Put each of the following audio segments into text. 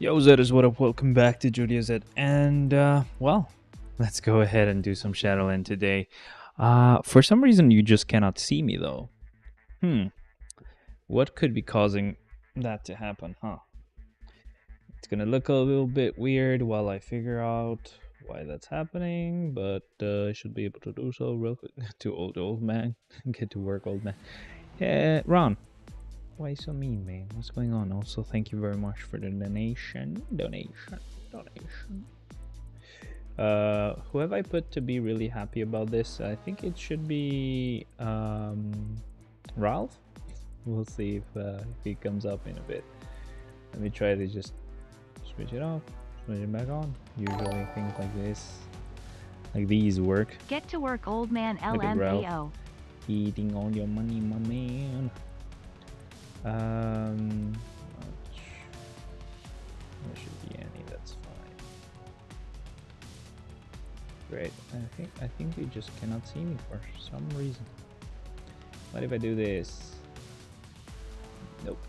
Yo Zed, what up? Welcome back to Julia Zed, and well, let's go ahead and do some Shadowland today. For some reason you just cannot see me though. What could be causing that to happen, huh? It's gonna look a little bit weird while I figure out why that's happening, but I should be able to do so real quick. To old man, get to work, old man. Yeah, Ron. Why so mean, man? What's going on? Also, thank you very much for the donation. Who have I put to be really happy about this? I think it should be Ralph. We'll see if he comes up in a bit. Let me try to just switch it off, switch it back on. Usually things like this, like these work. Get to work, old man. Look at Ralph. LMAO. Eating all your money, my man. There should be any, that's fine. Great. I think you just cannot see me for some reason. What if I do this? Nope.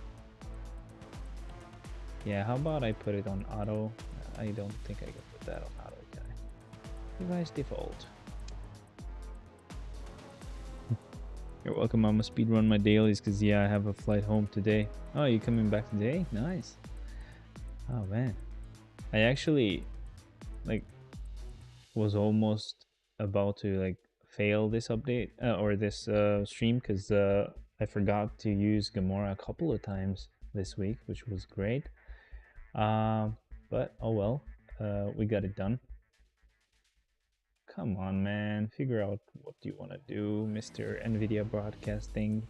Yeah, how about I put it on auto? I don't think I can put that on auto, can I? Device default. You're welcome. I'm gonna speedrun my dailies because yeah, I have a flight home today. Oh, you coming back today? Nice. Oh man, I actually was almost about to fail this update or this stream because I forgot to use Gamora a couple of times this week, which was great. But oh well, we got it done. Come on, man, figure out what you want to do, Mr. NVIDIA Broadcasting.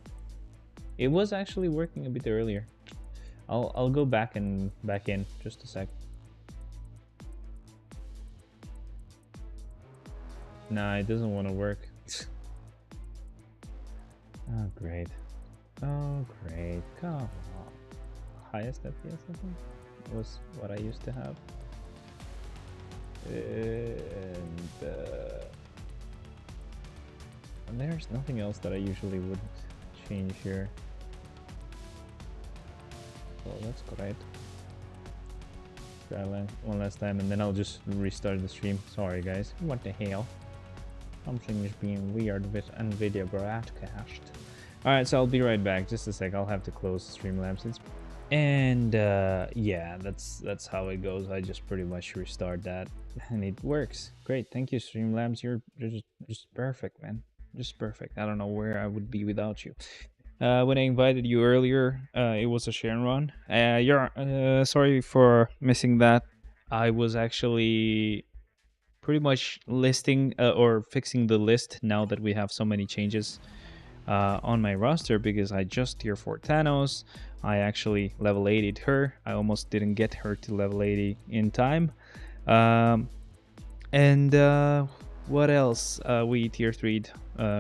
It was actually working a bit earlier. I'll go back in just a sec. Nah, it doesn't want to work. Oh great. Oh great. Come on. Highest FPS I think was what I used to have. And there's nothing else that I usually would change here. So that's great. Try one last time and then I'll just restart the stream. Sorry guys. What the hell? Something is being weird with NVIDIA Broadcast. Alright, so I'll be right back. Just a sec. I'll have to close Streamlabs. And yeah, that's how it goes. I just pretty much restart that and it works. Great. Thank you, Streamlabs. You're just perfect, man. Just perfect. I don't know where I would be without you. When I invited you earlier, it was a share and run. Sorry for missing that. I was actually pretty much listing or fixing the list now that we have so many changes on my roster because I just tier 4 Thanos. I actually level 80'd her. I almost didn't get her to level 80 in time. What else? We tier 3'd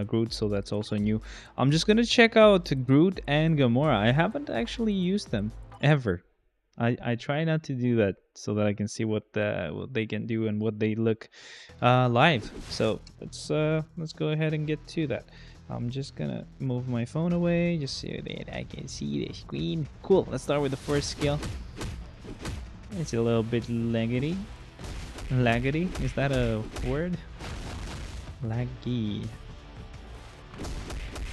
Groot, so that's also new. I'm just gonna check out Groot and Gamora. I haven't actually used them ever. I try not to do that so that I can see what they can do and what they look live. So let's go ahead and get to that. I'm just gonna move my phone away just so that I can see the screen. Cool. Let's start with the first skill. It's a little bit laggedy. Laggedy? Is that a word? Laggy.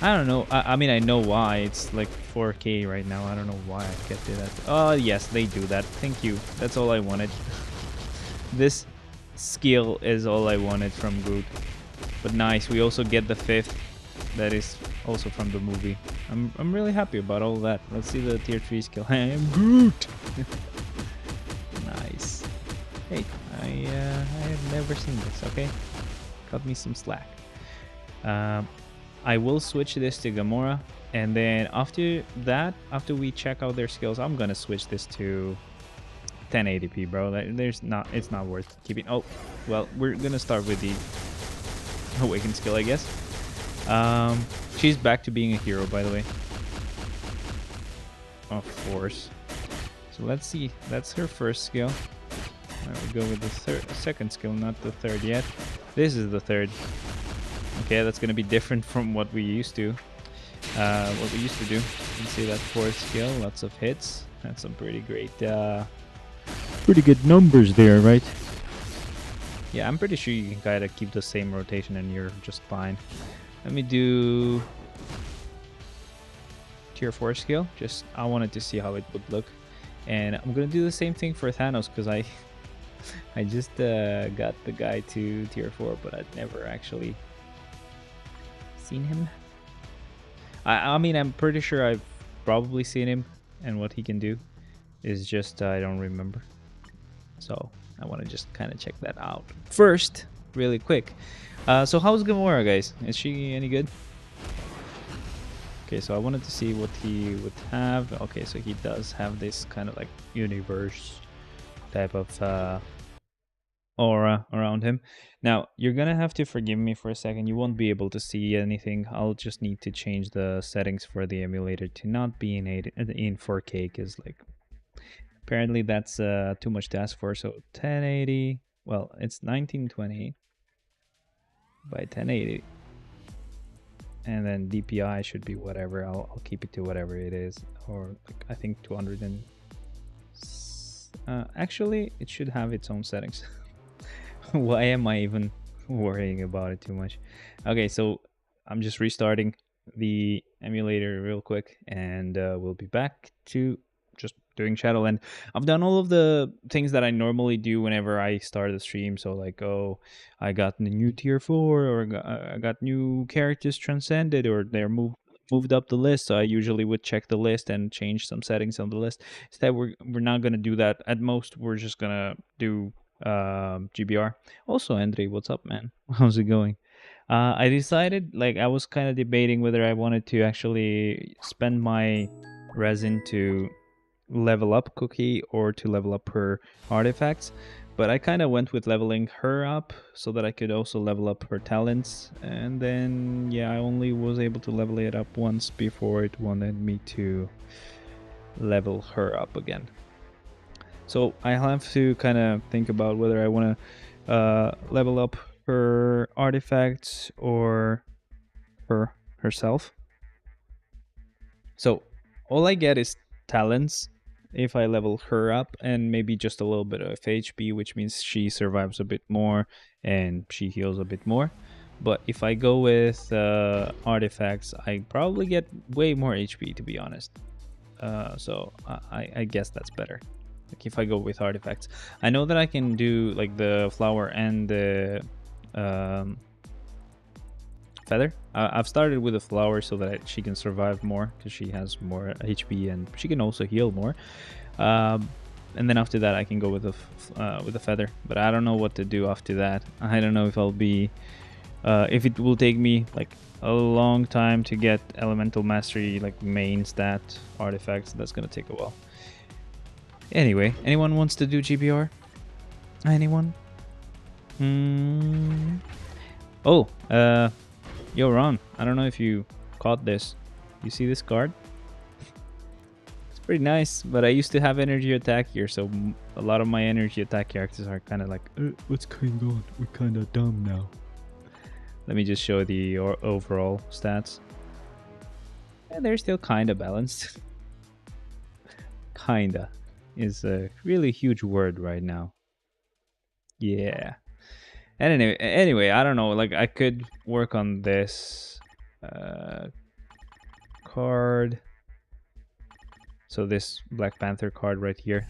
I don't know. I mean, I know why. It's like 4K right now. I don't know why I kept it at... Oh, yes, they do that. Thank you. That's all I wanted. This skill is all I wanted from Groot. But nice. We also get the 5th. That is also from the movie. I'm really happy about all that. Let's see the tier 3 skill. I am Groot! Nice. Hey, I have never seen this, okay? Cut me some slack. I will switch this to Gamora, and then after that, after we check out their skills, I'm gonna switch this to 1080p, bro. It's not worth keeping. Oh, well, we're gonna start with the Awaken skill, I guess. She's back to being a hero, by the way. Of course. So let's see. That's her first skill. Alright, we go with the second skill, not the third yet. This is the third. Okay, that's gonna be different from what we used to. do. You can see that fourth skill, lots of hits. That's some pretty great Pretty good numbers there, right? Yeah, I'm pretty sure you can kind of keep the same rotation and you're just fine. Let me do tier 4 skill. Just I wanted to see how it would look. And I'm gonna do the same thing for Thanos because I just got the guy to tier 4, but I'd never actually seen him. I mean, I'm pretty sure I've probably seen him and what he can do. Is just I don't remember. So I want to just kind of check that out first, really quick. So how's Gamora, guys? Is she any good? Okay, so I wanted to see what he would have. Okay, so he does have this kind of like universe type of aura around him. Now, you're gonna have to forgive me for a second. You won't be able to see anything. I'll just need to change the settings for the emulator to not be in 4K, because like apparently that's too much to ask for. So 1080, well, it's 1920 by 1080. And then DPI should be whatever. I'll keep it to whatever it is, or like, I think 200 and actually it should have its own settings. Why am I even worrying about it too much? Okay, so I'm just restarting the emulator real quick, and we'll be back to just doing Shadowland. I've done all of the things that I normally do whenever I start the stream. So like, oh, I got the new tier 4, or I got new characters transcended, or they're moved up the list. So I usually would check the list and change some settings on the list. Instead, we're not gonna do that. At most, we're just gonna do GBR. Also, Andre, what's up, man? How's it going? I decided, like, I was kind of debating whether I wanted to actually spend my resin to level up Cookie or to level up her artifacts, but I kind of went with leveling her up so that I could also level up her talents. And then yeah, I only was able to level it up once before it wanted me to level her up again. So I have to kind of think about whether I want to level up her artifacts or herself. So all I get is talents if I level her up, and maybe just a little bit of HP, which means she survives a bit more and she heals a bit more. But if I go with artifacts, I probably get way more HP, to be honest. So I guess that's better. Like if I go with artifacts, I know that I can do like the flower and the feather. I've started with a flower so that she can survive more because she has more HP and she can also heal more. And then after that, I can go with a feather. But I don't know what to do after that. I don't know if I'll be, if it will take me like a long time to get elemental mastery, like main stat artifacts. That's gonna take a while. Anyway, anyone wants to do GBR? Anyone? Oh, yo, Ron, I don't know if you caught this. You see this card? It's pretty nice, but I used to have energy attack here, so a lot of my energy attack characters are kind of like, what's going on? We're kind of dumb now. Let me just show the overall stats. And they're still kind of balanced. Kinda is a really huge word right now. Yeah. And anyway, I don't know, like I could work on this card. So this Black Panther card right here.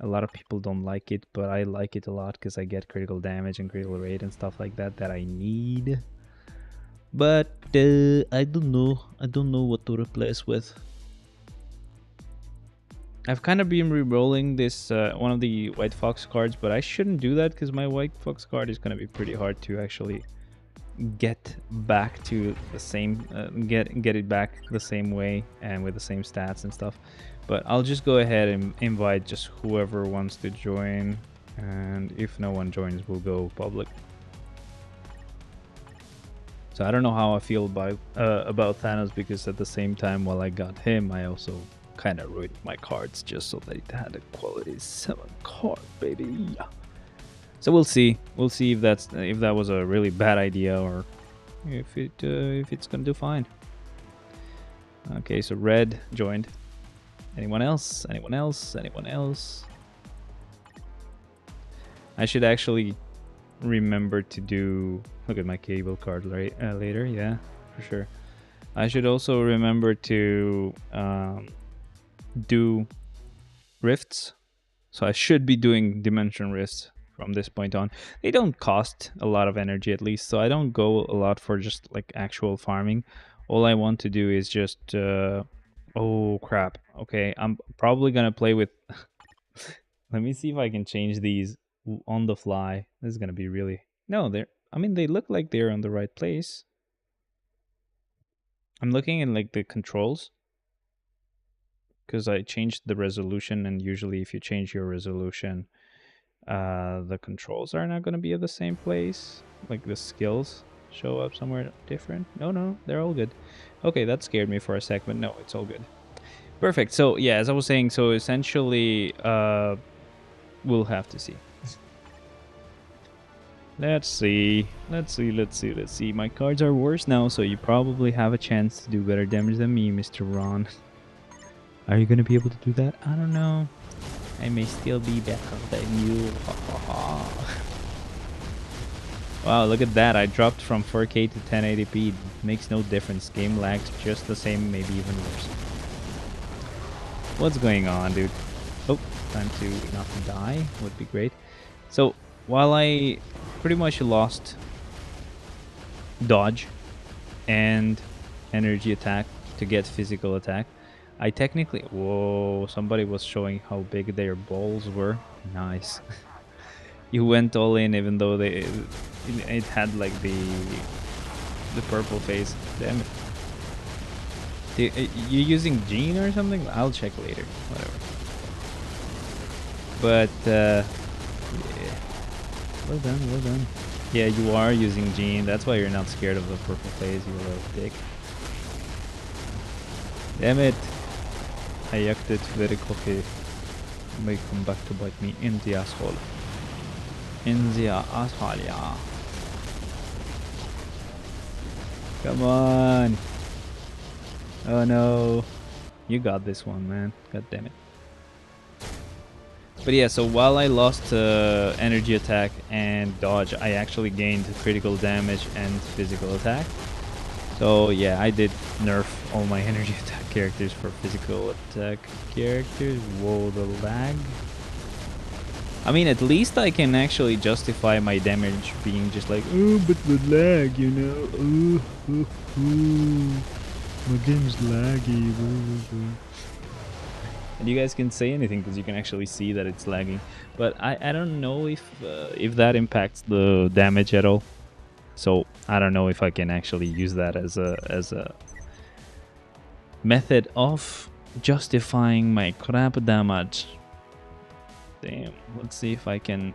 A lot of people don't like it, but I like it a lot because I get critical damage and critical rate and stuff like that I need. But I don't know. I don't know what to replace with. I've kind of been re-rolling this one of the White Fox cards, but I shouldn't do that because my White Fox card is going to be pretty hard to actually get back to the same, get it back the same way and with the same stats and stuff. But I'll just go ahead and invite just whoever wants to join, and if no one joins, we'll go public. So I don't know how I feel about Thanos, because at the same time, while I got him, I also kind of ruined my cards just so that it had a quality 7 card, baby. So we'll see if that was a really bad idea or if it's gonna do fine. Okay, so red joined. Anyone else? Anyone else? Anyone else? I should actually remember to do... Look at my cable card later. Yeah, for sure. I should also remember to do rifts. So I should be doing dimension rifts from this point on. They don't cost a lot of energy, at least, so I don't go a lot for just like actual farming. All I want to do is just oh crap. Okay, I'm probably gonna play with let me see if I can change these on the fly. This is gonna be really... No, they're... I mean, they look like they're on the right place. I'm looking in like the controls, because I changed the resolution, and usually if you change your resolution, the controls are not going to be at the same place. Like the skills show up somewhere different. No, they're all good. Okay, that scared me for a sec, but no, it's all good. Perfect. So yeah, as I was saying, so essentially we'll have to see. Let's see. My cards are worse now, so you probably have a chance to do better damage than me, Mr. Ron. Are you gonna be able to do that? I don't know. I may still be better than you. Wow, look at that. I dropped from 4K to 1080p. Makes no difference. Game lags just the same, maybe even worse. What's going on, dude? Oh, time to not die. Would be great. So, while I pretty much lost dodge and energy attack to get physical attack, I technically... Whoa, somebody was showing how big their balls were. Nice. You went all in, even though it had like the purple face. Damn it. You using Gene or something? I'll check later. Whatever. But yeah. Well done. Yeah, you are using Gene. That's why you're not scared of the purple face, you little dick. Damn it. I yacked it very cocky. May come back to bite me in the asshole. In the asshole, yeah. Come on. Oh no. You got this one, man. God damn it. But yeah, so while I lost energy attack and dodge, I actually gained critical damage and physical attack. So yeah, I did nerf all my energy attack characters for physical attack characters. Whoa, the lag. I mean, at least I can actually justify my damage being just like, oh, but the lag, you know. My game's laggy. And you guys can say anything because you can actually see that it's lagging. But I don't know if that impacts the damage at all. So I don't know if I can actually use that as a method of justifying my crap damage. Damn, let's see if I can.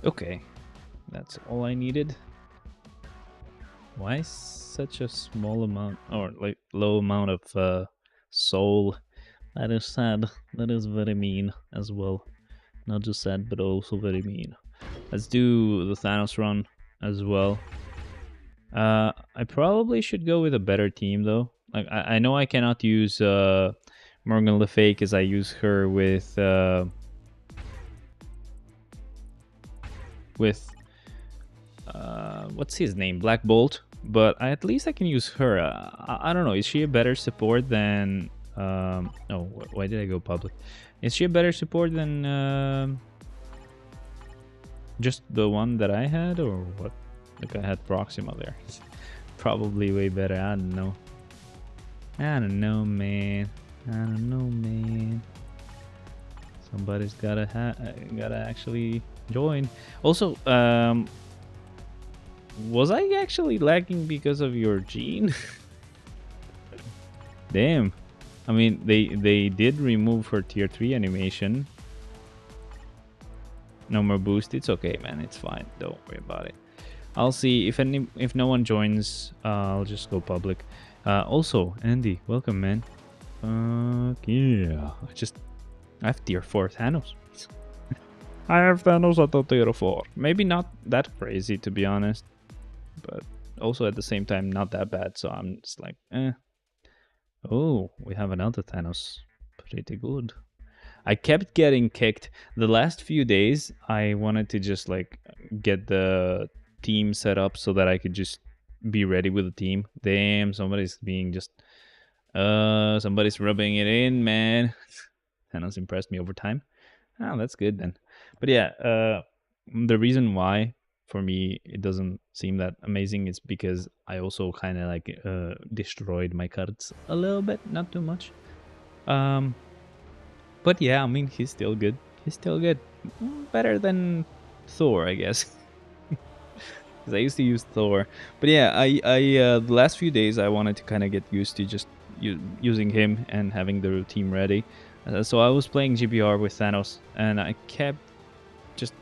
Okay, that's all I needed. Why such a small amount, or like low amount of soul? That is sad. That is very mean as well. Not just sad, but also very mean. Let's do the Thanos run as well. I probably should go with a better team though. Like I know I cannot use Morgan Le Fay because I use her with what's his name, Black Bolt, but at least I can use her. I don't know, is she a better support than oh, why did I go public? Is she a better support than just the one that I had, or what? Like I had Proxima there. Probably way better. I don't know, man. Somebody's gotta actually join. Also, was I actually lagging because of your Gene? Damn. I mean, they did remove her tier 3 animation, No more boost. It's okay, man. It's fine. Don't worry about it. I'll see if no one joins. I'll just go public. Also, Andy, welcome, man. Fuck yeah! I have tier 4 Thanos. I have Thanos at the tier 4. Maybe not that crazy, to be honest, but also at the same time not that bad. So I'm just like, eh. Oh, we have another Thanos. Pretty good. I kept getting kicked. The last few days, I wanted to just like get the team set up so that I could just be ready with the team. Damn, somebody's being just... somebody's rubbing it in, man. Thanos impressed me over time. Oh, that's good then. But yeah, the reason why for me it doesn't seem that amazing is because I also kind of like destroyed my cards a little bit, not too much. But yeah, I mean, he's still good. He's still good. Better than Thor, I guess. Because I used to use Thor. But yeah, I the last few days I wanted to kind of get used to just using him and having the team ready. So I was playing GBR with Thanos, and I kept just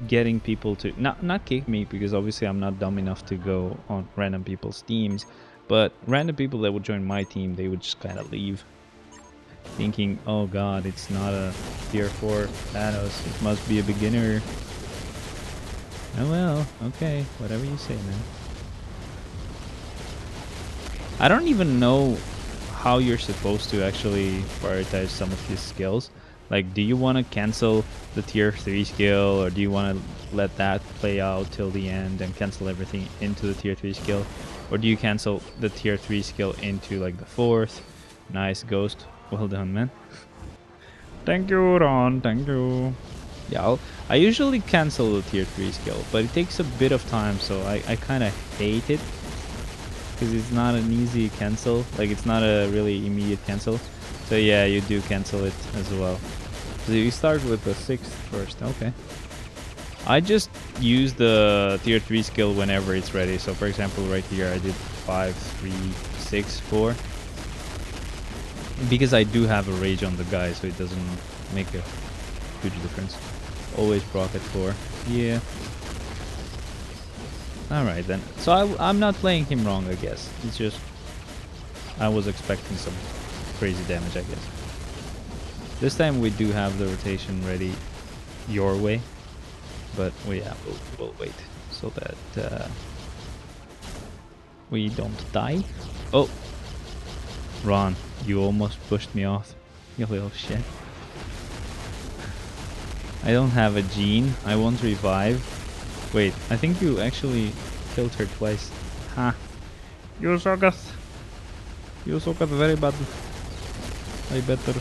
getting people to not kick me, because obviously I'm not dumb enough to go on random people's teams. But random people that would join my team, they would just kind of leave, thinking, oh god, it's not a tier 4 Thanos, it must be a beginner. Oh well, okay, whatever you say, man. I don't even know how you're supposed to actually prioritize some of his skills. Like, do you want to cancel the tier 3 skill, or do you want to let that play out till the end and cancel everything into the tier 3 skill? Or do you cancel the tier 3 skill into like the 4th? Nice, Ghost. Well done, man. Thank you, Ron. Thank you. Yeah, I usually cancel the tier 3 skill, but it takes a bit of time, so I kind of hate it. Because it's not an easy cancel. Like, it's not a really immediate cancel. So yeah, you do cancel it as well. So you start with the 6th first. Okay. I just use the tier 3 skill whenever it's ready. So for example, right here I did 5, 3, 6, 4. Because I do have a rage on the guy, so it doesn't make a huge difference. Always proc at 4. Yeah. Alright then. So I'm not playing him wrong, I guess. It's just I was expecting some crazy damage, I guess. This time we do have the rotation ready your way. But we'll wait so that we don't die. Oh! Ron, you almost pushed me off. You little shit. I don't have a gene. I won't revive. Wait, I think you actually killed her twice. Ha! You suck us. You suck us very bad. I better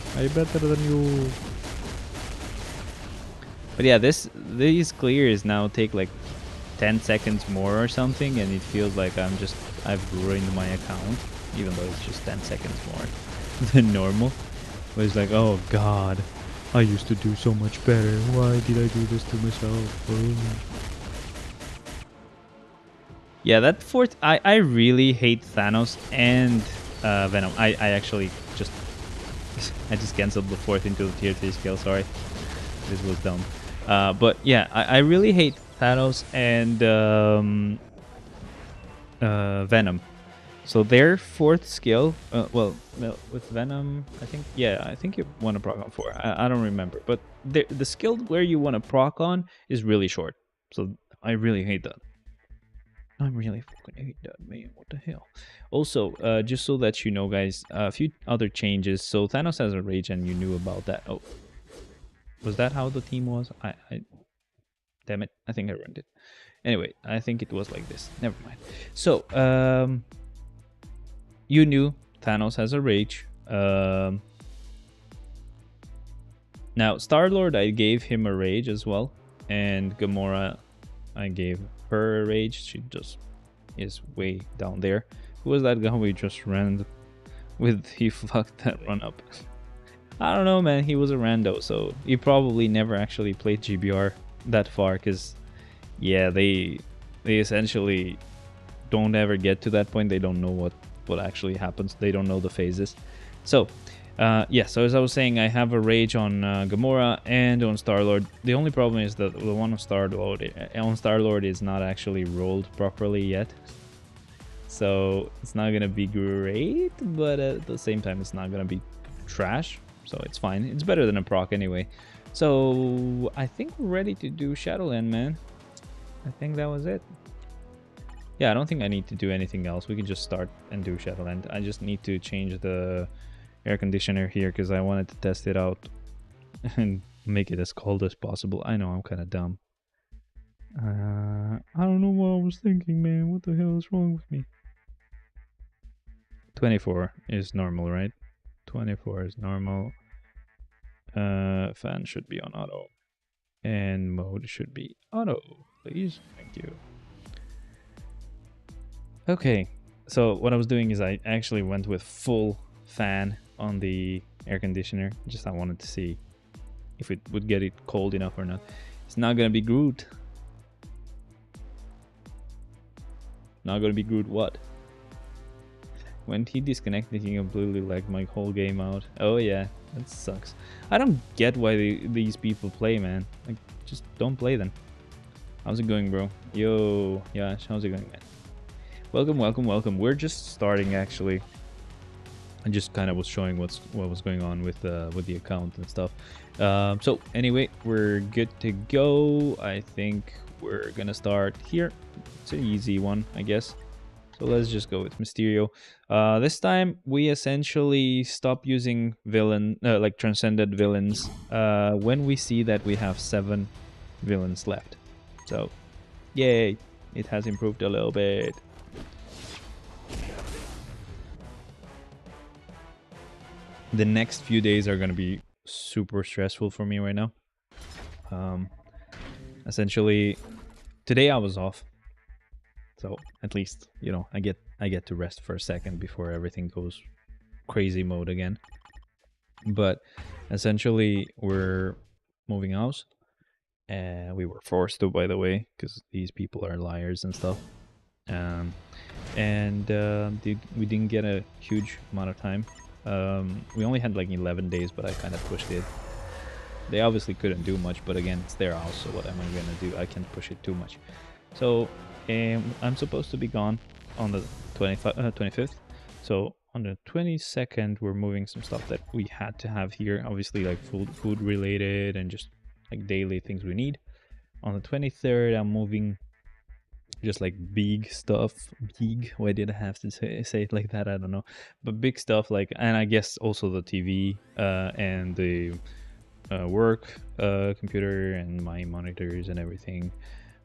than you. But yeah, these clears now take like 10 seconds more or something, and it feels like I've ruined my account, even though it's just 10 seconds more than normal. But it's like, oh god, I used to do so much better. Why did I do this to myself? Oh. Yeah, that 4th, I really hate Thanos and Venom. I actually just I just cancelled the 4th into the tier 3 skill, sorry. This was dumb. But yeah, I really hate Thanos and Venom. So their 4th skill, well, with Venom, I think you want to proc on 4. I don't remember, but the skill where you want to proc on is really short. So I really hate that. I really fucking hate that, man. What the hell? Also, just so that you know, guys, a few other changes. So Thanos has a rage, and you knew about that. Oh, was that how the team was? Damn it! I think I ruined it. Anyway, I think it was like this. Never mind. So, you knew Thanos has a rage. Now, Star-Lord, I gave him a rage as well, and Gamora, I gave her a rage. She just is way down there. Who was that guy we just ran with? He fucked that run up. I don't know, man. He was a rando, so he probably never actually played GBR that far, because yeah, they essentially don't ever get to that point. They don't know what actually happens. They don't know the phases. So Yeah, so as I was saying, I have a rage on Gamora and on Star-Lord. The only problem is that the one on Star-Lord is not actually rolled properly yet. So it's not gonna be great, but at the same time it's not gonna be trash. So it's fine. It's better than a proc anyway. So I think we're ready to do Shadowland, man. I think that was it. Yeah, I don't think I need to do anything else. We can just start and do Shadowland. I just need to change the air conditioner here because I wanted to test it out and make it as cold as possible. I know I'm kind of dumb. I don't know what I was thinking, man. What the hell is wrong with me? 24 is normal, right? 24 is normal. Fan should be on auto. And mode should be auto, please. Thank you. Okay, so what I was doing is I actually went with full fan on the air conditioner. Just I wanted to see if it would get it cold enough or not. It's not gonna be Groot. Not gonna be Groot what? When he disconnected, he completely lagged my whole game out. Oh yeah, that sucks. I don't get why these people play, man. Like, just don't play them. How's it going, bro? Yo, Yash, how's it going, man? Welcome, welcome, welcome. We're just starting, actually. I just kind of was showing what was going on with the account and stuff. So anyway, we're good to go. I think we're gonna start here. It's an easy one, I guess. So let's just go with Mysterio. This time we essentially stop using like transcended villains when we see that we have 7 villains left. So yay, it has improved a little bit. The next few days are gonna be super stressful for me right now. Essentially, today I was off. So at least, you know, I get to rest for a second before everything goes crazy mode again. But essentially, we're moving house. We were forced to, by the way, because these people are liars and stuff. We didn't get a huge amount of time. We only had like 11 days, but I kind of pushed it. They obviously couldn't do much, but again, it's their house, so what am I gonna do? I can't push it too much. So I'm supposed to be gone on the 25th. So on the 22nd, we're moving some stuff that we had to have here. Obviously, like food related and just like daily things we need. On the 23rd, I'm moving just like big stuff. Big? Why did I have to say it like that? I don't know. But big stuff like, and I guess also the TV and the work computer and my monitors and everything.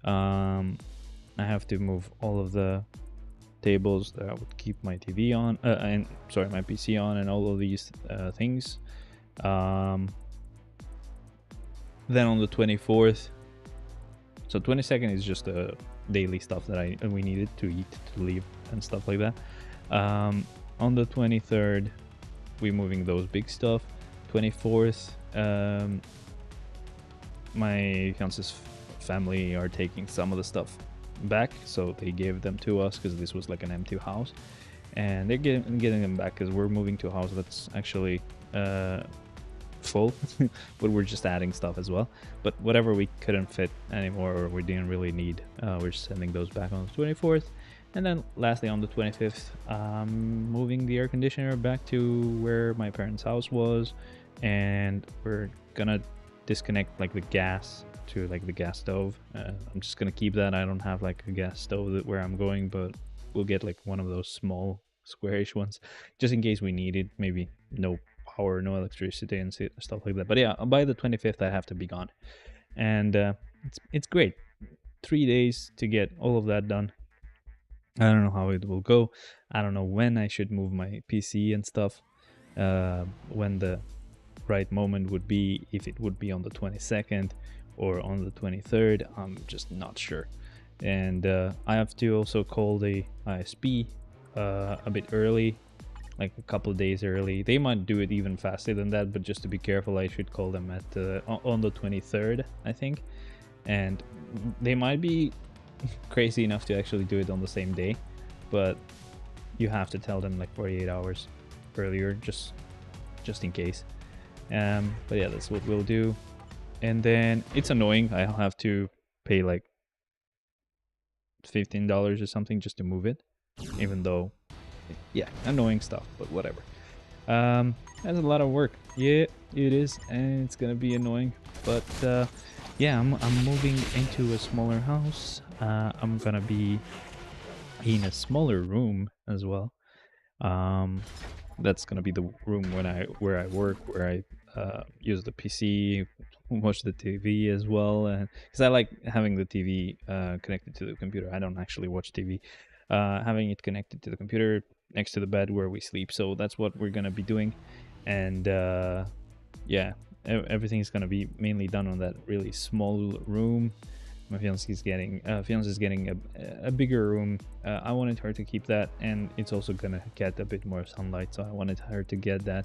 I have to move all of the tables that I would keep my TV on, my PC on, and all of these things. Then on the 24th, so 22nd is just the daily stuff that we needed to eat, to leave, and stuff like that. On the 23rd, we're moving those big stuff. 24th, my fiance's family are taking some of the stuff back, so they gave them to us because this was like an empty house, and they're getting them back because we're moving to a house that's actually full but we're just adding stuff as well. But whatever we couldn't fit anymore or we didn't really need, we're sending those back on the 24th. And then lastly, on the 25th, moving the air conditioner back to where my parents' house was, and we're gonna disconnect like the gas to like the gas stove. I'm just gonna keep that. I don't have like a gas stove where I'm going, but we'll get like one of those small squarish ones just in case we need it. Maybe no power, no electricity and stuff like that. But yeah, by the 25th I have to be gone, and it's great. 3 days to get all of that done. I don't know how it will go. I don't know when I should move my PC and stuff, when the right moment would be, if it would be on the 22nd or on the 23rd. I'm just not sure. And I have to also call the ISP a bit early, like a couple of days early. They might do it even faster than that, but just to be careful, I should call them at on the 23rd, I think. And they might be crazy enough to actually do it on the same day, but you have to tell them like 48 hours earlier, just just in case. But yeah, that's what we'll do. And then it's annoying. I'll have to pay like $15 or something just to move it, even though, yeah, annoying stuff, but whatever. That's a lot of work. Yeah, it is, and it's gonna be annoying. But yeah, I'm moving into a smaller house. I'm gonna be in a smaller room as well. That's gonna be the room where I work, where I use the PC, watch the TV as well, and because I like having the TV connected to the computer. I don't actually watch TV. Having it connected to the computer next to the bed where we sleep. So that's what we're gonna be doing, and yeah, everything's gonna be mainly done on that really small room. My fiance is getting a bigger room. I wanted her to keep that, and it's also gonna get a bit more sunlight, so I wanted her to get that.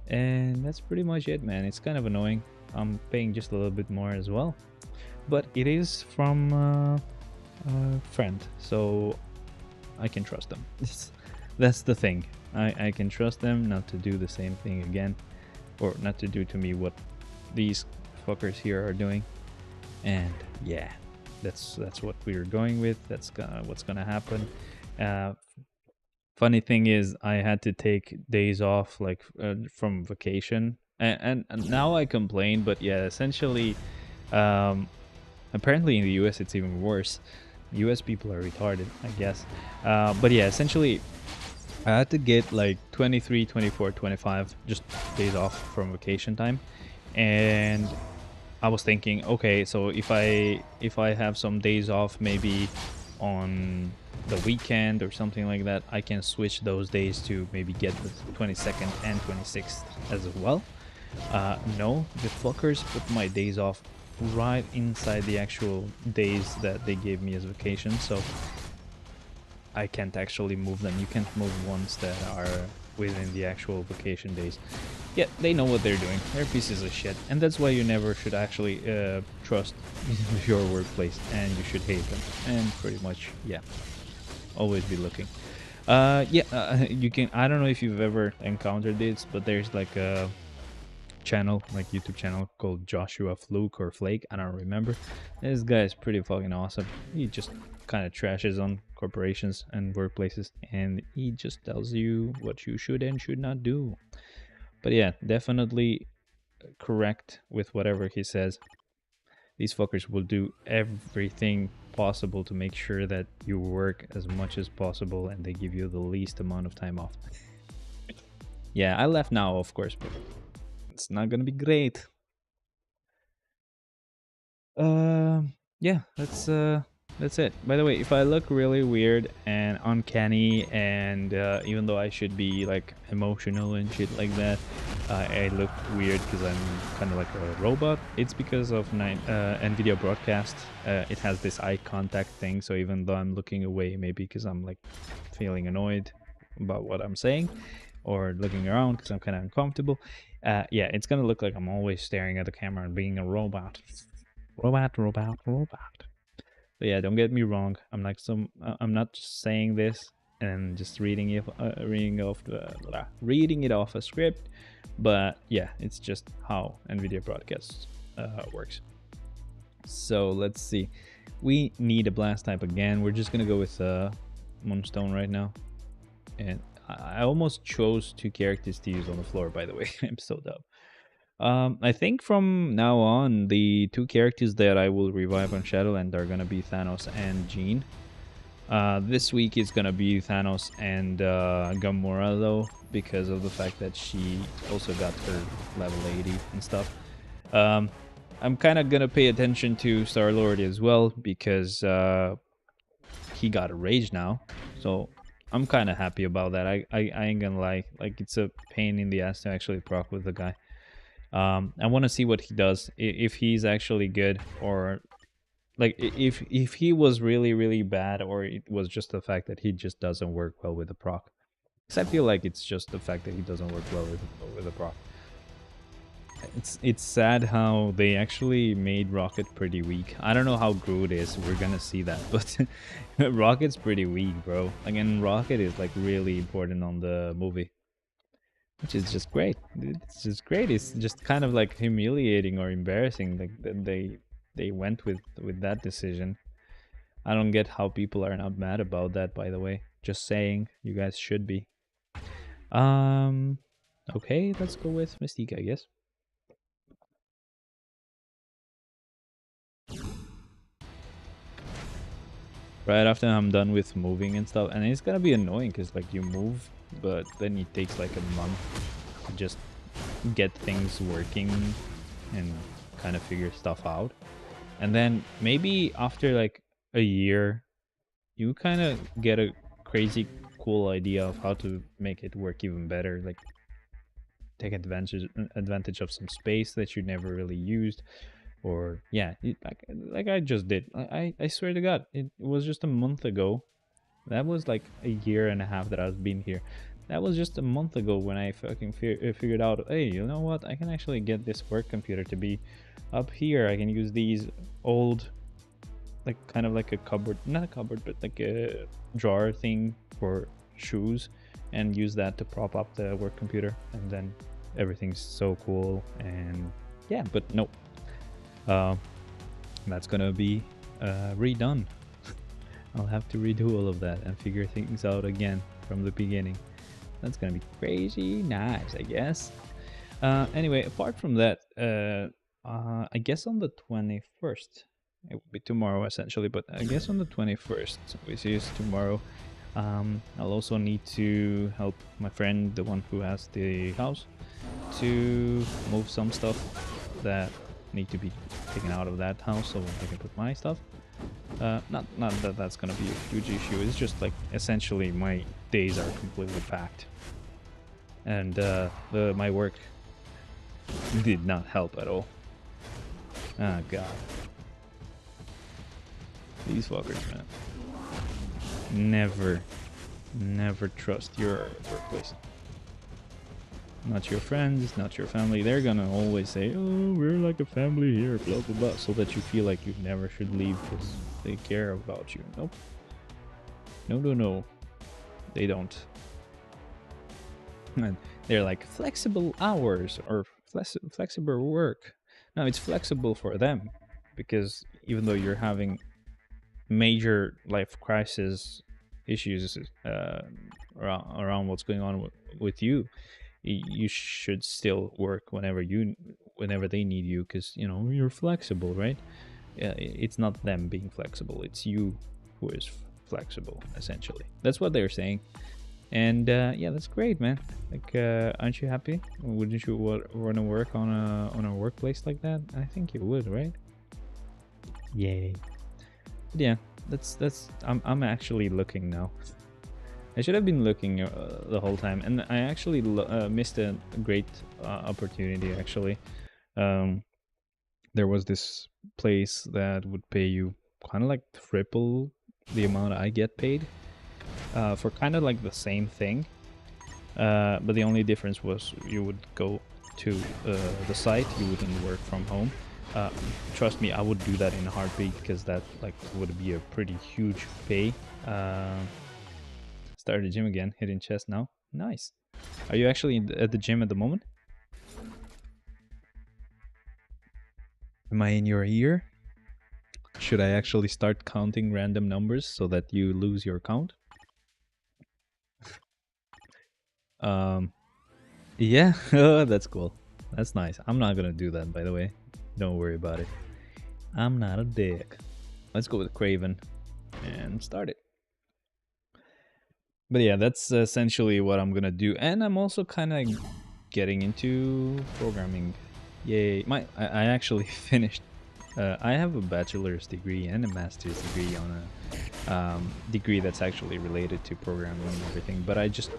And that's pretty much it, man. It's kind of annoying. I'm paying just a little bit more as well, but it is from a friend, so I can trust them. That's the thing. I can trust them not to do the same thing again, or not to do to me what these fuckers here are doing. And yeah, that's what we're going with. That's what's gonna happen. Funny thing is, I had to take days off, like from vacation, and now I complain, but yeah, essentially, apparently in the US it's even worse. US people are retarded, I guess. But yeah, essentially, I had to get like 23, 24, 25 just days off from vacation time, and I was thinking, okay, so if I have some days off, maybe on the weekend or something like that, I can switch those days to maybe get the 22nd and 26th as well. No, the fuckers put my days off right inside the actual days that they gave me as vacation, so I can't actually move them. You can't move ones that are within the actual vacation days. Yeah, they know what they're doing. They're pieces of shit, and that's why you never should actually trust your workplace, and you should hate them. And pretty much, yeah, always be looking. Yeah, you can. I don't know if you've ever encountered this, but there's like a channel, like YouTube channel called Joshua Fluke or Flake. I don't remember. This guy is pretty fucking awesome. He just kind of trashes on corporations and workplaces, and he just tells you what you should and should not do. But yeah, definitely correct with whatever he says. These fuckers will do everything possible to make sure that you work as much as possible, and they give you the least amount of time off. Yeah, I left now, of course, but it's not gonna be great. Yeah, that's it. By the way, if I look really weird and uncanny, and even though I should be like emotional and shit like that, I look weird because I'm kind of like a robot. It's because of NVIDIA Broadcast. It has this eye contact thing, so even though I'm looking away, maybe because I'm like feeling annoyed about what I'm saying, or looking around because I'm kind of uncomfortable, yeah, it's gonna look like I'm always staring at the camera and being a robot. Robot. But yeah, don't get me wrong. I'm not just saying this and just reading it off a script. But yeah, it's just how NVIDIA Broadcast works. So let's see. We need a blast type again. We're just gonna go with Moonstone right now. And I almost chose 2 characters to use on the floor, by the way. I'm so dumb. I think from now on, the 2 characters that I will revive on Shadowland are gonna be Thanos and Jean. This week is gonna be Thanos and Gamora, though, because of the fact that she also got her level 80 and stuff. I'm kind of gonna pay attention to Star-Lord as well, because he got a rage now, so I'm kind of happy about that. I ain't gonna lie, like, it's a pain in the ass to actually proc with the guy. I want to see what he does, if he's actually good, or like if he was really bad, or it was just the fact that he just doesn't work well with the proc. Because I feel like it's just the fact that he doesn't work well with the proc. It's sad how they actually made Rocket pretty weak. I don't know how Groot is, we're gonna see that, but Rocket's pretty weak, bro. Again, Rocket is like really important on the movie. which is just great. It's just great. It's just kind of like humiliating or embarrassing, like that they went with that decision. I don't get how people are not mad about that, by the way. Just saying, you guys should be. Um, okay, let's go with Mystique, I guess. Right after I'm done with moving and stuff, and it's gonna be annoying because like you move, but then it takes like a month to just get things working and kind of figure stuff out. And then maybe after like a year, you kind of get a crazy cool idea of how to make it work even better. Like take advantage of some space that you never really used, or yeah, like I just did. I swear to God, it was just a month ago. That was like a year and a half that I've been here. That was just a month ago when I fucking figured out, hey, you know what? I can actually get this work computer to be up here. I can use these old, like kind of like a cupboard, not a cupboard, but like a drawer thing for shoes, and use that to prop up the work computer. And then everything's so cool. And yeah, but no, that's gonna be redone. I'll have to redo all of that and figure things out again from the beginning. That's gonna be crazy nice, I guess. Anyway, apart from that, I guess on the 21st, it will be tomorrow essentially, but I guess on the 21st, which is tomorrow, I'll also need to help my friend, the one who has the house, to move some stuff that need to be taken out of that house so I can put my stuff. Not that that's gonna be a huge issue. It's just like essentially my days are completely packed, and my work did not help at all. Oh god, these fuckers, man. Never trust your workplace. Not your friends, not your family. They're gonna always say, oh, we're like a family here, blah blah blah, so that you feel like you never should leave because they care about you. Nope. No. They don't. And they're like flexible hours or flexible work. No, it's flexible for them because even though you're having major life crisis issues around what's going on with you, you should still work whenever they need you, because you know you're flexible, right? It's not them being flexible, it's you who is flexible, essentially. That's what they're saying. And yeah, that's great, man. Like, aren't you happy? Wouldn't you want to work on a workplace like that? I think you would, right? Yay. But yeah, that's I'm actually looking now. I should have been looking the whole time, and I actually missed a great opportunity. Actually, there was this place that would pay you kind of like triple the amount I get paid for kind of like the same thing, but the only difference was you would go to the site, you wouldn't work from home. Trust me, I would do that in a heartbeat, because that like would be a pretty huge pay. Started the gym again, hitting chest now. Nice. Are you actually at the gym at the moment? Am I in your ear? Should I actually start counting random numbers so that you lose your count? Yeah, that's cool. That's nice. I'm not gonna do that, by the way. Don't worry about it. I'm not a dick. Let's go with Craven and start it. But yeah, that's essentially what I'm gonna do, and I'm also kind of getting into programming. Yay! I actually finished. I have a bachelor's degree and a master's degree on a degree that's actually related to programming and everything. But I just,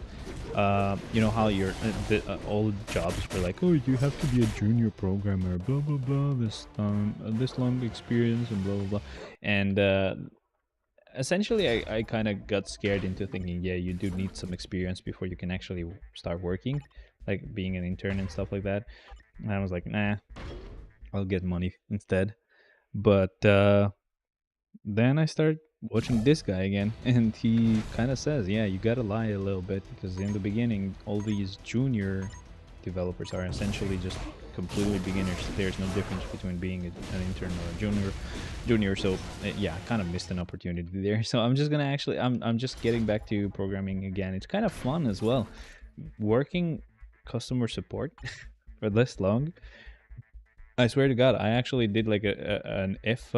you know how your all jobs were like, oh, you have to be a junior programmer, blah blah blah, this long experience and blah blah blah, and essentially I kind of got scared into thinking, yeah, you do need some experience before you can actually start working, like being an intern and stuff like that. And I was like, nah, I'll get money instead. But then I started watching this guy again, and he kind of says, yeah, you gotta lie a little bit, because in the beginning all these junior developers are essentially just completely beginners. There's no difference between being an intern or a junior. So yeah, I kind of missed an opportunity there. So I'm just gonna actually, I'm just getting back to programming again. It's kind of fun as well, working customer support for this long. I swear to God, I actually did like an if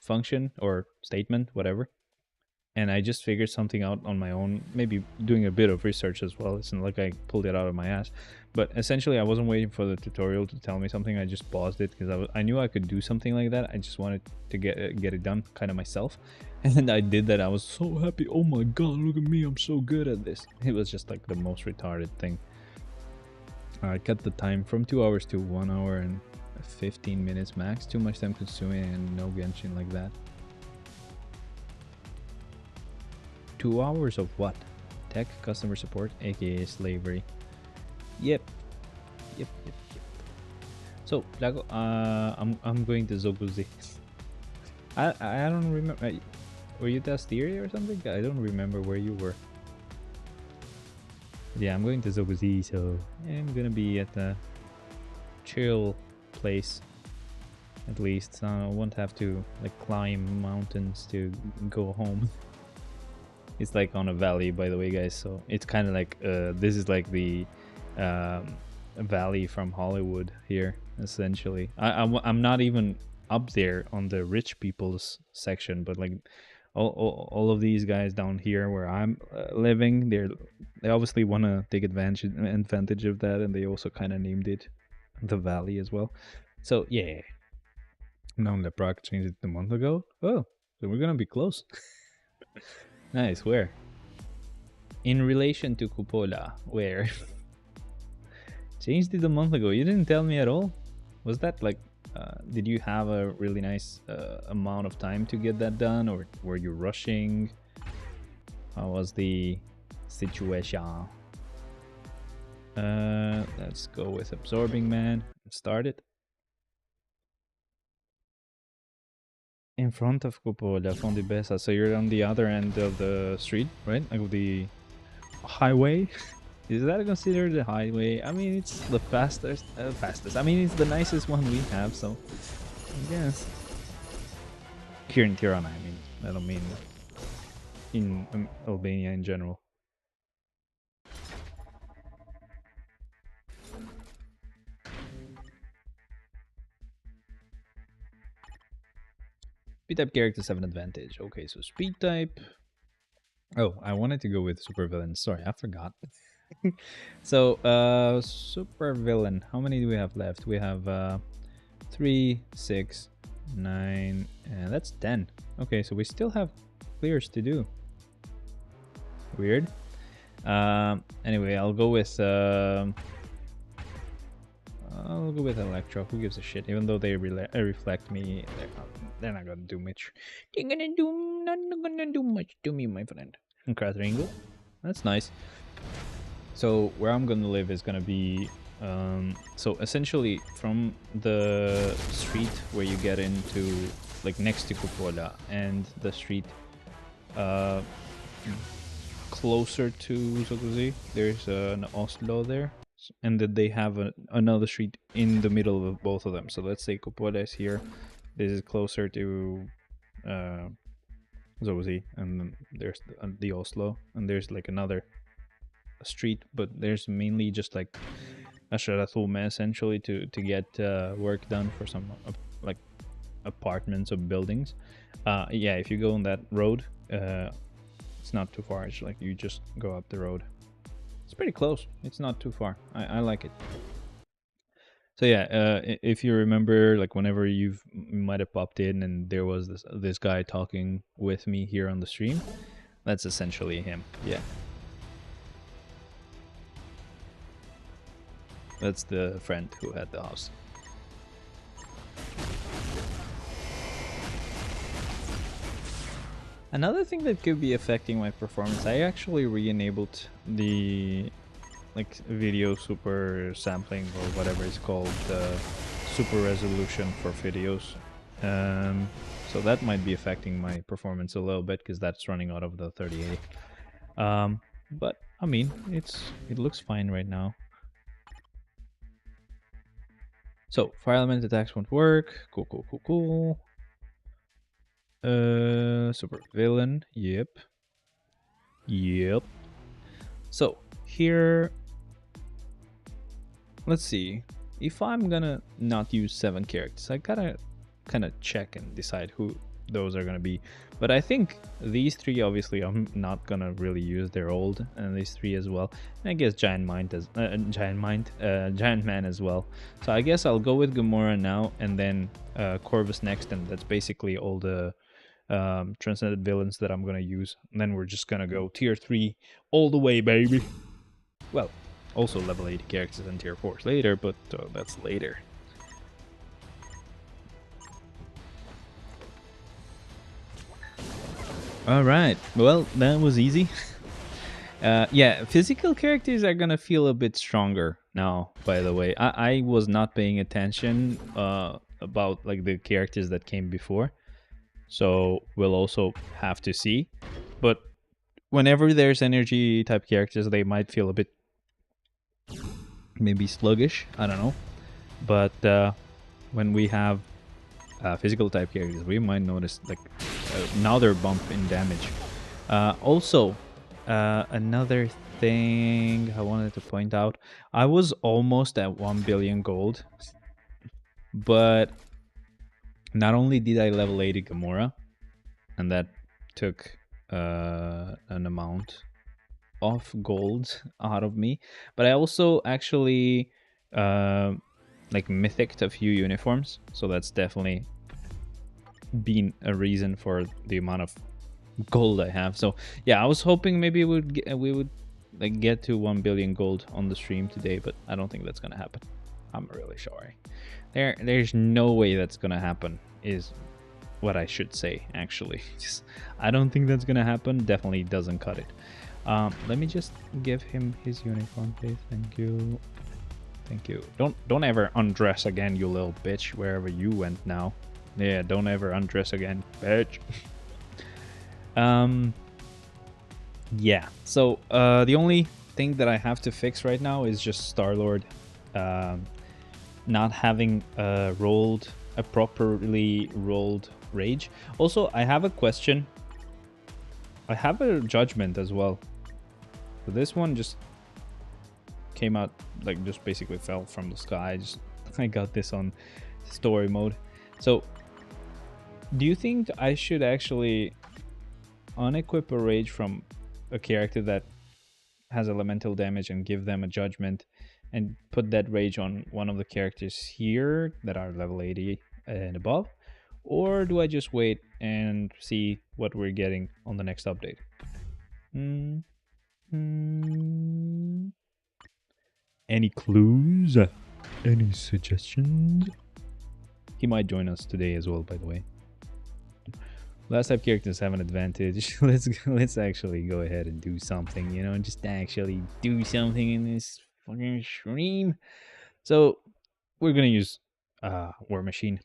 function or statement, whatever, and I just figured something out on my own, maybe doing a bit of research as well. It's not like I pulled it out of my ass, but essentially I wasn't waiting for the tutorial to tell me something. I just paused it because I knew I could do something like that. I just wanted to get it done kind of myself, and I did that. I was so happy. Oh my God, look at me, I'm so good at this. It was just like the most retarded thing. I cut the time from 2 hours to 1 hour and 15 minutes max. Too much time consuming and no Genshin like that. 2 hours of what? Tech customer support, aka slavery. Yep. So Lago, I'm going to Zoguzi. I don't remember. Were you Tasteria or something? I don't remember where you were. Yeah, I'm going to Zoguzi, so I'm gonna be at a chill place. At least I won't have to like climb mountains to go home. It's like on a valley, by the way, guys. So it's kind of like this is like the valley from Hollywood here, essentially. I'm not even up there on the rich people's section, but like all of these guys down here where I'm living, they obviously want to take advantage of that, and they also kind of named it the valley as well. So yeah, now the Prague changed it a month ago. Oh, so we're gonna be close. Nice. Where? In relation to Cupola, where? Changed it a month ago. You didn't tell me at all. Was that like? Did you have a really nice amount of time to get that done, or were you rushing? How was the situation? Let's go with Absorbing Man. Start it. In front of Cupola, Fondibesa. So you're on the other end of the street, right? Like the highway. Is that considered the highway? I mean, it's the fastest. I mean, it's the nicest one we have, so I guess. Here in Tirana, I mean. I don't mean in Albania in general. Speed type character 7 advantage. Okay, so speed type. Oh, I wanted to go with super villain. Sorry, I forgot. So, super villain. How many do we have left? We have 3, 6, 9, and that's 10. Okay, so we still have clears to do. Weird. Anyway, I'll go with Electro. Who gives a shit? Even though they reflect me, they're not gonna do much. They're not gonna do much to me, my friend. And Kratringle. That's nice. So where I'm gonna live is gonna be so essentially from the street where you get into, like next to Cupola, and the street closer to Zoguzi, there's an Oslo there, and then they have another street in the middle of both of them. So let's say Cupola is here, this is closer to Zoguzi, and then there's the Oslo, and there's like another street, but there's mainly just like a Sharathume essentially to get work done for some like apartments or buildings. Yeah, if you go on that road, it's not too far. It's like you just go up the road. It's pretty close. It's not too far. I like it. So yeah, if you remember, like whenever you might have popped in and there was this guy talking with me here on the stream, that's essentially him. Yeah. That's the friend who had the house. Another thing that could be affecting my performance, I actually re-enabled the like video super sampling or whatever it's called, super resolution for videos. so that might be affecting my performance a little bit because that's running out of the 3080. But I mean, it looks fine right now. So fire element attacks won't work. Cool. Super villain. Yep. So here, let's see. If I'm gonna not use 7 characters, I gotta kind of check and decide who those are gonna be. But I think these 3 obviously I'm not gonna really use. They're old, and these 3 as well. And I guess Giant Man as well. So I guess I'll go with Gamora now, and then Corvus next, and that's basically all the transcended villains that I'm gonna use. And then we're just gonna go tier 3 all the way, baby. Well, also level 80 characters and tier 4s later, but that's later. Alright, well, that was easy. Yeah, physical characters are gonna feel a bit stronger now, by the way. I was not paying attention about like the characters that came before. So we'll also have to see. But whenever there's energy type characters, they might feel a bit maybe sluggish. I don't know. But when we have physical type characters, we might notice like another bump in damage. Also, another thing I wanted to point out, I was almost at 1 billion gold, but not only did I level 80 Gamora, and that took an amount of gold out of me, but I also actually like mythicked a few uniforms, so that's definitely been a reason for the amount of gold I have. So yeah, I was hoping maybe we would like get to 1 billion gold on the stream today, but I don't think that's gonna happen. I'm really sorry. There's no way that's gonna happen, is what I should say, actually. I don't think that's gonna happen. Definitely doesn't cut it. Let me just give him his uniform, please. Thank you. Don't ever undress again, you little bitch, wherever you went now. Yeah, don't ever undress again, bitch. Yeah, so the only thing that I have to fix right now is just Star-Lord not having a properly rolled rage. Also, I have a question. I have a judgment as well. So this one just came out, like, just basically fell from the sky. I got this on story mode. So do you think I should actually unequip a rage from a character that has elemental damage and give them a judgment, and put that rage on one of the characters here that are level 80 and above? Or do I just wait and see what we're getting on the next update? Any clues? Any suggestions? He might join us today as well, by the way. Last type characters have an advantage. Let's actually go ahead and do something, you know, just actually do something in this fucking stream. So we're gonna use War Machine.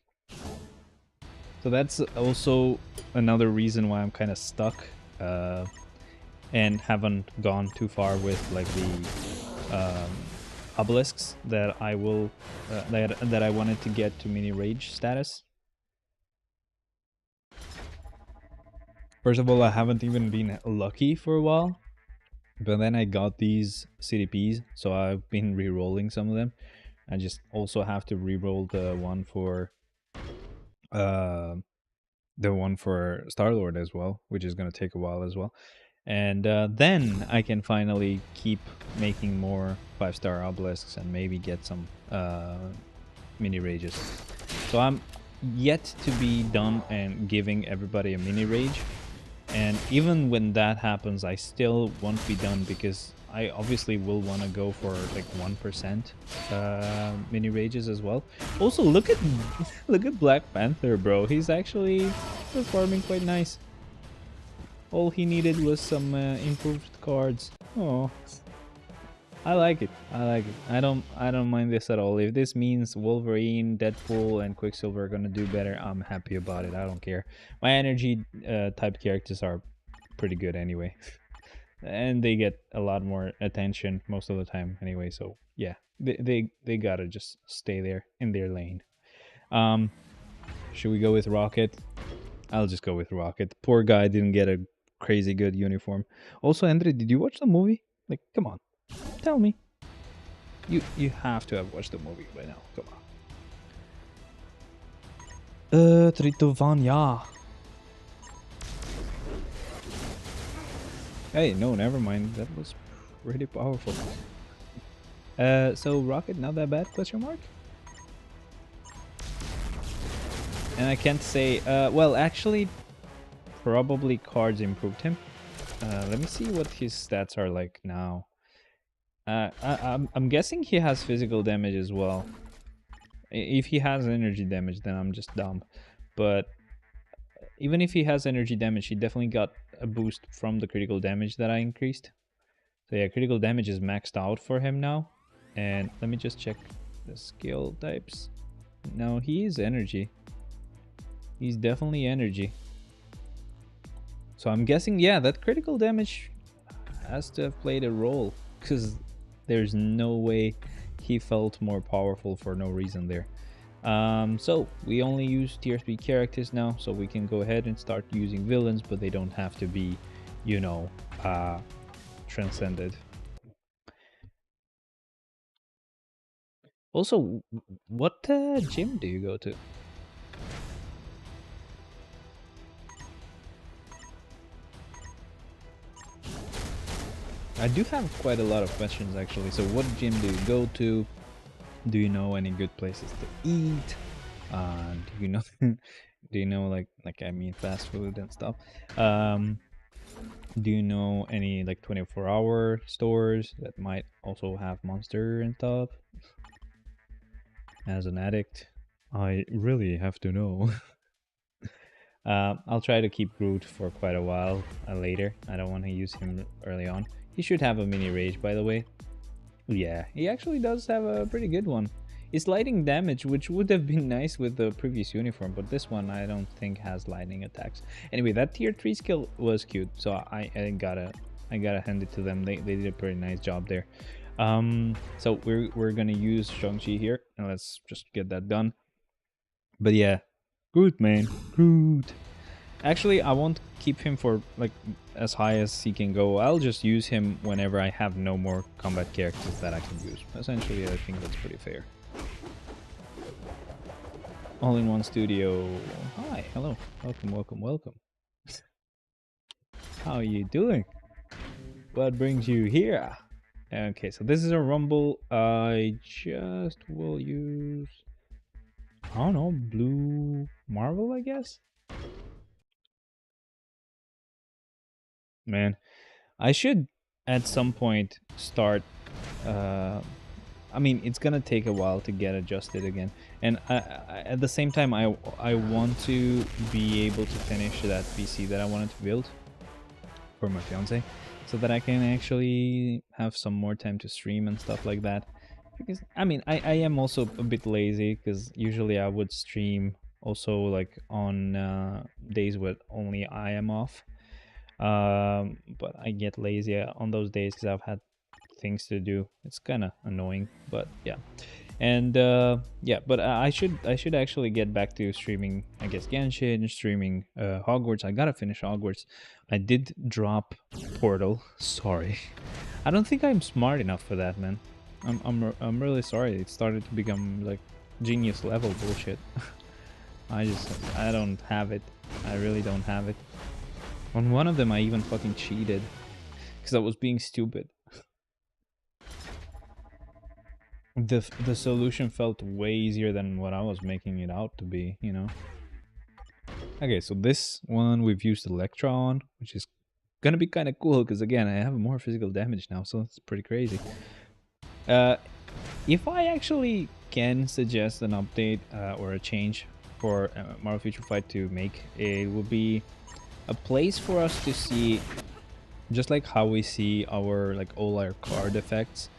So that's also another reason why I'm kind of stuck and haven't gone too far with like the obelisks that I will that I wanted to get to mini rage status. First of all, I haven't even been lucky for a while, but then I got these CDPs, so I've been re-rolling some of them. I just also have to re-roll the one for Star-Lord as well, which is going to take a while as well. And then I can finally keep making more 5-star obelisks and maybe get some mini rages. So I'm yet to be done and giving everybody a mini rage. And even when that happens, I still won't be done, because I obviously will want to go for like 1% mini rages as well. Also, look at Black Panther, bro. He's actually performing quite nice. All he needed was some improved cards. Oh, I like it. I like it. I don't mind this at all. If this means Wolverine, Deadpool, and Quicksilver are gonna do better, I'm happy about it. I don't care. My energy type characters are pretty good anyway, and they get a lot more attention most of the time anyway. So yeah, they gotta just stay there in their lane. Um, should we go with Rocket? I'll just go with Rocket. Poor guy didn't get a crazy good uniform. Also, Andre, did you watch the movie? Like, come on, tell me. You have to have watched the movie by now. Come on. Tritovania. Hey, no, never mind. That was pretty powerful. So Rocket not that bad? Question mark. And I can't say. Well, actually, probably cards improved him. Let me see what his stats are like now. I'm guessing he has physical damage as well. If he has energy damage, then I'm just dumb. But even if he has energy damage, he definitely got a boost from the critical damage that I increased. So yeah, critical damage is maxed out for him now. And let me just check the skill types. No, he is energy. He's definitely energy. So I'm guessing, yeah, that critical damage has to have played a role, because there's no way he felt more powerful for no reason there. So we only use tier 3 characters now, so we can go ahead and start using villains, but they don't have to be, you know, transcended. Also, what gym do you go to? I do have quite a lot of questions actually. So what gym do you go to? Do you know any good places to eat? Do you know do you know like I mean fast food and stuff? Do you know any like 24-hour stores that might also have Monster and stuff? As an addict, I really have to know. I'll try to keep Groot for quite a while later. I don't want to use him early on. He should have a mini rage, by the way. Yeah, he actually does have a pretty good one. It's lightning damage, which would have been nice with the previous uniform, but this one I don't think has lightning attacks. Anyway, that tier 3 skill was cute, so I gotta hand it to them. They did a pretty nice job there. So we're gonna use Shang-Chi here, and let's just get that done. But yeah, Groot, man, Groot. Actually, I won't keep him for like as high as he can go. I'll just use him whenever I have no more combat characters that I can use. Essentially, I think that's pretty fair. All-in-one studio. Hi, hello, welcome, welcome, welcome. How are you doing? What brings you here? Okay, so this is a rumble. I just will use, I don't know, blue Marvel, I guess. Man, I should at some point start. I mean, it's gonna take a while to get adjusted again, and at the same time, I want to be able to finish that PC that I wanted to build for my fiance, so that I can actually have some more time to stream and stuff like that. Because I mean, I am also a bit lazy, because usually I would stream also like on days where only I am off. But I get lazy on those days because I've had things to do. It's kind of annoying, but yeah. And yeah, but I should actually get back to streaming, I guess, Genshin, streaming Hogwarts. I gotta finish Hogwarts. I did drop Portal. Sorry. I don't think I'm smart enough for that, man. I'm really sorry. It started to become like genius level bullshit. I don't have it. I really don't have it. On one of them, I even fucking cheated because I was being stupid. The solution felt way easier than what I was making it out to be, you know. Okay, so this one we've used Electra on, which is gonna be kind of cool because again, I have more physical damage now, so it's pretty crazy. If I actually can suggest an update or a change for Marvel Future Fight to make, it would be a place for us to see, just like how we see our like all our card effects,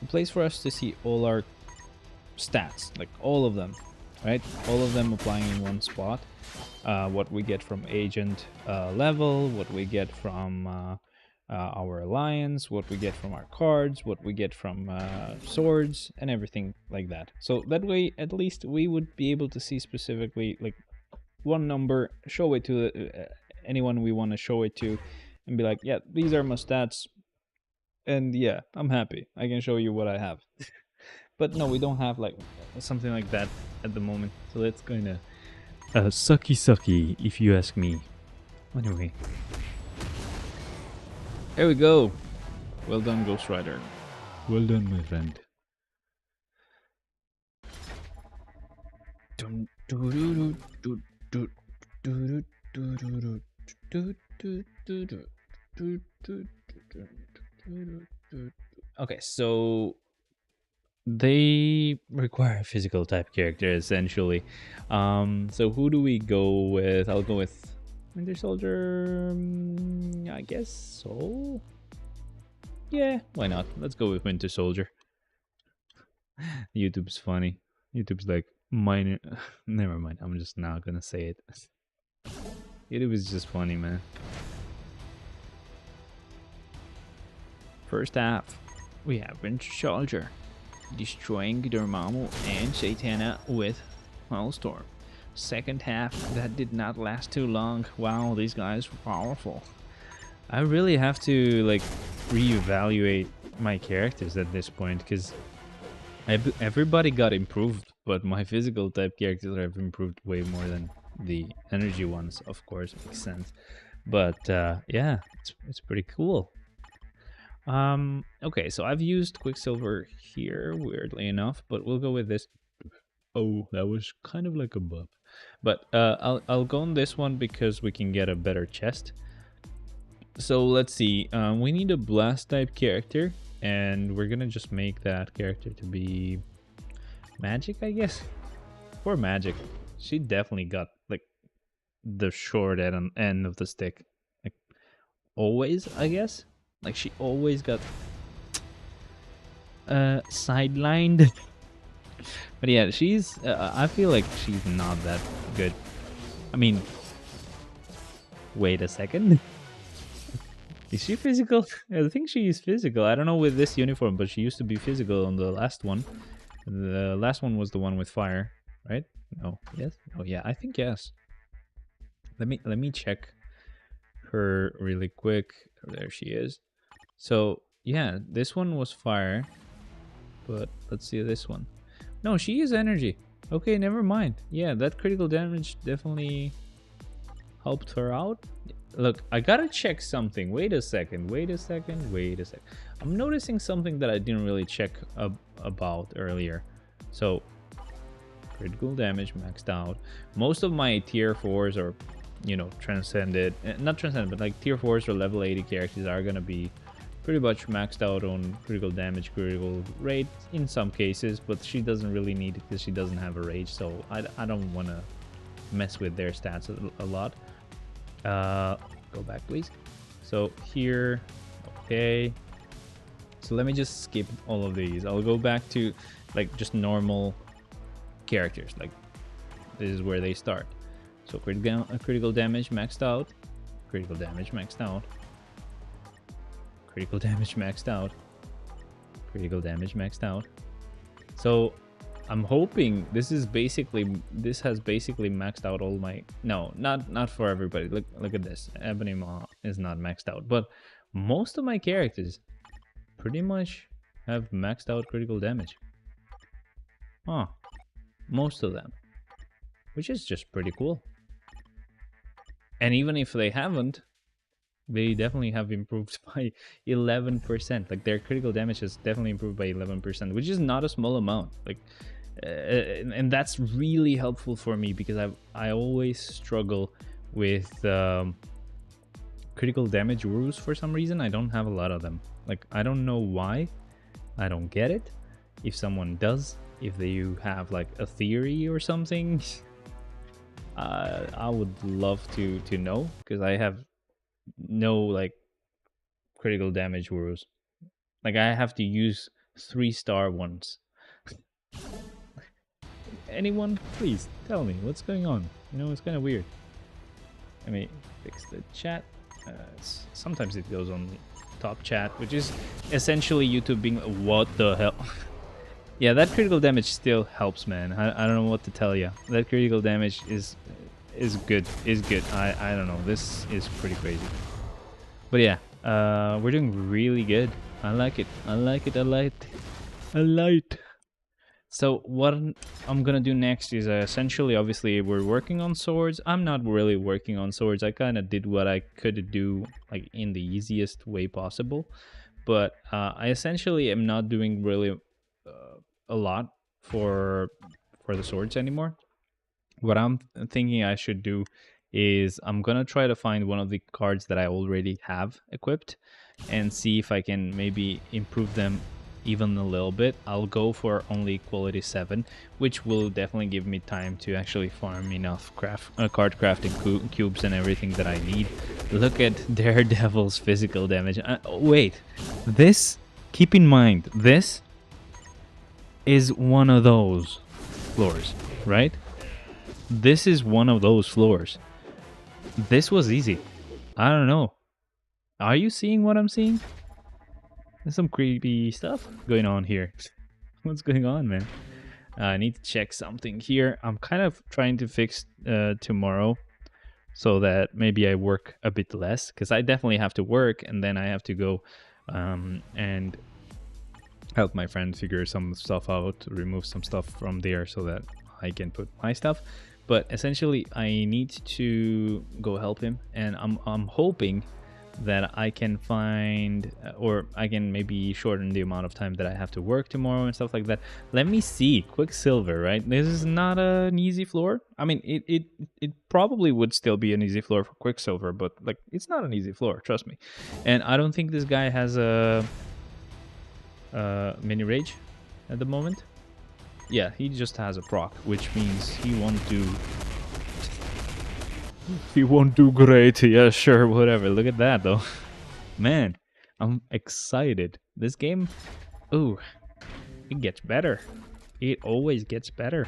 a place for us to see all our stats, like all of them, right? All of them applying in one spot. What we get from agent level, what we get from our alliance, what we get from our cards, what we get from swords, and everything like that. So that way, at least we would be able to see specifically like one number, show it to anyone we want to show it to, and be like, yeah, these are my stats, and yeah, I'm happy. I can show you what I have. But no, we don't have like something like that at the moment. So that's kind of sucky, if you ask me. Anyway, there we go. Well done, Ghost Rider. Well done, my friend. Okay, so they require a physical type character essentially. So who do we go with? I'll go with Winter Soldier, I guess so. Yeah, why not? Let's go with Winter Soldier. YouTube's funny. YouTube's like, minor. Never mind, I'm just not gonna say it. YouTube is just funny, man. First half, we have Winter Soldier destroying Dormammu and Satana with Hellstorm. Second half, that did not last too long. Wow, these guys were powerful. I really have to like reevaluate my characters at this point, because everybody got improved, but my physical type characters have improved way more than the energy ones. Of course, makes sense. But yeah, it's pretty cool. Okay, so I've used Quicksilver here, weirdly enough, but we'll go with this. Oh, that was kind of like a buff. But I'll go on this one because we can get a better chest. So let's see. We need a blast type character, and we're gonna just make that character to be magic, I guess. Poor Magic. She definitely got like the short end of the stick. Like always, I guess. Like she always got sidelined. But yeah, she's I feel like she's not that good. I mean, wait a second. Is she physical? I think she is physical. I don't know with this uniform, but she used to be physical on the last one. The last one was the one with fire, right? No. Yes? Oh yeah, I think yes. Let me check her really quick. There she is. So yeah, this one was fire, but let's see this one. No, she is energy. Okay, never mind. Yeah, that critical damage definitely helped her out. Look, I gotta check something. Wait a second. I'm noticing something that I didn't really check about earlier. So critical damage maxed out. Most of my tier 4s are, you know, transcended, not transcended, but like tier 4s or level 80 characters are gonna be pretty much maxed out on critical damage, critical rate in some cases, but she doesn't really need it because she doesn't have a rage, so I don't want to mess with their stats a lot. Go back, please. So here, okay. So let me just skip all of these. I'll go back to like just normal characters. Like this is where they start. So critical damage maxed out. Critical damage maxed out. Critical damage maxed out. Critical damage maxed out. So I'm hoping this has basically maxed out all my, no, not for everybody. Look at this. Ebony Maw is not maxed out, but most of my characters pretty much have maxed out critical damage. Huh. Most of them. Which is just pretty cool. And even if they haven't, they definitely have improved by 11%. Like their critical damage has definitely improved by 11%, which is not a small amount. Like, and that's really helpful for me because I always struggle with critical damage rules for some reason. I don't have a lot of them. Like I don't know why. I don't get it. If someone does, if they have like a theory or something, I would love to know, because I have no like critical damage rules. Like I have to use 3-star ones. Anyone, please tell me what's going on. You know, it's kind of weird. Let me fix the chat. Sometimes it goes on top chat, which is essentially YouTube being what the hell. Yeah, that critical damage still helps, man. I don't know what to tell you. That critical damage is good. I don't know. This is pretty crazy. But yeah, we're doing really good. I like it. I like it. I like it. I like it. So what I'm gonna do next is essentially, obviously, we're working on swords. I'm not really working on swords. I kind of did what I could do, like, in the easiest way possible. But I essentially am not doing really a lot for the swords anymore. What I'm thinking I should do is I'm gonna try to find one of the cards that I already have equipped and see if I can maybe improve them even a little bit. I'll go for only quality 7, which will definitely give me time to actually farm enough card crafting cubes and everything that I need. Look at Daredevil's physical damage. Wait, this, keep in mind, this is one of those floors, right? This is one of those floors. This was easy. I don't know. Are you seeing what I'm seeing? There's some creepy stuff going on here. What's going on, man? I need to check something here. I'm kind of trying to fix tomorrow so that maybe I work a bit less, because I definitely have to work and then I have to go and help my friend figure some stuff out, remove some stuff from there so that I can put my stuff. But essentially, I need to go help him, and I'm hoping that I can find, or I can maybe shorten the amount of time that I have to work tomorrow and stuff like that. Let me see. Quicksilver, right? This is not an easy floor. I mean, it probably would still be an easy floor for Quicksilver, but like, it's not an easy floor, trust me. And I don't think this guy has a mini rage at the moment. Yeah, he just has a proc, which means he won't do... He won't do great. Yeah, sure, whatever. Look at that, though. Man, I'm excited. This game, ooh, it gets better. It always gets better.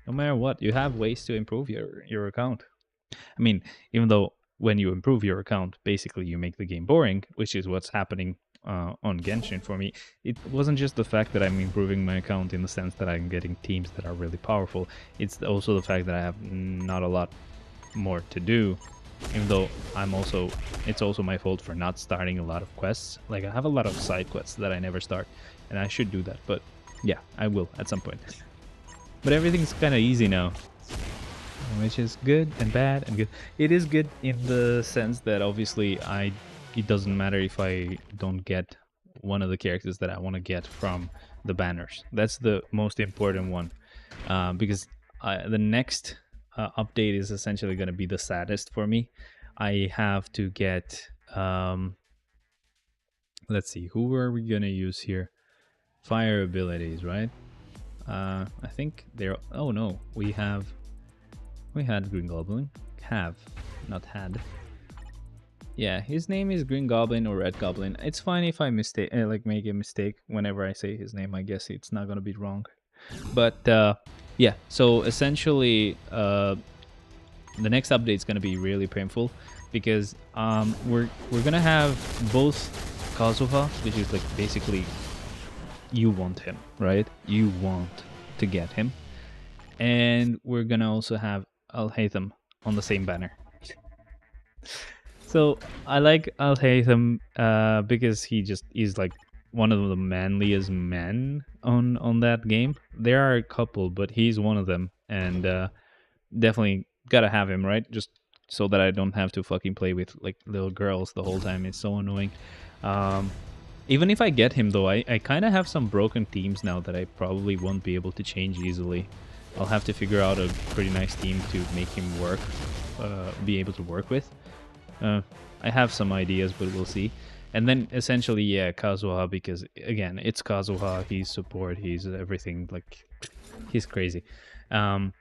No matter what, you have ways to improve your account. I mean, even though when you improve your account, basically you make the game boring, which is what's happening on Genshin for me. It wasn't just the fact that I'm improving my account in the sense that I'm getting teams that are really powerful. It's also the fact that I have not a lot more to do, even though it's also my fault for not starting a lot of quests. Like, I have a lot of side quests that I never start, and I should do that, but yeah, I will at some point. But everything's kind of easy now, which is good and bad and good. It is good in the sense that obviously it doesn't matter if I don't get one of the characters that I want to get from the banners. That's the most important one, because the next update is essentially going to be the saddest for me. I have to get let's see, who are we gonna use here? Fire abilities, right? I think they're... oh no, we had Green Goblin. Not had. Yeah, his name is Green Goblin or Red Goblin. It's fine if I make a mistake whenever I say his name. I guess it's not gonna be wrong. But yeah, so essentially the next update is gonna be really painful, because we're gonna have both Kazuha, which is like basically you want him, right? You want to get him, and we're gonna also have Alhaitham on the same banner. So I like Alhaitham because he just is like one of the manliest men on that game. There are a couple, but he's one of them, and definitely gotta have him, right? Just so that I don't have to fucking play with like little girls the whole time. It's so annoying. Even if I get him though, I kind of have some broken teams now that I probably won't be able to change easily. I'll have to figure out a pretty nice team to make him work, be able to work with. I have some ideas, but we'll see. And then essentially, yeah, Kazuha, because again, it's Kazuha, he's support, he's everything, like, he's crazy. And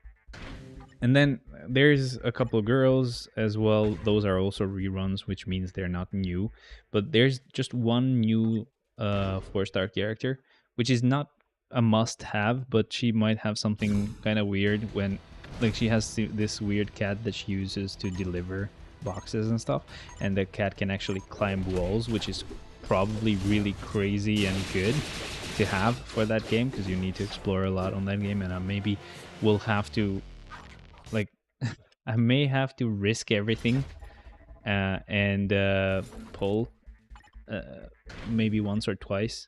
then there's a couple of girls as well. Those are also reruns, which means they're not new. But there's just one new 4-star character, which is not a must-have, but she might have something kind of weird when, like, she has this weird cat that she uses to deliver boxes and stuff, and the cat can actually climb walls, which is probably really crazy and good to have for that game, because you need to explore a lot on that game, and I maybe will have to, like, I may have to risk everything and pull maybe once or twice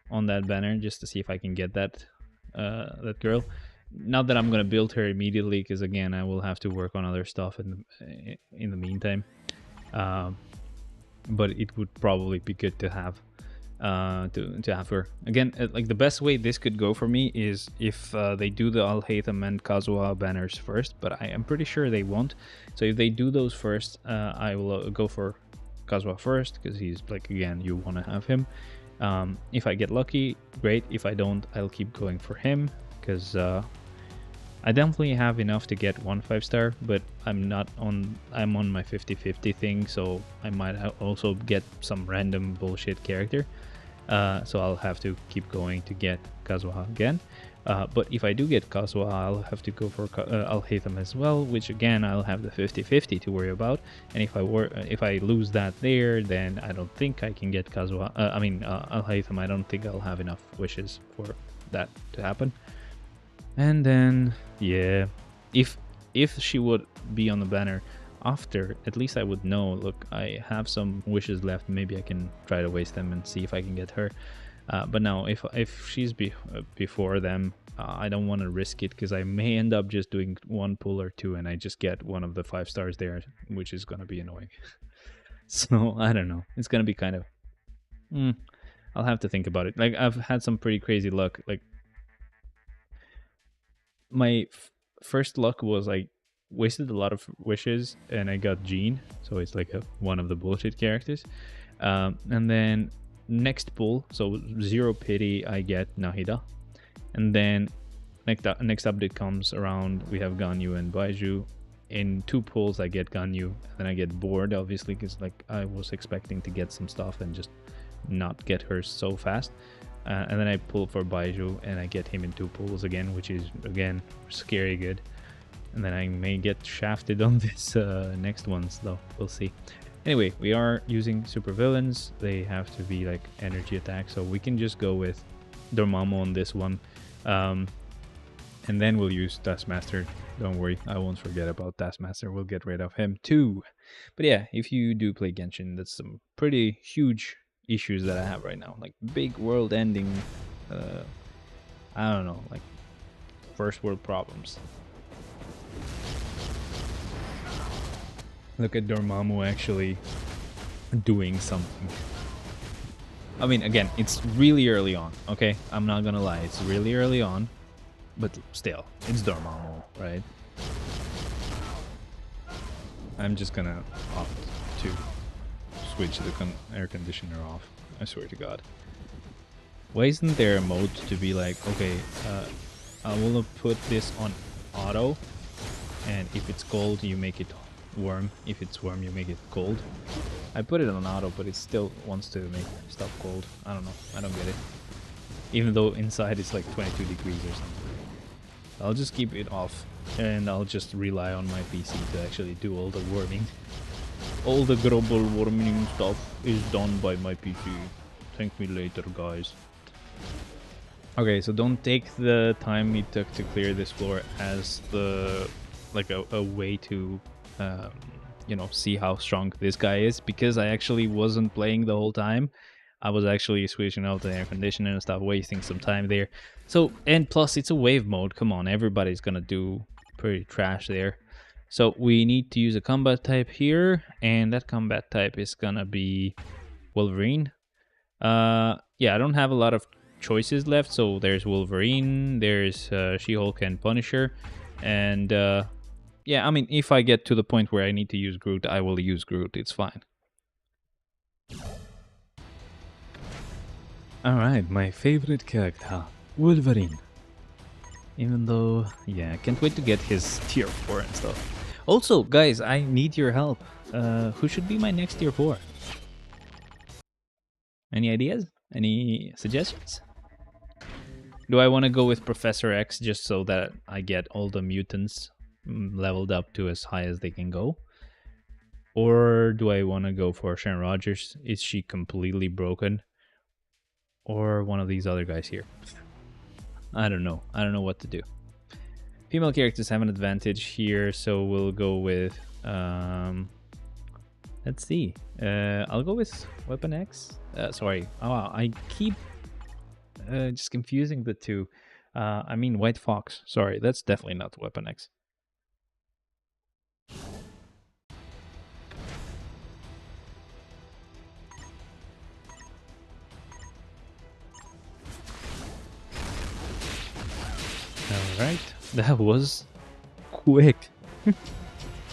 on that banner just to see if I can get that that girl. Not that I'm gonna build her immediately, because again, I will have to work on other stuff in the meantime. But it would probably be good to have her again. Like, the best way this could go for me is if they do the Al Haytham and Kazuha banners first, but I am pretty sure they won't. So if they do those first, I will go for Kazuha first, because he's, like, again, you want to have him. If I get lucky, great. If I don't, I'll keep going for him, because I definitely have enough to get 1 5-star, but I'm on my 50-50 thing, so I might also get some random bullshit character. So I'll have to keep going to get Kazuha again. But if I do get Kazuha, I'll have to go for Al Haytham as well, which again, I'll have the 50-50 to worry about. And if I lose that there, then I don't think I can get Kazuha. Al Haytham. I don't think I'll have enough wishes for that to happen. And then, yeah, if she would be on the banner after, at least I would know, look, I have some wishes left, maybe I can try to waste them and see if I can get her. But now, if she's before them, I don't want to risk it, because I may end up just doing 1 pull or 2 and I just get one of the 5 stars there, which is going to be annoying. So, I don't know. It's going to be kind of... I'll have to think about it. Like, I've had some pretty crazy luck. Like, my first luck was I wasted a lot of wishes and I got Jean, so it's like one of the bullshit characters. And then next pull, so 0 pity, I get Nahida. And then next update comes around, we have Ganyu and Baiju. In 2 pulls I get Ganyu, and then I get bored, obviously, because, like, I was expecting to get some stuff and just not get her so fast. And then I pull for Baiju and I get him in 2 pulls again, which is, again, scary good. And then I may get shafted on this next ones, though. We'll see. Anyway, we are using super villains. They have to be like energy attack, so we can just go with Dormammu on this one. And then we'll use Taskmaster. Don't worry, I won't forget about Taskmaster. We'll get rid of him too. But yeah, if you do play Genshin, that's some pretty huge issues that I have right now, like big world ending, I don't know, like first world problems. Look at Dormammu actually doing something. I mean, again, it's really early on, okay? I'm not gonna lie, it's really early on, but still, it's Dormammu, right? I'm just gonna opt to switch the air conditioner off. I swear to God. Why isn't there a mode to be like, okay, I will put this on auto, and if it's cold, you make it warm. If it's warm, you make it cold. I put it on auto, but it still wants to make stuff cold. I don't know. I don't get it. Even though inside it's like 22 degrees or something. I'll just keep it off, and I'll just rely on my PC to actually do all the warming. All the global warming stuff is done by my PC. Thank me later, guys. Okay, so don't take the time it took to clear this floor as the like a way to you know, see how strong this guy is, because I actually wasn't playing the whole time. I was actually switching out the air conditioner and stuff, wasting some time there. So, and plus it's a wave mode. Come on, everybody's gonna do pretty trash there. So we need to use a combat type here, and that combat type is gonna be Wolverine. Yeah, I don't have a lot of choices left, so there's Wolverine, there's She-Hulk and Punisher, and yeah, I mean, if I get to the point where I need to use Groot, I will use Groot, it's fine. Alright, my favorite character, Wolverine. Even though, yeah, I can't wait to get his tier 4 and stuff. Also, guys, I need your help. Who should be my next tier 4? Any ideas? Any suggestions? Do I want to go with Professor X just so that I get all the mutants leveled up to as high as they can go? Or do I want to go for Sharon Rogers? Is she completely broken? Or one of these other guys here? I don't know. I don't know what to do. Female characters have an advantage here, so we'll go with... let's see. I'll go with Weapon X. Sorry. Oh, I keep just confusing the two. I mean White Fox. Sorry, that's definitely not Weapon X. Alright, that was quick.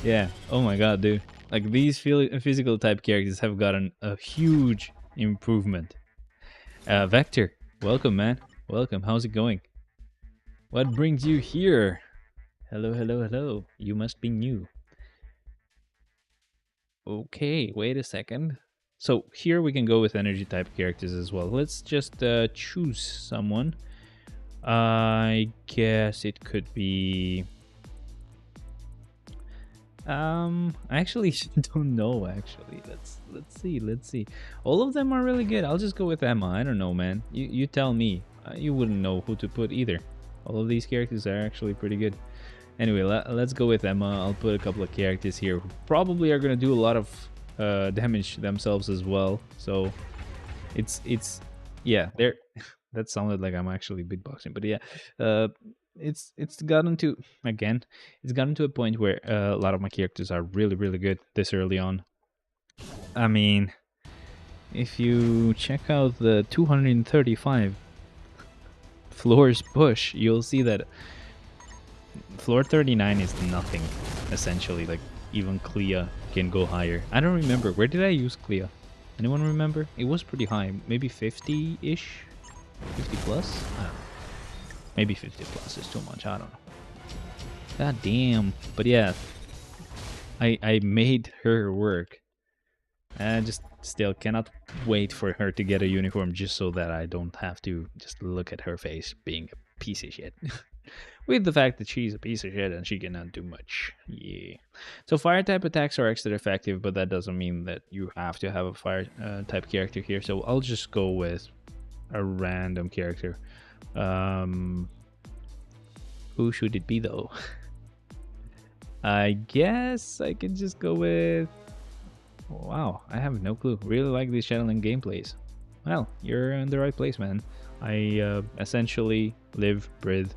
Yeah, oh my god, dude. Like, these physical type characters have gotten a huge improvement. Vector, welcome, man. Welcome, how's it going? What brings you here? Hello, hello, hello. You must be new. Okay, wait a second. So here we can go with energy type characters as well. Let's just choose someone. I guess it could be... I actually don't know, actually. Let's see. All of them are really good. I'll just go with Emma. I don't know, man. You tell me. You wouldn't know who to put either. All of these characters are actually pretty good. Anyway, let's go with Emma. I'll put a couple of characters here who probably are going to do a lot of damage themselves as well. So it's yeah, they're that sounded like I'm actually beatboxing, but yeah, it's gotten to a point where a lot of my characters are really good this early on. I mean, if you check out the 235 floors push, you'll see that floor 39 is nothing, essentially. Like, even Clea can go higher. I don't remember, where did I use Clea? Anyone remember? It was pretty high, maybe 50-ish? 50 plus? I don't know. Maybe 50 plus is too much, I don't know. God damn. But yeah, I made her work. I just still cannot wait for her to get a uniform just so that I don't have to just look at her face being a piece of shit. With the fact that she's a piece of shit and she cannot do much. Yeah. So fire type attacks are extra effective, but that doesn't mean that you have to have a fire type character here. So I'll just go with a random character. Who should it be though? I guess I can just go with... Wow, I have no clue. Really like these Shadowland gameplays. Well, you're in the right place, man. I essentially live, breathe,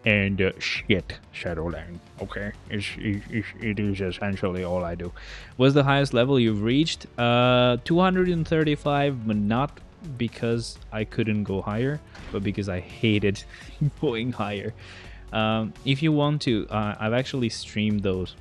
and shit Shadowland. Okay, it is essentially all I do. What's the highest level you've reached? 235, but not because I couldn't go higher, but because I hated going higher. If you want to, I've actually streamed those.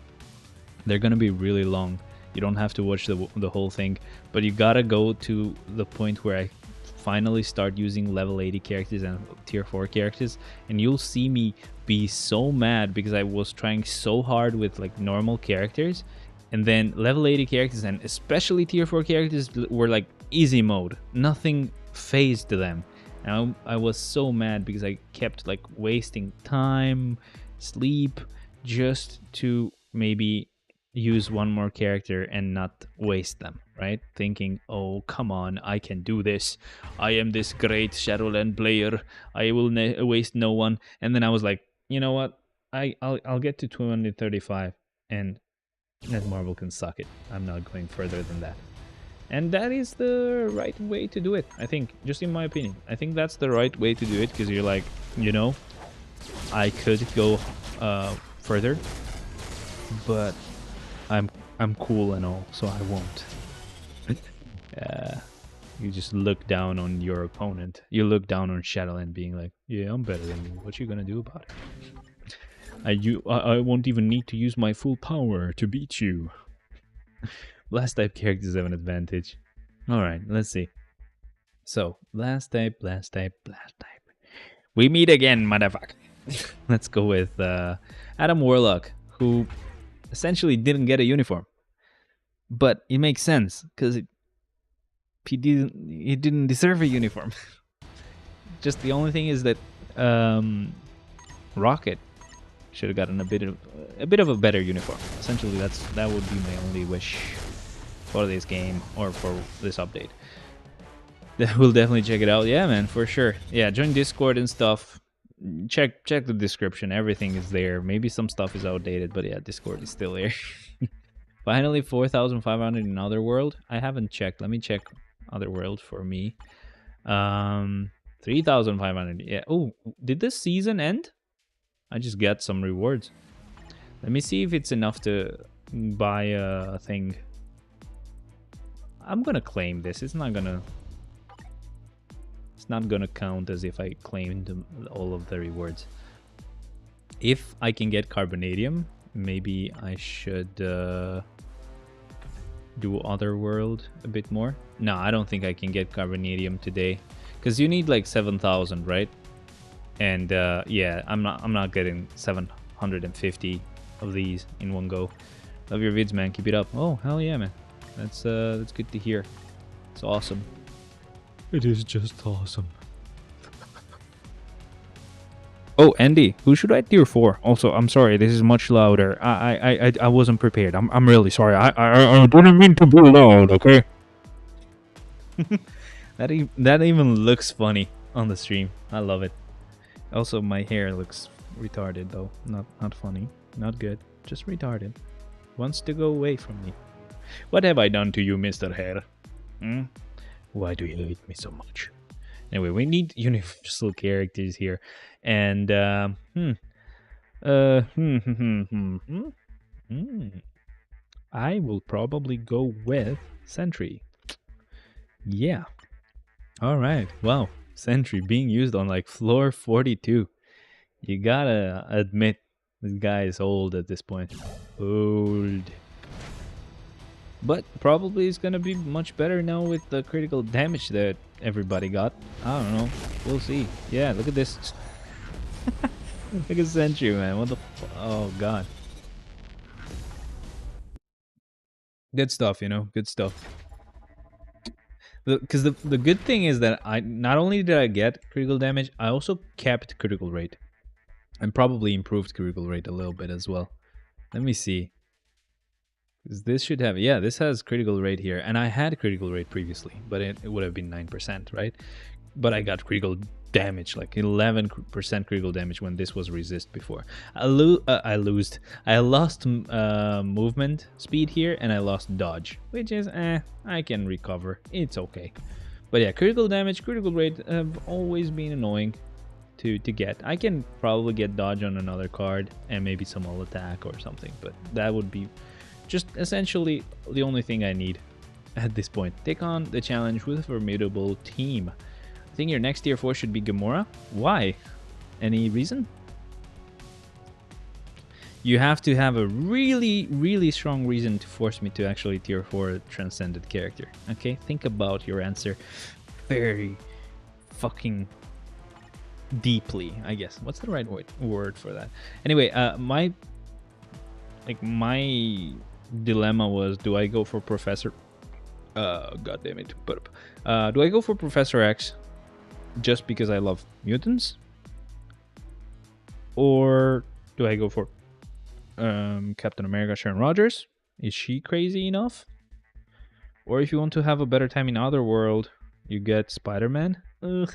They're gonna be really long. You don't have to watch the whole thing, but you gotta go to the point where I finally start using level 80 characters and tier 4 characters, and you'll see me be so mad because I was trying so hard with like normal characters, and then level 80 characters and especially tier 4 characters were like easy mode. Nothing phased them. And I was so mad because I kept like wasting time, sleep, just to maybe use one more character and not waste them, right? Thinking, oh, come on, I can do this. I am this great Shadowland player. I will waste no one. And then I was like, you know what? I'll get to 235 and Netmarble can suck it. I'm not going further than that. And that is the right way to do it, I think, just in my opinion. I think that's the right way to do it because you're like, you know, I could go further, but I'm cool and all, so I won't. You just look down on your opponent. You look down on Shadowland being like, yeah, I'm better than you. What you gonna do about it? I won't even need to use my full power to beat you. Blast type characters have an advantage. Alright, let's see. So, blast type. We meet again, motherfucker. Let's go with Adam Warlock, who essentially didn't get a uniform. But it makes sense, because he didn't deserve a uniform. Just the only thing is that Rocket should have gotten a bit of a better uniform. Essentially, that would be my only wish for this game or for this update. We'll definitely check it out. Yeah, man, for sure. Yeah, join Discord and stuff. Check the description. Everything is there. Maybe some stuff is outdated, but yeah, Discord is still there. Finally, 4,500 in Otherworld. I haven't checked. Let me check Otherworld for me. 3,500. Yeah. Oh, did this season end? I just got some rewards. Let me see if it's enough to buy a thing. I'm gonna claim this. It's not gonna count as if I claimed all of the rewards. If I can get Carbonadium, maybe I should do Otherworld a bit more. No, I don't think I can get Carbonadium today, because you need like 7,000, right? And yeah, I'm not getting 750 of these in one go. Love your vids, man. Keep it up. Oh, hell yeah, man. That's good to hear. It's awesome. It is just awesome. Oh, Andy, who should I tier for? Also, I'm sorry, this is much louder. I wasn't prepared. I'm really sorry. I didn't mean to be loud, okay? That even looks funny on the stream. I love it. Also, my hair looks retarded though. Not funny. Not good. Just retarded. Wants to go away from me. What have I done to you, Mr. Hair? Hmm? Why do you hate me so much? Anyway, we need universal characters here. And, I will probably go with Sentry. Yeah. Alright. Wow. Sentry being used on like floor 42. You gotta admit, this guy is old at this point. Old. But probably it's gonna be much better now with the critical damage that everybody got. I don't know. We'll see. Yeah, look at this. Look at Sentry, man. What the oh, God. Good stuff, you know? Good stuff. Because the good thing is that I not only did I get critical damage, I also kept critical rate. And probably improved critical rate a little bit as well. Let me see. This should have, yeah, this has critical rate here, and I had critical rate previously, but it would have been 9%, right? But I got critical damage, like 11% critical damage when this was resist before. I lost movement speed here, and I lost dodge, which is, I can recover. It's okay. But yeah, critical damage, critical rate have always been annoying to get. I can probably get dodge on another card, and maybe some all attack or something, but that would be just essentially the only thing I need at this point. Take on the challenge with a formidable team. I think your next tier 4 should be Gamora. Why? Any reason? You have to have a really, really strong reason to force me to actually tier 4 a transcended character. Okay, think about your answer very fucking deeply, I guess. What's the right word for that? Anyway, my dilemma was, do I go for Professor god damn it, do I go for Professor X just because I love mutants, or do I go for Captain America Sharon Rogers? Is she crazy enough? Or if you want to have a better time in Otherworld, you get Spider-Man. Ugh,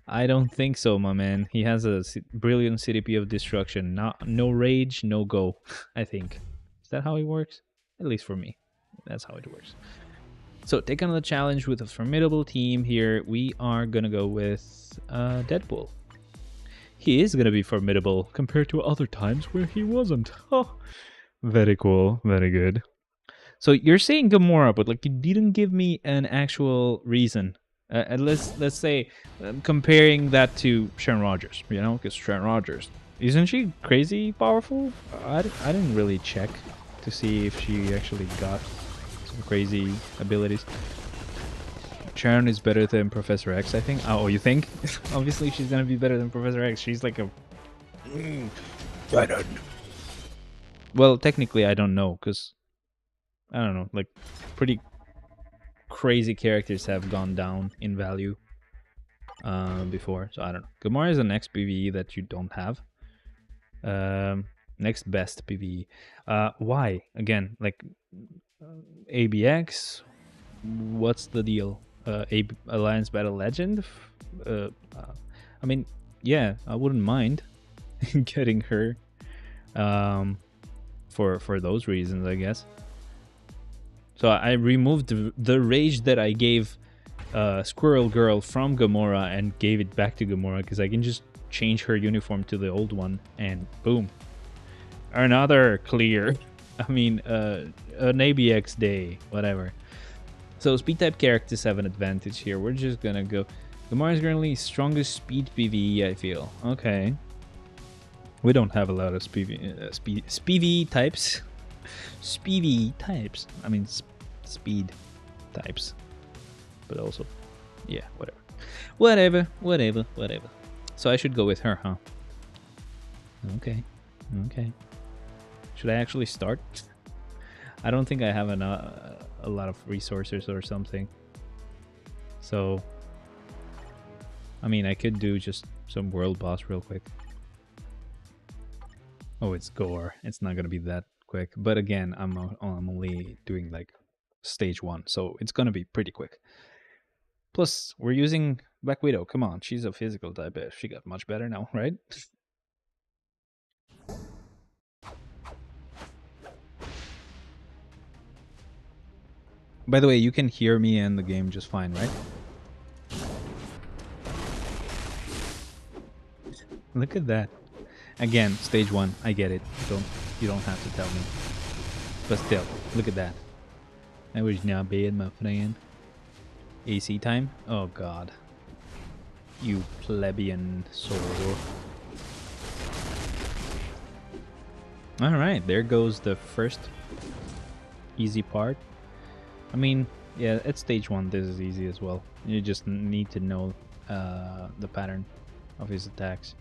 I don't think so, my man. He has a brilliant CDP of destruction. No rage, no go. I think. Is that how it works? At least for me. That's how it works. So, take on the challenge with a formidable team here. We are going to go with Deadpool. He is going to be formidable compared to other times where he wasn't. Oh, very cool. Very good. So, you're saying Gamora, but like you didn't give me an actual reason. And let's say comparing that to Sharon Rogers, you know, because Sharon Rogers, isn't she crazy powerful? I didn't really check to see if she actually got some crazy abilities. Sharon is better than Professor X, I think. Oh, you think? Obviously, she's gonna be better than Professor X. She's like a. Well, technically, I don't know, because I don't know, like pretty crazy characters have gone down in value. before, so I don't know. Gamora is the next PvE that you don't have. Next best PvE. Why? Again, like ABX. What's the deal? Alliance Battle Legend. I mean, yeah, I wouldn't mind getting her. For those reasons, I guess. So I removed the rage that I gave Squirrel Girl from Gamora and gave it back to Gamora because I can just change her uniform to the old one and boom. Another clear. I mean, an ABX day, whatever. So speed type characters have an advantage here. We're just gonna go. Gamora is currently strongest speed PvE, I feel. Okay. We don't have a lot of speedy types. Speedy types. I mean, speed types. But also, yeah, whatever. Whatever. So I should go with her, huh? Okay. Should I actually start? I don't think I have a lot of resources or something. So, I mean, I could do just some world boss real quick. Oh, it's gore. It's not gonna be that quick. But again, I'm only doing like stage 1, so it's gonna be pretty quick. Plus, we're using Black Widow. Come on, she's a physical type. She got much better now, right? By the way, you can hear me and the game just fine, right? Look at that. Again, stage 1, I get it. You don't have to tell me. But still, look at that. That was not bad, my friend. AC time? Oh god. You plebeian soul. Alright, there goes the first easy part. I mean, yeah, at stage 1 this is easy as well. You just need to know the pattern of his attacks.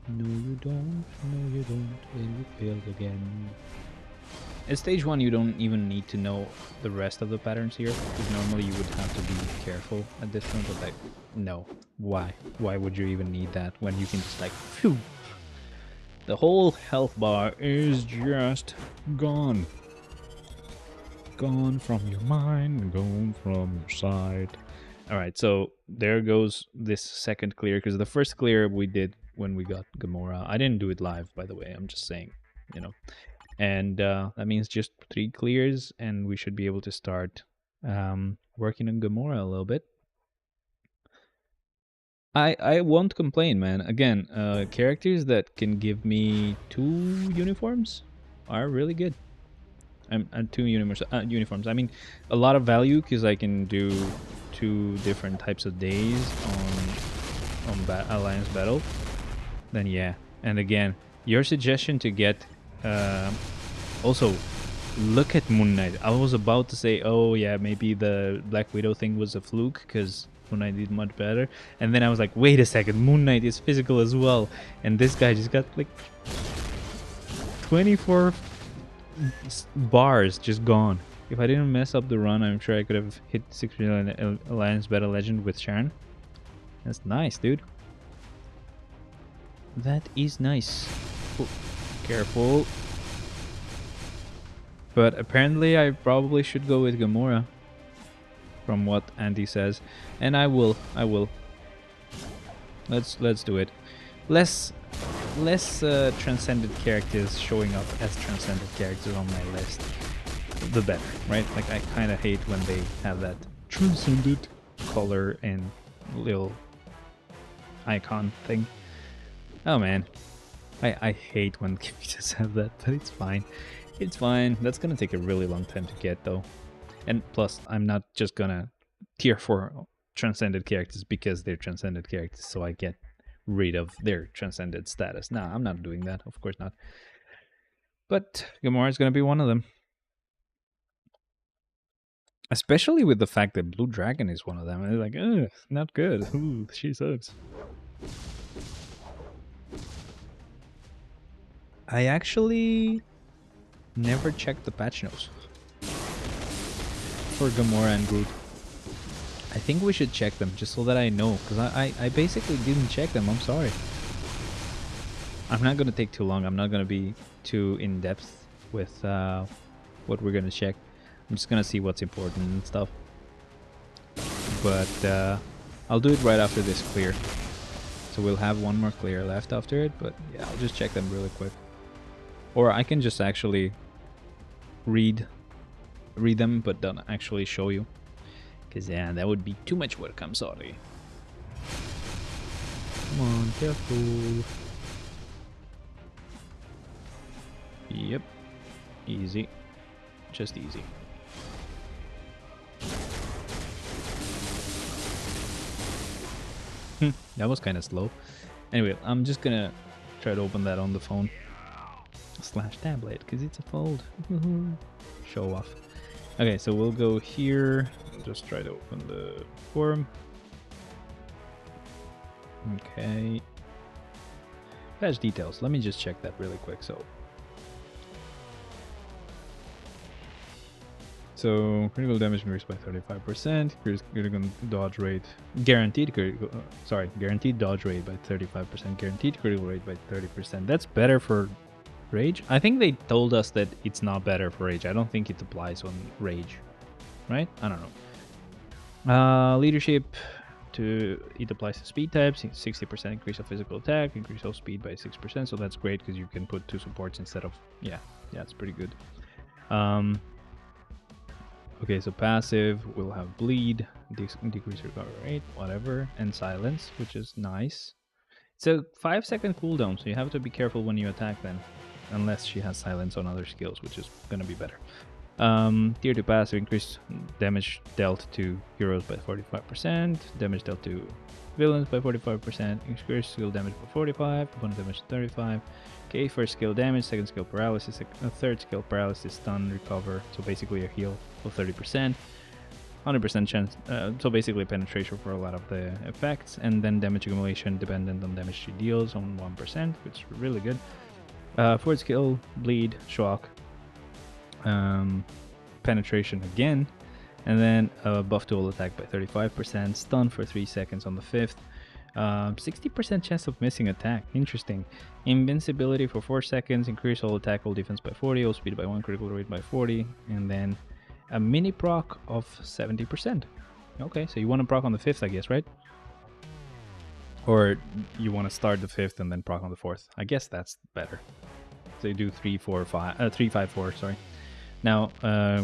No you don't, and you failed again. At stage 1 you don't even need to know the rest of the patterns here, because normally you would have to be careful at this point, but like, no. Why? Why would you even need that when you can just like, phew! The whole health bar is just gone. Gone from your mind, gone from your sight. Alright, so there goes this second clear, because the first clear we did when we got Gamora. I didn't do it live, by the way, I'm just saying, you know. And that means just 3 clears, and we should be able to start working on Gamora a little bit. I won't complain, man. Again, characters that can give me 2 uniforms are really good. 2 uniforms. I mean, a lot of value because I can do 2 different types of days on Alliance Battle. Then yeah, and again, your suggestion to get also look at Moon Knight. I was about to say, oh yeah, maybe the Black Widow thing was a fluke because Moon Knight did much better, and then I was like, wait a second, Moon Knight is physical as well, and this guy just got like 24 bars just gone. If I didn't mess up the run, I'm sure I could have hit 6 million Alliance Battle Legend with Sharon. That's nice, dude. That is nice. Oh, careful. But apparently I probably should go with Gamora, from what Andy says, and I will. Let's do it. Less transcended characters showing up as transcended characters on my list, the better, right? Like, I kind of hate when they have that transcended color and little icon thing. Oh man, I hate when characters have that, but it's fine. It's fine. That's gonna take a really long time to get though. And plus, I'm not just gonna tier 4 transcended characters because they're transcended characters, so I get rid of their transcended status. Nah, I'm not doing that. Of course not. But Gamora is gonna be one of them. Especially with the fact that Blue Dragon is one of them. And they're like, ugh, not good. Ooh, she sucks. I actually never checked the patch notes. for Gamora and Groot. I think we should check them just so that I know, because I basically didn't check them. I'm sorry. I'm not going to take too long. I'm not going to be too in-depth with what we're going to check. I'm just going to see what's important and stuff. But I'll do it right after this clear. So we'll have one more clear left after it, but yeah, I'll just check them really quick. Or I can just actually read them, but don't actually show you. Because yeah, that would be too much work, I'm sorry. Come on, careful. Yep. Easy. Just easy. That was kind of slow. Anyway, I'm just gonna try to open that on the phone. Slash tablet, because it's a fold. Show off. Okay, so we'll go here. Just try to open the forum. Okay. Patch details. Let me just check that really quick. So critical damage increased by 35%. Critical dodge rate guaranteed. Guaranteed dodge rate by 35%. Guaranteed critical rate by 30%. That's better for Rage. I think they told us that it's not better for Rage. I don't think it applies on Rage, right? I don't know. Leadership. It applies to speed types. 60% increase of physical attack, increase of speed by 6%. So that's great because you can put 2 supports instead of yeah, it's pretty good. Okay, so passive will have bleed, decrease recovery rate, whatever, and silence, which is nice. It's a 5-second cooldown, so you have to be careful when you attack then, unless she has silence on other skills, which is gonna be better. Tier 2 passive, increase damage dealt to heroes by 45%, damage dealt to villains by 45%, increase skill damage by 45, opponent damage 35. Okay, first skill damage, second skill paralysis, third skill paralysis, stun, recover, so basically a heal of 30%, 100% chance, so basically penetration for a lot of the effects, and then damage accumulation dependent on damage she deals on 1%, which is really good. Fourth skill, bleed, shock, penetration again, and then buff to all attack by 35%, stun for 3 seconds on the 5th, 60% chance of missing attack, interesting. Invincibility for 4 seconds, increase all attack, all defense by 40, all speed by 1, critical rate by 40, and then a mini proc of 70%. Okay, so you want to proc on the 5th, I guess, right? Or you want to start the 5th and then proc on the 4th. I guess that's better. So you do 3, 4, 5, 3, 5, 4, sorry. Now,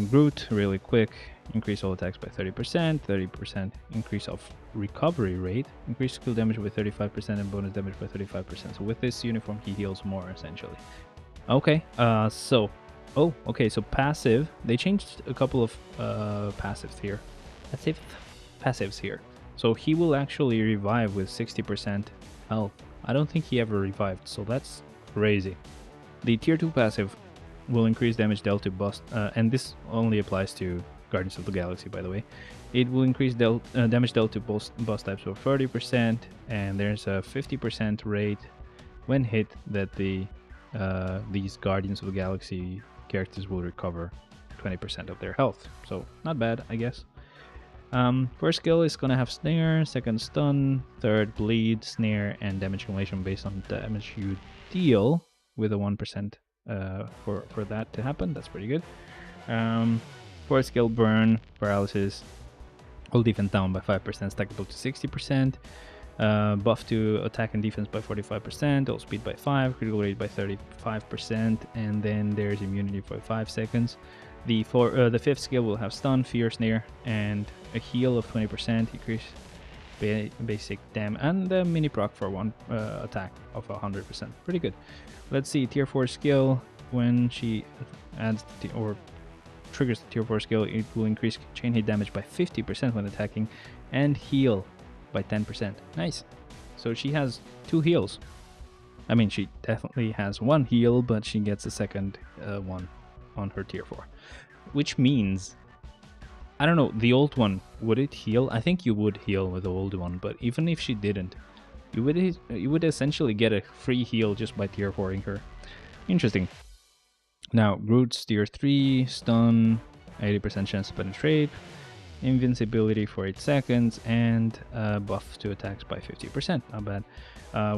Groot, really quick, increase all attacks by 30%, 30% increase of recovery rate, increase skill damage by 35% and bonus damage by 35%. So with this uniform, he heals more, essentially. Okay, so passive, they changed a couple of passives here. Passives here. So he will actually revive with 60% health. I don't think he ever revived, so that's crazy. The tier 2 passive will increase damage dealt to boss, and this only applies to Guardians of the Galaxy, by the way. It will increase damage dealt to boss types for 30%, and there's a 50% rate when hit that these Guardians of the Galaxy characters will recover 20% of their health. So not bad, I guess. First skill is gonna have snare, second stun, third bleed, snare, and damage accumulation based on damage you deal with a 1%. For that to happen. That's pretty good. Fourth skill, burn, paralysis, all defense down by 5%, stackable to 60%. Buff to attack and defense by 45%, all speed by 5, critical rate by 35%, and then there's immunity for 5 seconds. The 5th skill will have stun, fear, snare, and a heal of 20%, increase basic damage, and a mini proc for 1 attack of 100%. Pretty good. Let's see, tier 4 skill, when she adds or triggers the tier 4 skill, it will increase chain hit damage by 50% when attacking and heal by 10%. Nice. So she has 2 heals. I mean, she definitely has 1 heal, but she gets a second one on her tier 4. Which means, I don't know, the old one, would it heal? I think you would heal with the old one, but even if she didn't, you would essentially get a free heal just by tier 4ing her. Interesting. Now, Groot's tier 3, stun, 80% chance to penetrate, invincibility for 8 seconds, and buff to attacks by 50%. Not bad.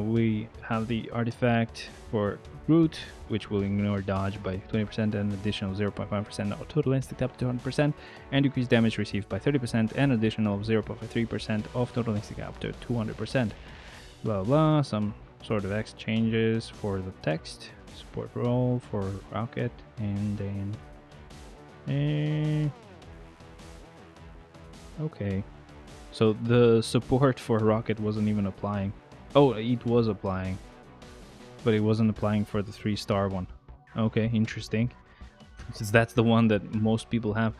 We have the artifact for Groot, which will ignore dodge by 20% and an additional 0.5% of total instinct up to 100%, and decrease damage received by 30% and additional 0.3% of total instinct up to 200%. Blah blah, some sort of exchanges for the text, support role for Rocket, and then okay, so the support for Rocket wasn't even applying. Oh, it was applying, but it wasn't applying for the 3-star one. Okay, interesting. Since that's the one that most people have.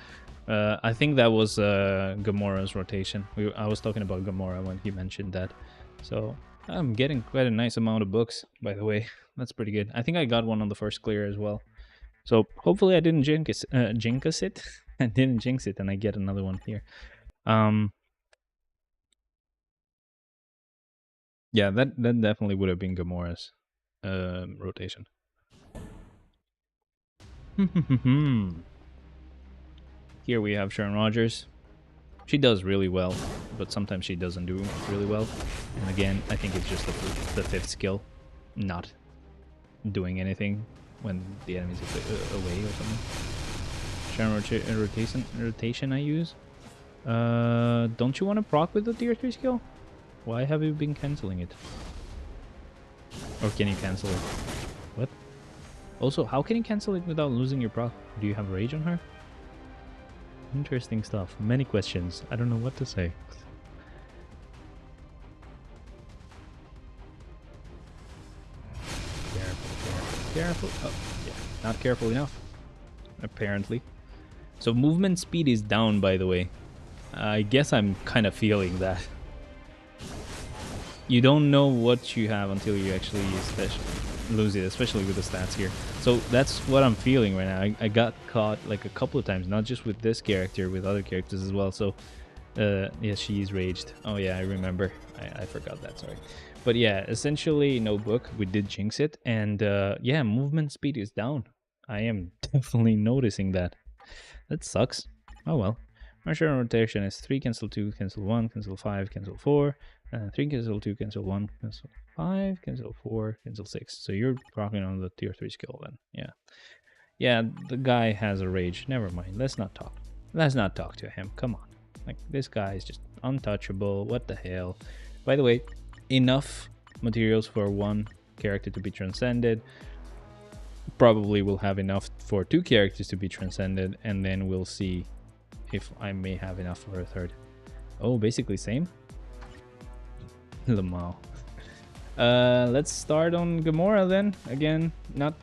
I think that was Gamora's rotation. I was talking about Gamora when he mentioned that. So I'm getting quite a nice amount of books, by the way. That's pretty good. I think I got one on the first clear as well. So hopefully I didn't jinx it. I didn't jinx it, and I get another one here. Yeah, that definitely would have been Gamora's rotation. Here we have Sharon Rogers. She does really well, but sometimes she doesn't do really well. And again, I think it's just the 5th skill, not doing anything when the enemy's away or something. Sharon rotation I use. Don't you want to proc with the tier 3 skill? Why have you been cancelling it? Or can you cancel it? What? Also, how can you cancel it without losing your proc? Do you have rage on her? Interesting stuff. Many questions. I don't know what to say. Careful. Oh, yeah. Not careful enough. Apparently. So movement speed is down, by the way. I guess I'm kind of feeling that. You don't know what you have until you actually lose it, especially with the stats here. So that's what I'm feeling right now. I got caught like a couple of times, not just with this character, with other characters as well. So yeah, she's raged. Oh yeah, I remember. I forgot that, sorry. But yeah, essentially no book. We did jinx it, and yeah, movement speed is down. I am definitely noticing that. That sucks. Oh well. Martial rotation is 3, cancel 2, cancel 1, cancel 5, cancel 4, 3, cancel 2, cancel 1, cancel 5, cancel 4, cancel 6. So you're rocking on the tier 3 skill then. Yeah. Yeah, the guy has a rage. Never mind. Let's not talk. Let's not talk to him. Come on. Like, this guy is just untouchable. What the hell? By the way, enough materials for 1 character to be transcended. Probably will have enough for 2 characters to be transcended, and then we'll see if I may have enough for a 3rd. Oh, basically same. Lamau. Let's start on Gamora then. Again, not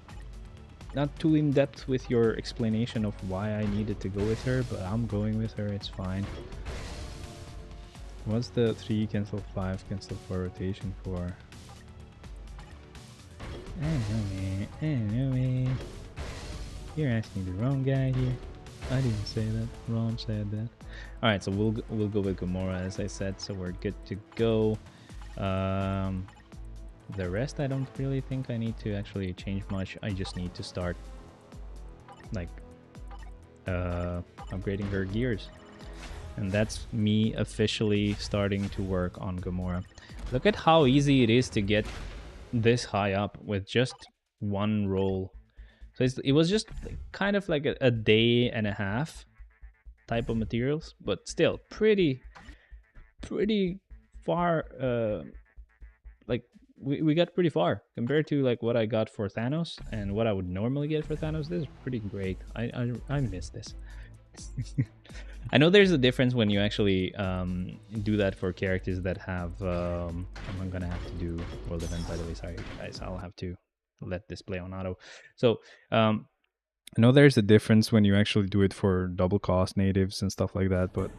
too in depth with your explanation of why I needed to go with her, but I'm going with her. It's fine. What's the 3 cancel 5 cancel 4 rotation for? Anyway, you're asking the wrong guy here. I didn't say that. Ron said that. All right, so we'll go with Gamora as I said. So we're good to go. The rest I don't really think I need to actually change much. I just need to start like upgrading her gears, and that's me officially starting to work on Gamora. Look at how easy it is to get this high up with just 1 roll. So it was just kind of like a day and a half type of materials, but still pretty far. Like we got pretty far compared to like what I got for Thanos and what I would normally get for Thanos. This is pretty great. I miss this. I know there's a difference when you actually do that for characters that have. I'm gonna have to do world event, by the way. Sorry guys, I'll have to let this play on auto. So I know there's a difference when you actually do it for double cost natives and stuff like that, but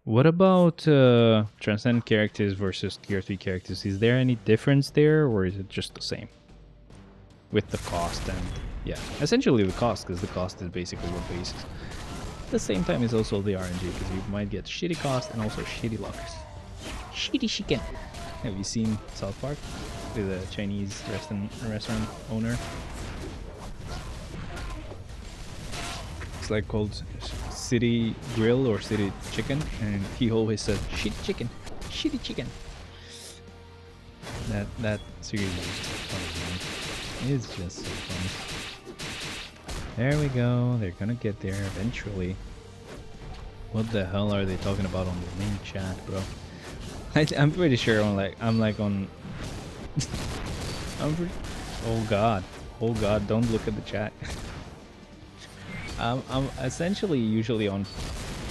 what about transcend characters versus tier 3 characters? Is there any difference there, or is it just the same with the cost? And yeah, essentially the cost, because the cost is basically what bases. At the same time is also the RNG, because you might get shitty cost and also shitty lockers. Shitty chicken. Have you seen South Park? With a Chinese restaurant owner. It's like called city grill or city chicken, and he always said shitty chicken. That seriously is so funny, man. It's just so funny. There we go. They're gonna get there eventually. What the hell are they talking about on the main chat, bro? I'm pretty sure I'm like on. Oh god, don't look at the chat. I'm essentially usually on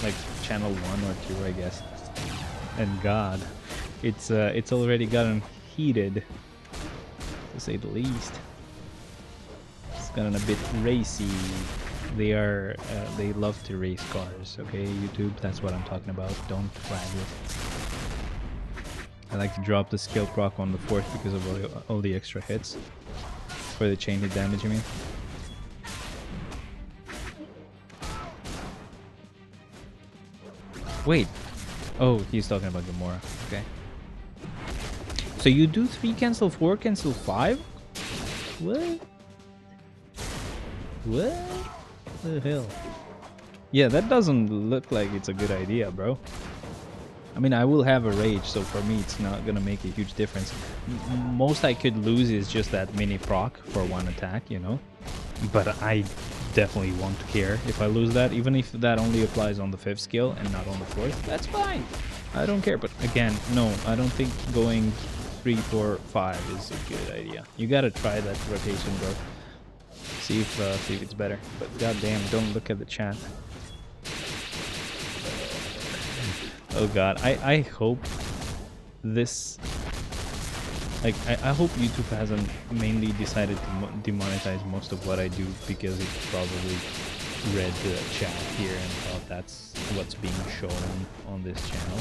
like channel 1 or 2, I guess. And god, it's already gotten heated, to say the least. It's gotten a bit racy. They love to race cars, okay, YouTube? That's what I'm talking about. Don't flag it. I like to drop the skill proc on the 4th because of all the extra hits. For the chain hit damage, I mean. Wait. Oh, he's talking about Gamora. Okay. So you do 3 cancel 4, cancel 5? What? What the hell? Yeah, that doesn't look like it's a good idea, bro. I mean, I will have a rage, so for me it's not gonna make a huge difference. Most I could lose is just that mini proc for 1 attack, you know? But I definitely won't care if I lose that, even if that only applies on the 5th skill and not on the 4th. That's fine. I don't care, but again, no, I don't think going 3, 4, 5 is a good idea. You gotta try that rotation, bro. See if it's better. But goddamn, don't look at the chat. Oh god, I hope this, like, I hope YouTube hasn't mainly decided to demonetize most of what I do because it probably read the chat here and thought that's what's being shown on this channel.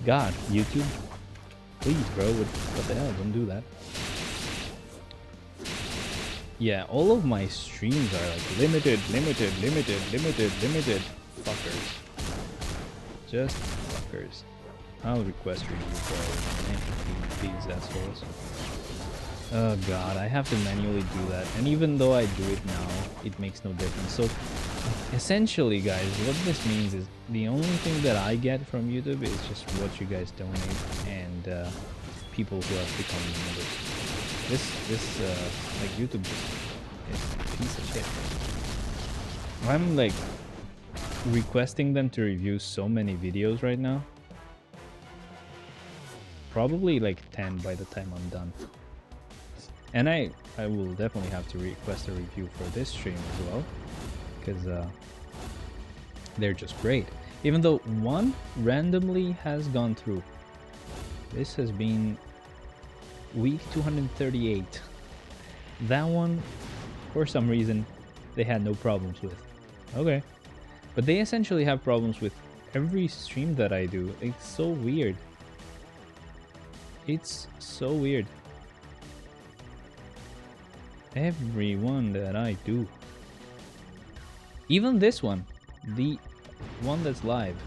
God, YouTube, please, bro, what the hell, don't do that. Yeah, all of my streams are like limited. Fuckers. Just fuckers. I'll request review for these assholes. Oh god, I have to manually do that. And even though I do it now, it makes no difference. So, essentially, guys, what this means is the only thing that I get from YouTube is just what you guys donate and people who have become members. This like, YouTube just is a piece of shit. I'm like requesting them to review so many videos right now. Probably like 10 by the time I'm done. And I will definitely have to request a review for this stream as well, because they're just great. Even though one randomly has gone through. This has been week 238. That one, for some reason, they had no problems with. Okay. But they essentially have problems with every stream that I do. It's so weird. It's so weird. Every one that I do. Even this one. The one that's live.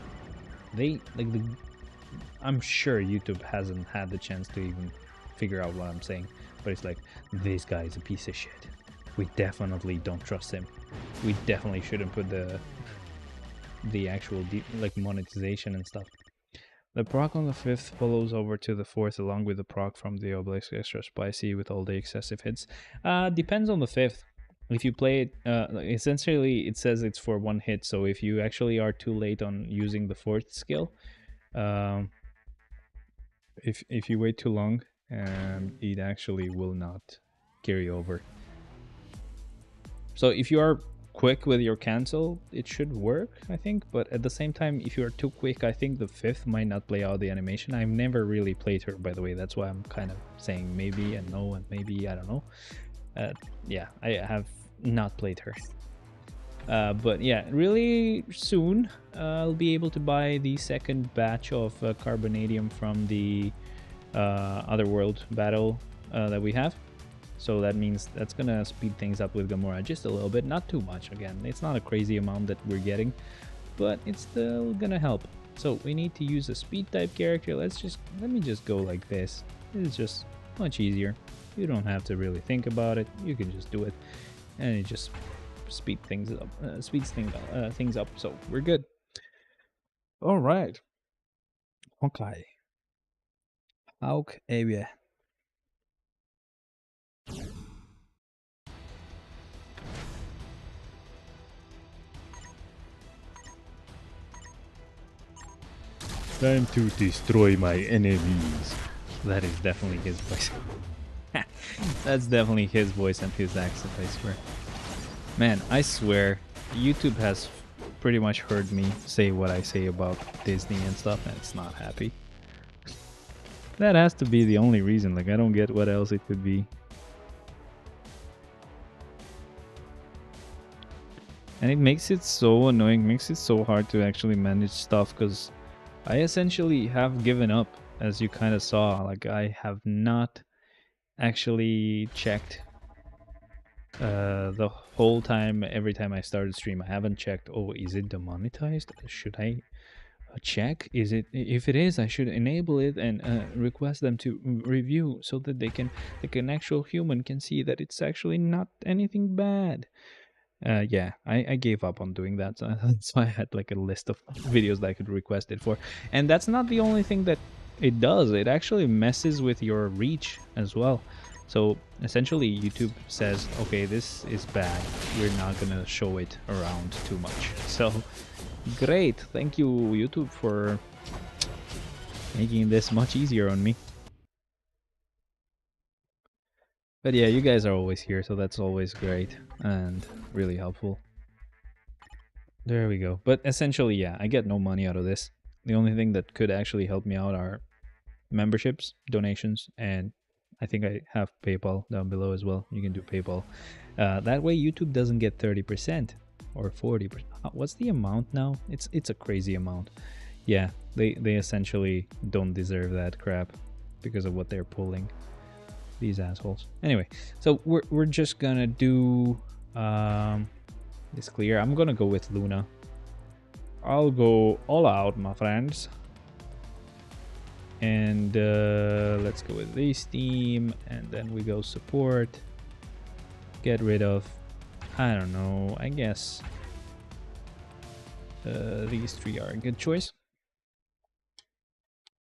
They, like, I'm sure YouTube hasn't had the chance to even figure out what I'm saying. But it's like, this guy is a piece of shit. We definitely don't trust him. We definitely shouldn't put the actual like monetization and stuff. The proc on the 5th follows over to the 4th along with the proc from the Obelisk Extra Spicy with all the excessive hits. Depends on the 5th. If you play it, essentially it says it's for 1 hit, so if you actually are too late on using the 4th skill, if you wait too long, it actually will not carry over. So if you are quick with your cancel, it should work, I think, but at the same time, if you are too quick, I think the 5th might not play out the animation. I've never really played her, by the way. That's why I'm kind of saying maybe and no and maybe, I don't know. Yeah, I have not played her. But yeah, really soon I'll be able to buy the second batch of Carbonadium from the Otherworld battle that we have. So that means that's gonna speed things up with Gamora just a little bit, not too much. Again, it's not a crazy amount that we're getting, but it's still gonna help. So we need to use a speed type character. Let me just go like this. It's just much easier. You don't have to really think about it. You can just do it, and it just speeds things up. So we're good. All right. Okay. Okay. Time to destroy my enemies. That is definitely his voice. That's definitely his voice and his accent, I swear. Man, I swear, YouTube has pretty much heard me say what I say about Disney and stuff, and it's not happy. That has to be the only reason. Like, I don't get what else it could be. And it makes it so annoying, makes it so hard to actually manage stuff, because I essentially have given up, as you kind of saw. Like, I have not actually checked the whole time. Every time I started stream, I haven't checked, oh, is it demonetized? Should I check? Is it? If it is, I should enable it and request them to review, so that they can, like, an actual human can see that it's actually not anything bad. Yeah, I gave up on doing that. So that's why I had like a list of videos that I could request it for. And that's not the only thing that it does. It actually messes with your reach as well. So essentially YouTube says, okay, this is bad. We're not gonna show it around too much. So great. Thank you, YouTube, for making this much easier on me. But yeah, you guys are always here, so that's always great and really helpful. There we go. But essentially, yeah, I get no money out of this. The only thing that could actually help me out are memberships, donations, and I think I have PayPal down below as well. You can do PayPal. That way YouTube doesn't get 30% or 40%. What's the amount now? It's a crazy amount. Yeah, they essentially don't deserve that crap because of what they're pulling. These assholes. Anyway, so we're just gonna do this clear. I'm gonna go with Luna. I'll go all out, my friends. And let's go with this team, and then we go support. Get rid of, I don't know, I guess these three are a good choice.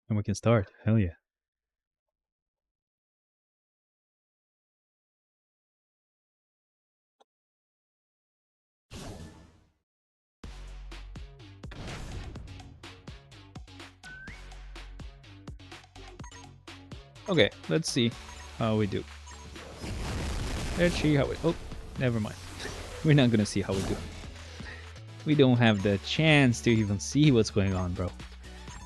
And we can start. Hell yeah. Okay, let's see how we do. Let's see how we... Oh, never mind. We're not gonna see how we do. We don't have the chance to even see what's going on, bro.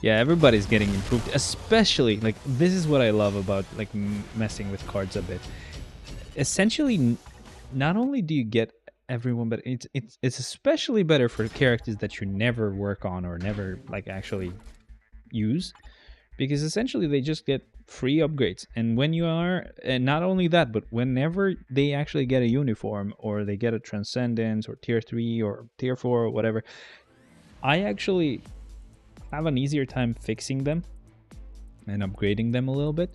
Yeah, everybody's getting improved, especially, like, this is what I love about, like, messing with cards a bit. Essentially, not only do you get everyone, but it's especially better for characters that you never work on or never, like, actually use, because essentially they just get free upgrades. And when you are, and not only that, but whenever they actually get a uniform, or they get a transcendence or tier 3 or tier 4 or whatever, I actually have an easier time fixing them and upgrading them a little bit.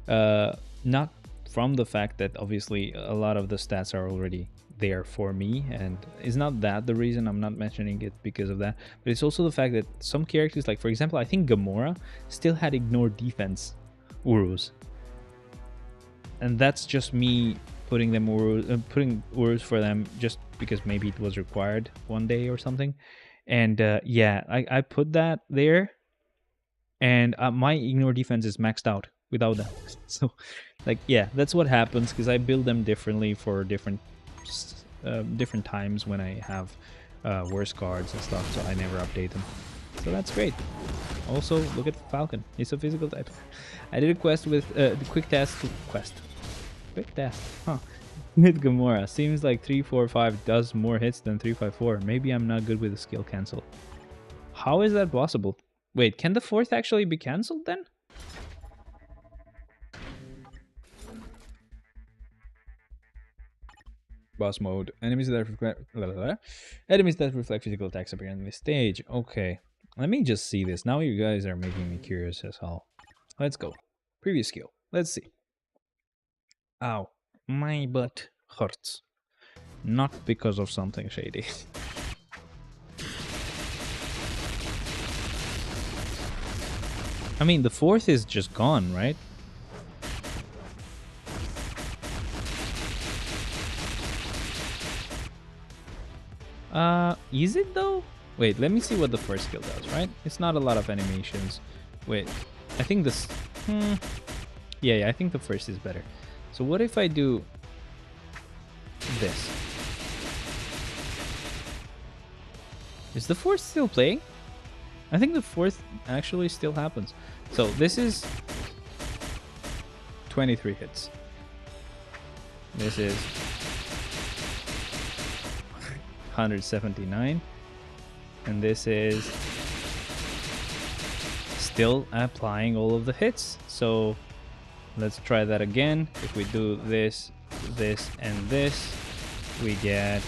Not from the fact that obviously a lot of the stats are already there for me, and it's not that the reason I'm not mentioning it because of that, but it's also the fact that some characters, like for example, I think Gamora still had ignore defense Urus, and that's just me putting them putting Urus for them just because maybe it was required one day or something. And yeah, I put that there, and my ignore defense is maxed out without that. So like, yeah, that's what happens because I build them differently for different times when I have worse cards and stuff, so I never update them. So that's great. Also, look at Falcon. He's a physical type. I did a quest with the quick task huh, with Gamora. Seems like 345 does more hits than 354. Maybe I'm not good with the skill cancel. How is that possible? Wait, can the fourth actually be cancelled then? Boss mode. Enemies that reflect physical attacks appear on this stage. Okay. Let me just see this. Now you guys are making me curious as hell. Let's go. Previous skill. Let's see. Ow. My butt hurts. Not because of something shady. I mean, the fourth is just gone, right? Is it though? Wait, let me see what the first skill does, right? It's not a lot of animations. Wait, I think this... Yeah, I think the first is better. So what if I do this? Is the fourth still playing? I think the fourth actually still happens. So this is 23 hits. This is 179. And this is still applying all of the hits. So let's try that again. If we do this, this, and this, we get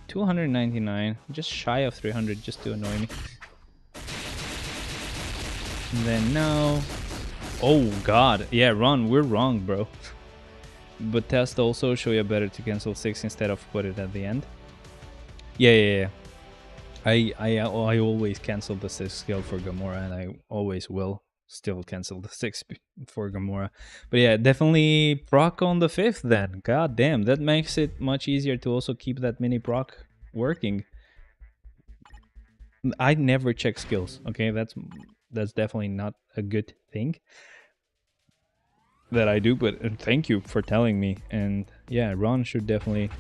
299, just shy of 300, just to annoy me. And then now, oh god, yeah, Ron, we're wrong, bro. But test also show you better to cancel 6 instead of put it at the end. Yeah. I always cancel the 6 skill for Gamora, and I always will still cancel the 6 for Gamora. But yeah, definitely proc on the 5th then. God damn, that makes it much easier to also keep that mini proc working. I never check skills, okay? That's definitely not a good thing that I do, but thank you for telling me. And yeah, Ron should definitely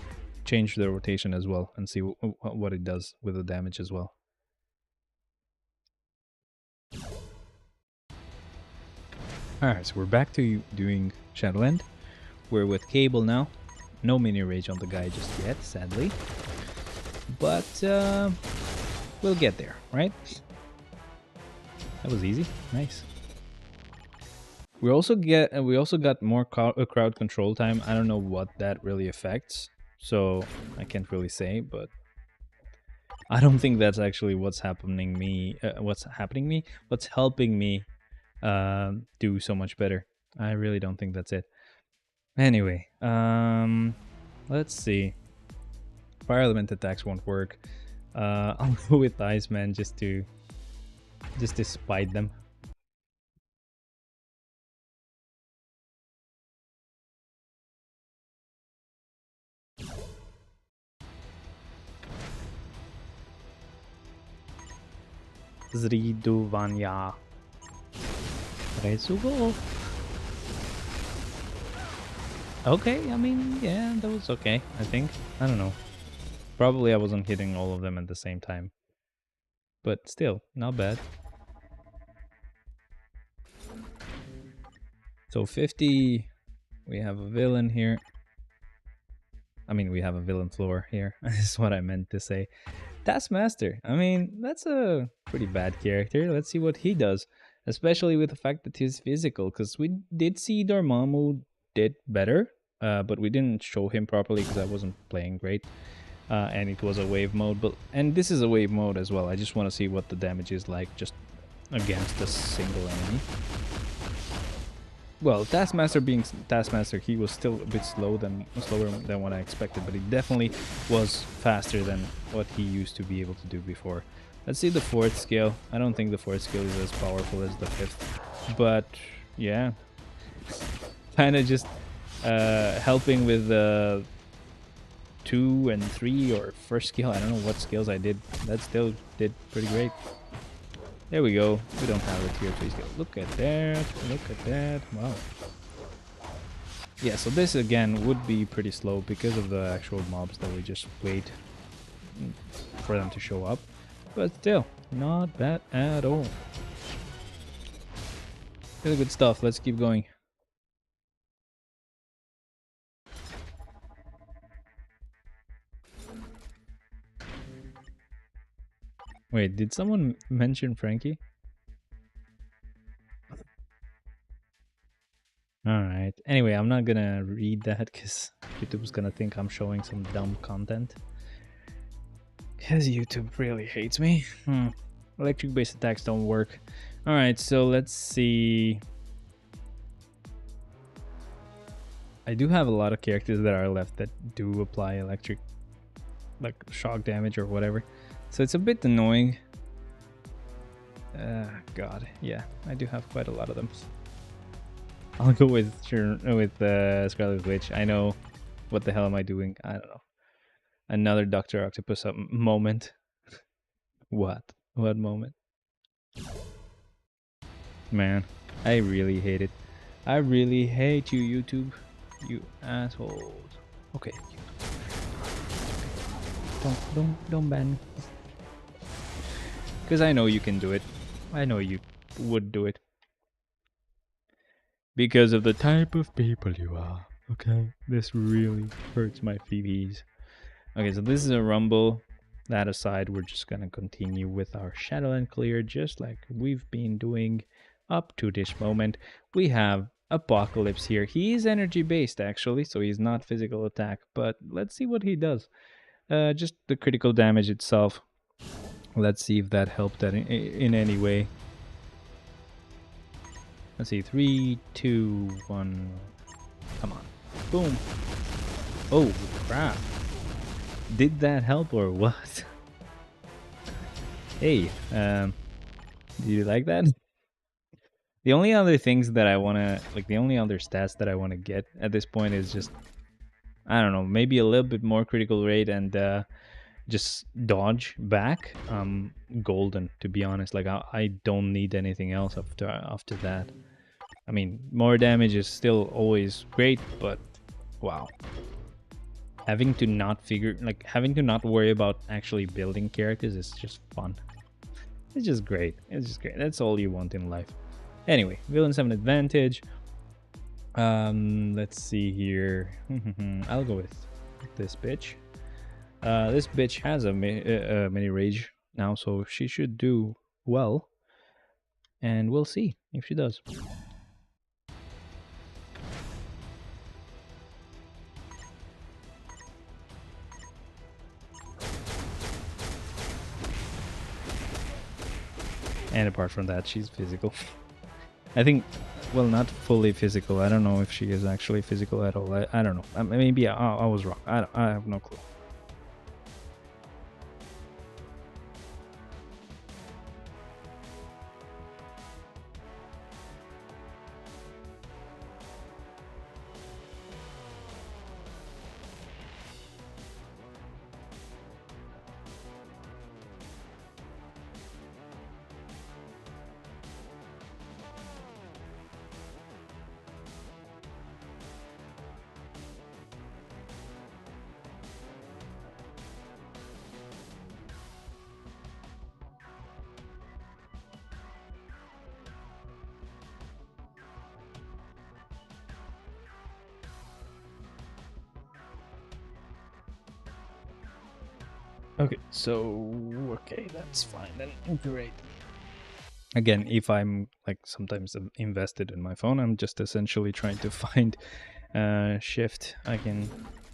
change the rotation as well and see what it does with the damage as well. Alright, so we're back to doing Shadowland. We're with Cable now. No mini rage on the guy just yet, sadly. But we'll get there, right? That was easy. Nice. We also got more crowd control time. I don't know what that really affects, so I can't really say, but I don't think that's actually what's helping me do so much better. I really don't think that's it. Anyway, let's see. Fire element attacks won't work. I'll go with Iceman just to spite them. Zriduvanya. Resugo. Okay, I mean, yeah, that was okay, I think. I don't know. Probably I wasn't hitting all of them at the same time. But still, not bad. So 50, we have a villain here. I mean, we have a villain floor here. Is what I meant to say. Taskmaster. I mean, that's a pretty bad character. Let's see what he does. Especially with the fact that he's physical. Because we did see Dormammu did better. But we didn't show him properly because I wasn't playing great. And it was a wave mode. And this is a wave mode as well. I just want to see what the damage is like just against a single enemy. Well, Taskmaster being Taskmaster, he was still a bit slower than what I expected, but he definitely was faster than what he used to be able to do before. Let's see the 4th skill. I don't think the 4th skill is as powerful as the 5th, but yeah, kind of just helping with the 2 and 3 or 1st skill. I don't know what skills I did. That still did pretty great. There we go. We don't have a tier 3 skill. Look at that. Look at that. Wow. Yeah, so this again would be pretty slow because of the actual mobs that we just wait for them to show up. But still, not bad at all. Really good stuff. Let's keep going. Wait, did someone mention Frankie? Alright. Anyway, I'm not gonna read that because YouTube's gonna think I'm showing some dumb content. Because YouTube really hates me. Electric-based attacks don't work. Alright, so let's see. I do have a lot of characters that are left that do apply electric, like shock damage or whatever. So it's a bit annoying. God, yeah, I do have quite a lot of them. I'll go with Scarlet Witch. I know. What the hell am I doing? I don't know. Another Dr. Octopus moment. What? What moment? Man, I really hate it. I really hate you, YouTube. You assholes. Okay. Don't ban me. Because I know you can do it. I know you would do it. Because of the type of people you are. Okay? This really hurts my feelings. Okay, so this is a rumble. That aside, we're just gonna continue with our Shadowland clear just like we've been doing up to this moment. We have Apocalypse here. He is energy based actually, so he's not physical attack, but let's see what he does. Just the critical damage itself. Let's see if that helped that in any way. Let's see, 3, 2, 1. Come on. Boom. Oh, crap. Did that help or what? Hey, do you like that? The only other things that I want to, like the only other stats that I want to get at this point is just, I don't know, maybe a little bit more critical rate and just dodge back. Golden, to be honest. Like I don't need anything else after that. I mean, more damage is still always great, but wow. Having to not worry about actually building characters is just fun. It's just great. It's just great. That's all you want in life. Anyway, villains have an advantage. Let's see here. I'll go with this bitch. This bitch has a mini rage now, so she should do well. And we'll see if she does. And apart from that, she's physical. I think, well, not fully physical. I don't know if she is actually physical at all. I don't know. Maybe I was wrong. I have no clue. Okay, so okay, that's fine then. Great. Again, if I'm like sometimes invested in my phone, I'm just essentially trying to find shift I can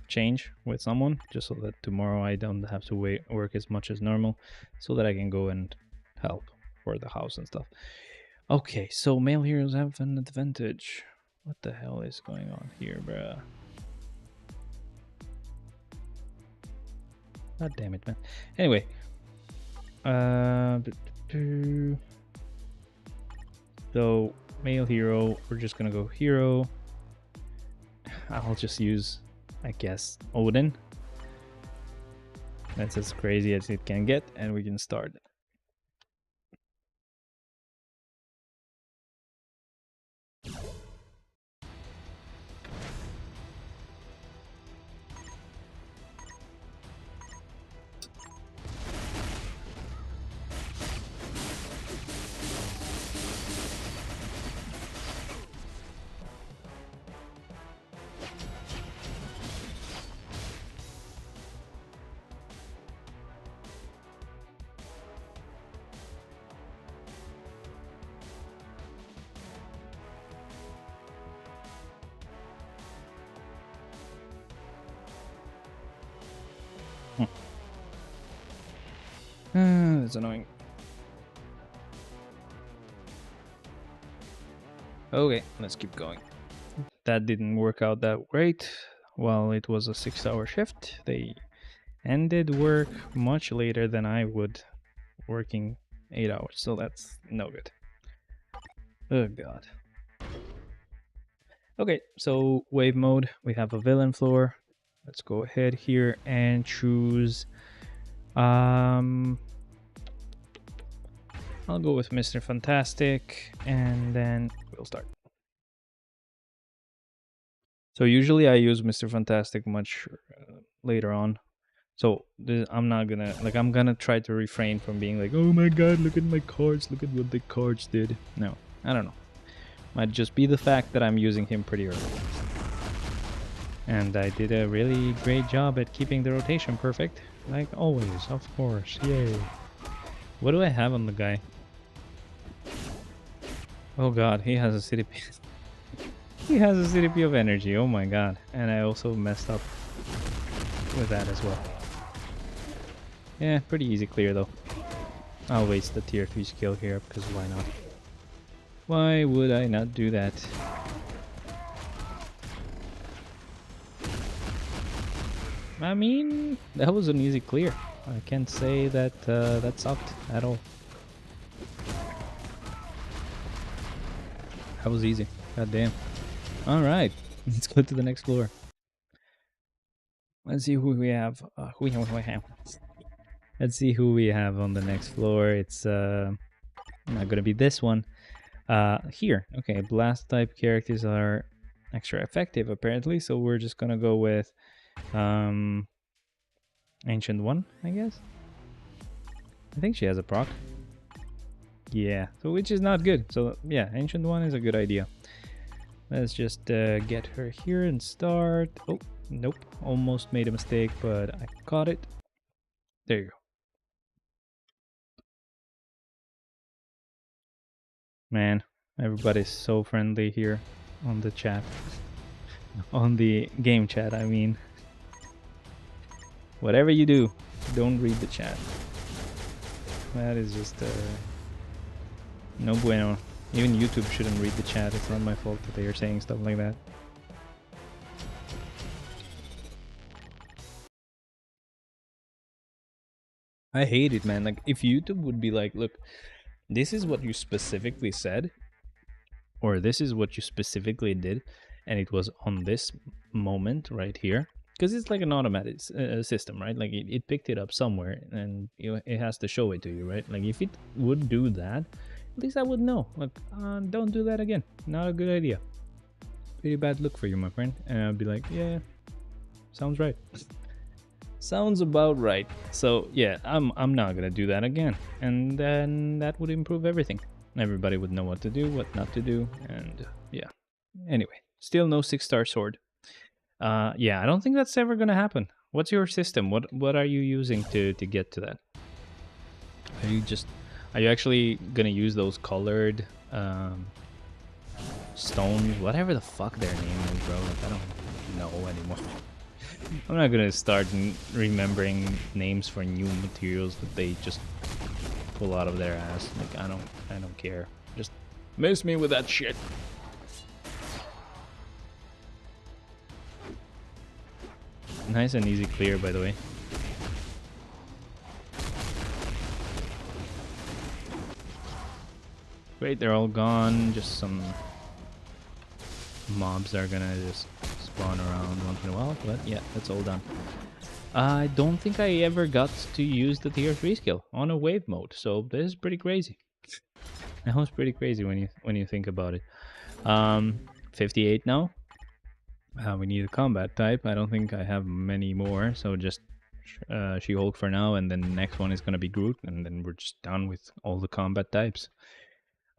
change with someone, just so that tomorrow I don't have to work as much as normal, so that I can go and help for the house and stuff. Okay, so male heroes have an advantage. What the hell is going on here, bruh? God damn it, man. Anyway. So, male hero, we're just gonna go hero. I'll just use, I guess, Odin. That's as crazy as it can get, and we can start. That's annoying. Okay, let's keep going. that didn't work out that great. While it was a 6-hour shift, they ended work much later than I would, working 8 hours, so that's no good. Oh god. Okay, so wave mode, we have a villain floor. Let's go ahead here and choose I'll go with Mr. Fantastic, and then we'll start. So usually I use Mr. Fantastic much later on. So I'm not gonna, like, I'm gonna try to refrain from being like, oh my god, look at my cards, look at what the cards did. No, I don't know. Might just be the fact that I'm using him pretty early. And I did a really great job at keeping the rotation perfect. Like always, of course, yay. What do I have on the guy? Oh god, he has a CDP. He has a CDP of energy, oh my god. And I also messed up with that as well. Yeah, pretty easy clear though. I'll waste the tier 3 skill here, because why not? Why would I not do that? I mean, that was an easy clear. I can't say that that sucked at all. That was easy. God damn. Alright, let's go to the next floor. Let's see who we have. Let's see who we have on the next floor. It's not gonna be this one. Here. Okay, blast type characters are extra effective apparently, so we're just gonna go with Ancient One, I guess. I think she has a proc. Yeah, so which is not good. So yeah, Ancient One is a good idea. Let's just get her here and start. Oh, nope. Almost made a mistake, but I caught it. There you go. Man, everybody's so friendly here on the chat. On the game chat, I mean. Whatever you do, don't read the chat. That is just no bueno. Even YouTube shouldn't read the chat. It's not my fault that they are saying stuff like that. I hate it, man. Like, if YouTube would be like, look, this is what you specifically said, or this is what you specifically did, and it was on this moment right here, because it's like an automatic system, right? Like it picked it up somewhere, and it has to show it to you, right? Like if it would do that, at least I would know. Like, don't do that again. Not a good idea. Pretty bad look for you, my friend. And I'd be like, yeah, sounds right. Sounds about right. So yeah, I'm not gonna do that again, and then that would improve everything. Everybody would know what to do, what not to do, and yeah. Anyway, still no 6-star sword. Yeah, I don't think that's ever gonna happen. What's your system? What are you using to get to that? Are you actually gonna use those colored stones, whatever the fuck their name is, bro? Like, I don't know anymore. I'm not gonna start remembering names for new materials that they just pull out of their ass. Like, I don't care. Just miss me with that shit. Nice and easy clear, by the way. Great, they're all gone. Just some mobs are gonna just spawn around once in a while, but yeah, that's all done. I don't think I ever got to use the tier 3 skill on a wave mode, so this is pretty crazy. That was pretty crazy when you think about it. 58 now. We need a combat type. I don't think I have many more, so just She-Hulk for now, and then the next one is gonna be Groot, and then we're just done with all the combat types.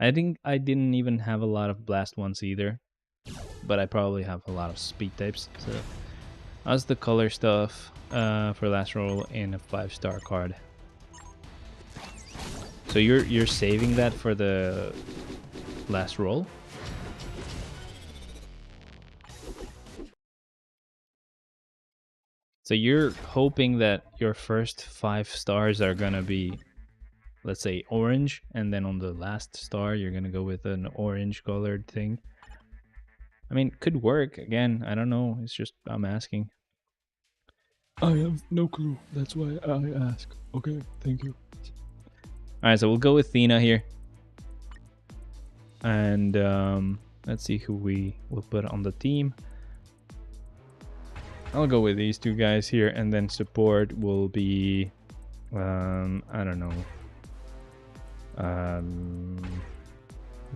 I think I didn't even have a lot of blast ones either, but I probably have a lot of speed types. So that's the color stuff for last roll in a 5-star card. So you're saving that for the last roll? So you're hoping that your first 5 stars are gonna be, let's say, orange, and then on the last star you're gonna go with an orange colored thing. I mean, could work. Again, I don't know. It's just I'm asking. I have no clue. That's why I ask. Okay, thank you. All right, so we'll go with Thena here. And let's see who we will put on the team. I'll go with these two guys here, and then support will be, I don't know,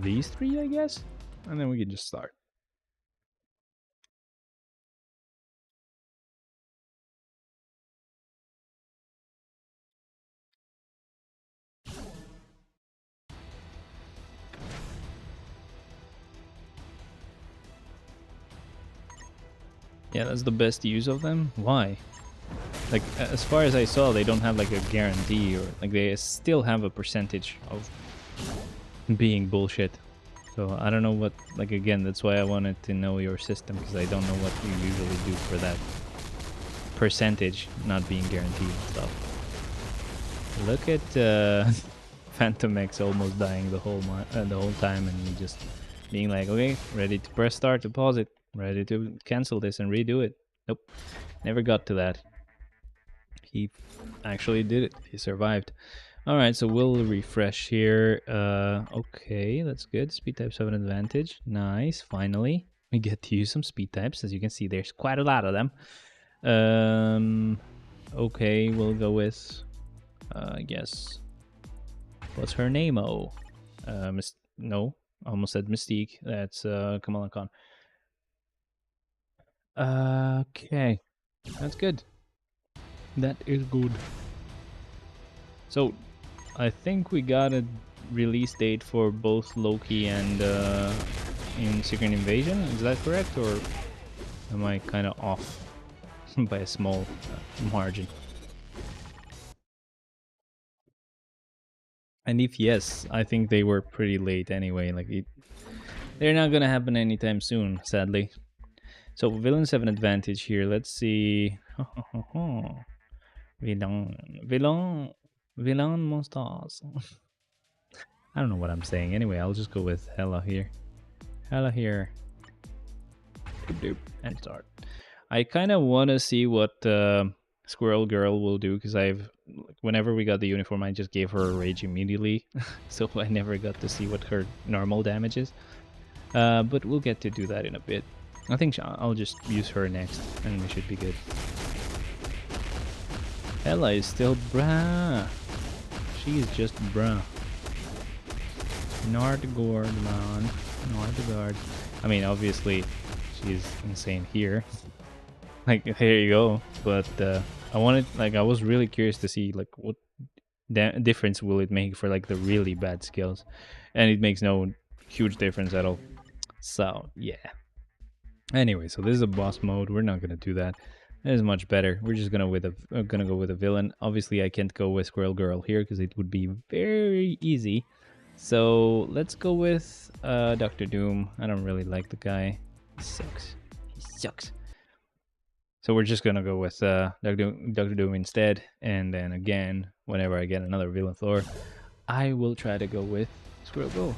these three, I guess, and then we can just start. Yeah, that's the best use of them. Why? Like, as far as I saw, they don't have like a guarantee, or like they still have a percentage of being bullshit. So I don't know what, like, again, that's why I wanted to know your system, because I don't know what you usually do for that percentage not being guaranteed and stuff. Look at Phantom X almost dying the whole time, and me just being like, okay, ready to press start to pause it, ready to cancel this and redo it. Nope, never got to that. He actually did it. He survived. All right, so we'll refresh here. Okay, that's good. Speed types have an advantage. Nice. Finally, we get to use some speed types. As you can see, there's quite a lot of them. Okay, we'll go with, I guess, what's her name? Oh, no, almost said Mystique. That's Kamala Khan. Okay, that's good. That is good. So, I think we got a release date for both Loki and in Secret Invasion. Is that correct, or am I kind of off by a small margin? And if yes, I think they were pretty late anyway. Like, they're not gonna happen anytime soon, sadly. So villains have an advantage here. Let's see. Villain monsters. I don't know what I'm saying. Anyway, I'll just go with Hella here. Hella here. And start. I kind of want to see what Squirrel Girl will do, because whenever we got the uniform, I just gave her a rage immediately, so I never got to see what her normal damage is. But we'll get to do that in a bit. I think I'll just use her next, and we should be good. Hella is still brah. She is just brah. Nordgord, man. Nordgord. I mean, obviously, she's insane here. Like, here you go. But I was really curious to see, like, what difference will it make for, like, the really bad skills. And it makes no huge difference at all. So, yeah. Anyway, so this is a boss mode. We're not gonna do that. That is much better. We're just gonna go with a villain. Obviously, I can't go with Squirrel Girl here because it would be very easy. So let's go with Doctor Doom. I don't really like the guy. He sucks. He sucks. So we're just gonna go with Doctor Doom instead. And then again, whenever I get another villain floor, I will try to go with Squirrel Girl.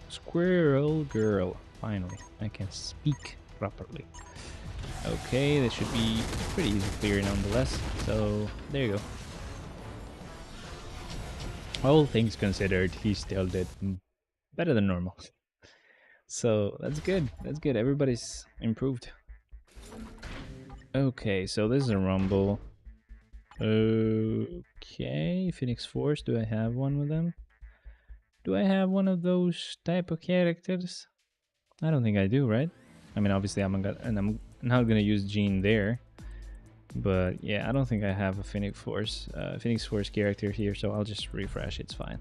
Squirrel Girl. Finally, I can speak properly. Okay, this should be pretty easy to clear nonetheless. So there you go. All things considered, he still did better than normal. So that's good. That's good. Everybody's improved. Okay, so this is a rumble. Okay, Phoenix Force. Do I have one with them? Do I have one of those type of characters? I don't think I do, right? I mean, obviously, I'm not gonna use Jean there, but yeah, I don't think I have a Phoenix Force character here, so I'll just refresh. It's fine.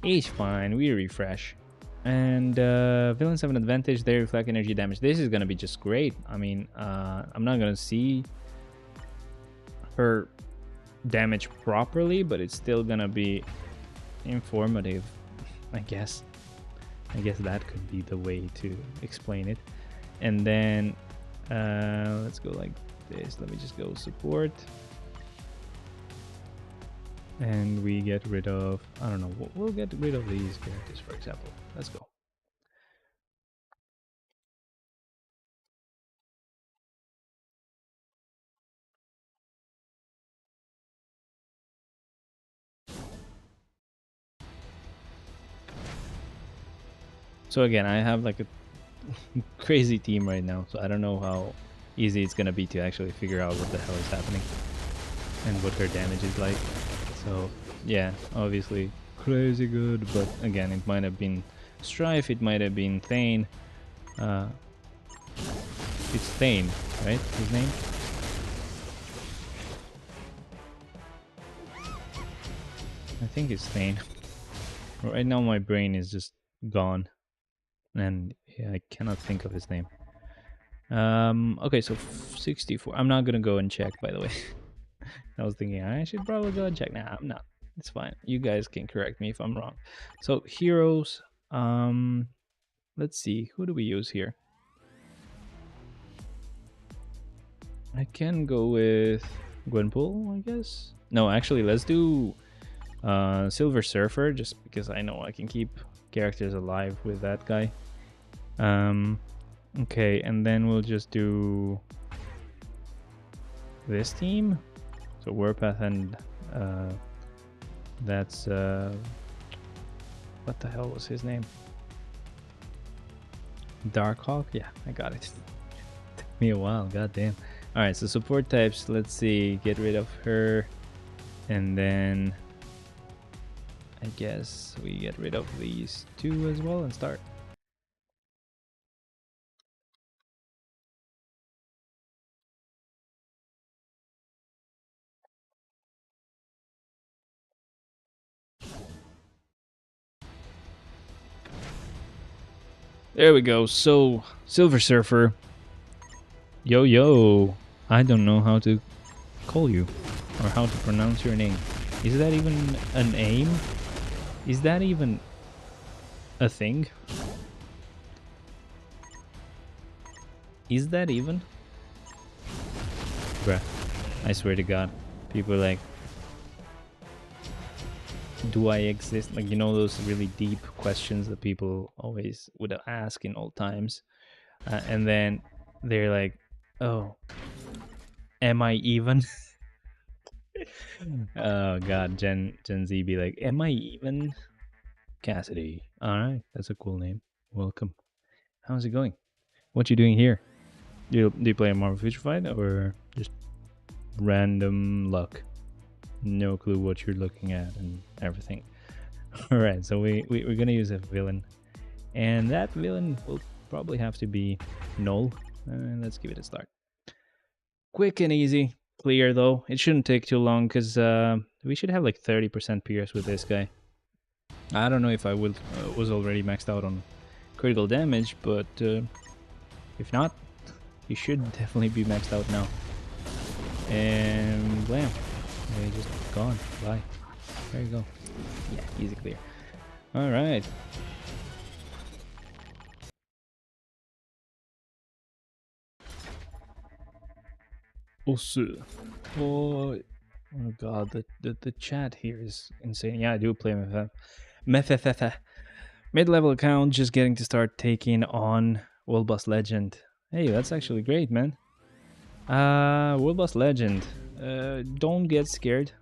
It's fine. We refresh, and villains have an advantage. They reflect energy damage. This is gonna be just great. I mean, I'm not gonna see her damage properly, but it's still gonna be informative, I guess. I guess that could be the way to explain it. And then let's go like this. Let me just go support. And we get rid of, I don't know, we'll get rid of these characters, for example. Let's go. So again, I have like a crazy team right now, so I don't know how easy it's gonna be to actually figure out what the hell is happening and what her damage is like. So yeah, obviously crazy good, but again, it might have been Strife, it might have been Thane. It's Thane, right? His name? I think it's Thane. Right now my brain is just gone. And yeah, I cannot think of his name. Okay, so 64. I'm not gonna go and check, by the way. I was thinking I should probably go and check. Nah, I'm not. It's fine. You guys can correct me if I'm wrong. So heroes. Let's see. Who do we use here? I can go with Gwenpool, I guess. No, actually, let's do Silver Surfer, just because I know I can keep characters alive with that guy. Okay, and then we'll just do this team. So Warpath and that's what the hell was his name? Darkhawk? Yeah, I got it. Took me a while, goddamn. Alright, so support types, let's see, get rid of her. And then I guess we get rid of these two as well and start. There we go. So, Silver Surfer. Yo, yo. I don't know how to call you or how to pronounce your name. Is that even an aim? Is that even a thing? Is that even? Bruh, I swear to God. People are like, do I exist? Like, you know, those really deep questions that people always would ask in old times. And then they're like, oh, am I even? Oh God, Gen Z be like, am I even? Cassidy. All right, that's a cool name. Welcome. How's it going? What you doing here? Do you play a Marvel Future Fight or just random luck? No clue what you're looking at and everything. All right, so we're gonna use a villain, and that villain will probably have to be Null. Let's give it a start. Quick and easy, clear though. It shouldn't take too long because we should have like 30% pierce with this guy. I don't know if I was already maxed out on critical damage, but if not, he should definitely be maxed out now. And blam, he just gone. Bye. There you go. Yeah, easy clear. All right. Also, oh god, the chat here is insane. Yeah, I do play MFF. Mid-level account, just getting to start taking on World Boss Legend. Hey, that's actually great, man. World Boss Legend. Don't get scared.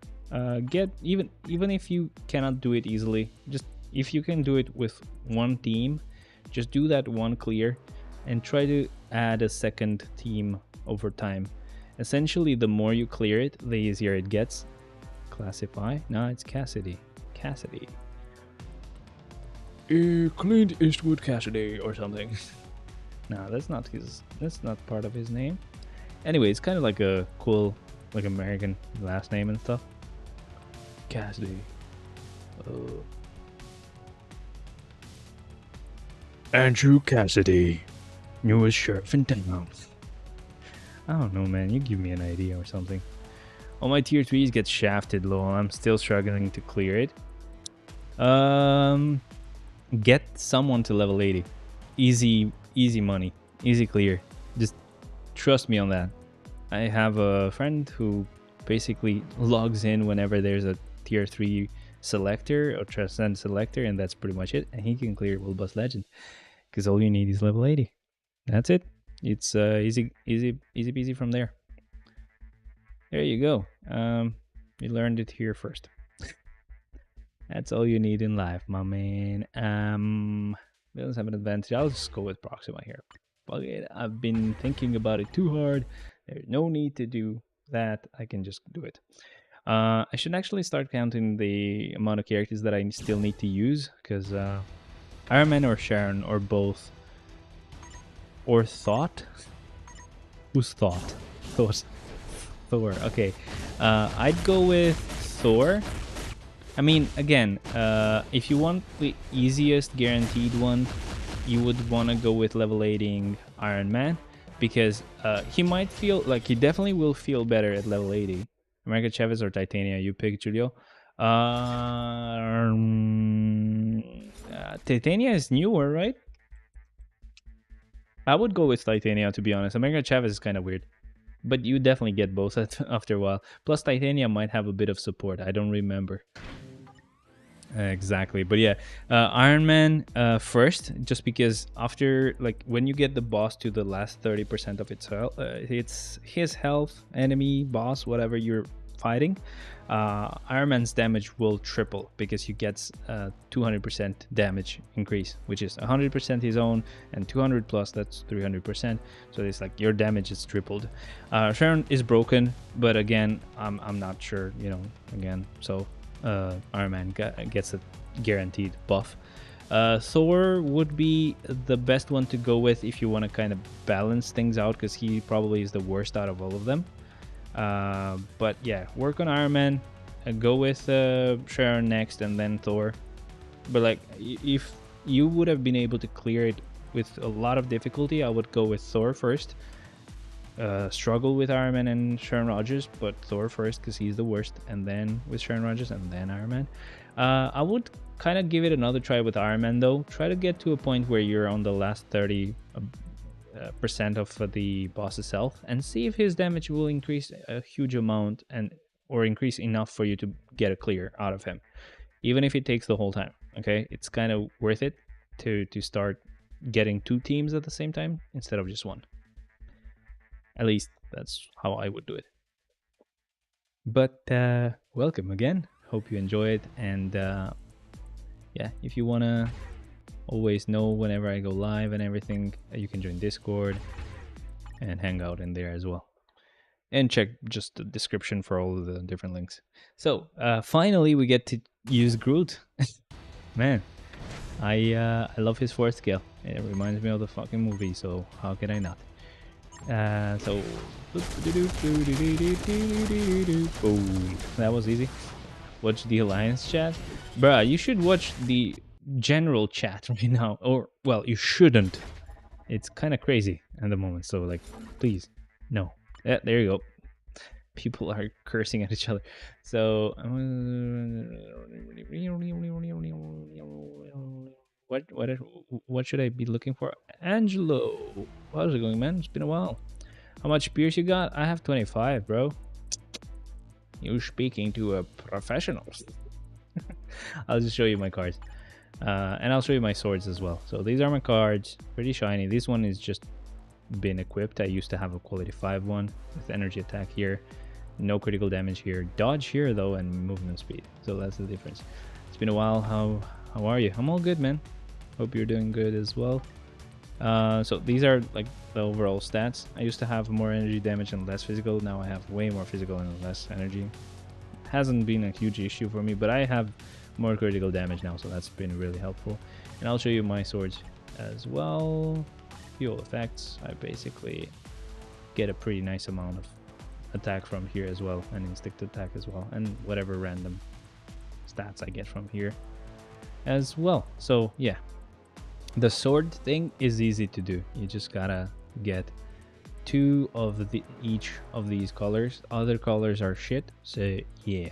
Get even if you cannot do it easily, just if you can do it with one team, just do that one clear, and try to add a second team over time. Essentially, the more you clear it, the easier it gets. Classify? No, it's Cassidy. Cassidy. Clint Eastwood Cassidy or something. No, that's not his. That's not part of his name. Anyway, it's kind of like a cool, like American last name and stuff. Cassidy. Andrew Cassidy, newest sheriff in town. I don't know, man. You give me an idea or something. All my tier 3s get shafted, lol. I'm still struggling to clear it. Get someone to level 80. Easy money. Easy clear. Just trust me on that. I have a friend who basically logs in whenever there's a tier 3 selector or transcend selector, and that's pretty much it. And he can clear World Boss Legend because all you need is level 80. That's it. It's easy peasy from there. There you go. You learned it here first. That's all you need in life, my man. Villains have an advantage. I'll just go with Proxima here. Fuck it. I've been thinking about it too hard. There's no need to do that. I can just do it. I should actually start counting the amount of characters that I still need to use, because Iron Man or Sharon or both. Or Thought? Who's Thought? Thor. Okay. I'd go with Thor. I mean, again, if you want the easiest guaranteed one, you would want to go with level 80 Iron Man, because he might feel like he definitely will feel better at level 80. America Chavez or Titania, you pick, Julio. Titania is newer, right? I would go with Titania, to be honest. America Chavez is kind of weird, but you definitely get both after a while. Plus, Titania might have a bit of support. I don't remember. Exactly, but yeah, Iron Man first, just because after, like, when you get the boss to the last 30% of its health, it's his health, enemy, boss, whatever you're fighting, Iron Man's damage will triple, because he gets 200% damage increase, which is 100% his own, and 200 plus, that's 300%. So it's like your damage is tripled. Sharon is broken, but again, I'm not sure, you know, again, so Iron Man gets a guaranteed buff. Thor would be the best one to go with if you want to kind of balance things out, because he probably is the worst out of all of them. But yeah, work on Iron Man, go with Sharon next, and then Thor. But like, if you would have been able to clear it with a lot of difficulty, I would go with Thor first. Struggle with Iron Man and Sharon Rogers, but Thor first because he's the worst, and then with Sharon Rogers, and then Iron Man. I would kind of give it another try with Iron Man though. Try to get to a point where you're on the last 30% of the boss's health, and see if his damage will increase a huge amount, and or increase enough for you to get a clear out of him, even if it takes the whole time. Okay, it's kind of worth it to start getting 2 teams at the same time instead of just one. At least that's how I would do it. But welcome again. Hope you enjoy it. And yeah, if you want to always know whenever I go live and everything, you can join Discord and hang out in there as well. And check just the description for all of the different links. So finally, we get to use Groot. Man, I love his 4th scale. It reminds me of the fucking movie, so how can I not? So boom, that was easy. Watch the Alliance chat, bruh. You should watch the general chat right now, or well, you shouldn't. It's kind of crazy at the moment. So like, please, no. Yeah, there you go. People are cursing at each other. So what should I be looking for? Angelo, how's it going, man? It's been a while. How much beers you got? I have 25, bro. You're speaking to a professional. I'll just show you my cards. And I'll show you my swords as well. So these are my cards. Pretty shiny. This one is just been equipped. I used to have a quality 5 one with energy attack here. No critical damage here. Dodge here, though, and movement speed. So that's the difference. It's been a while. How are you? I'm all good, man. Hope you're doing good as well. So these are like the overall stats. I used to have more energy damage and less physical. Now I have way more physical and less energy. Hasn't been a huge issue for me, but I have more critical damage now, so that's been really helpful. And I'll show you my swords as well. Fuel effects. I basically get a pretty nice amount of attack from here as well, and instinct attack as well, and whatever random stats I get from here as well. So yeah, the sword thing is easy to do. You just gotta get 2 of each of these colors. Other colors are shit, so yeah.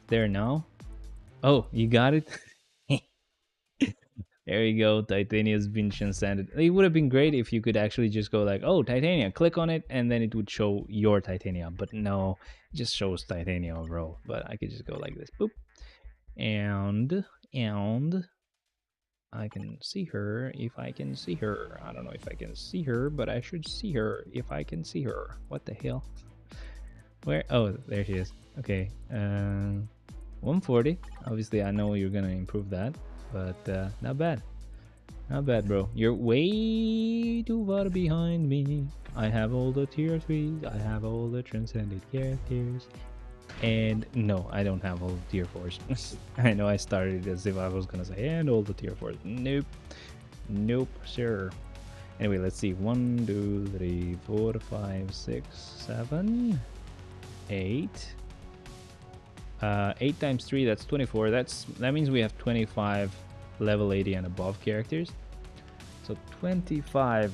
There now. Oh, you got it. There you go. Titania's been transcended. It would have been great if you could actually just go like, oh, Titania, click on it, and then it would show your Titania. But no, it just shows Titania overall. But I could just go like this, boop, and I can see her if I can see her. I don't know if I can see her, but I should see her if I can see her. What the hell? Where? Oh, there she is. Okay. 140. Obviously, I know you're gonna improve that, but not bad. Not bad, bro. You're way too far behind me. I have all the tier 3s. I have all the transcended characters. And no, I don't have all the tier 4s. I know I started as if I was gonna say, and all the tier 4s. Nope. Nope, sir. Anyway, let's see. 1, 2, 3, 4, 5, 6, 7, 8. 8 times 3, that's 24. That means we have 25 level 80 and above characters. So 25,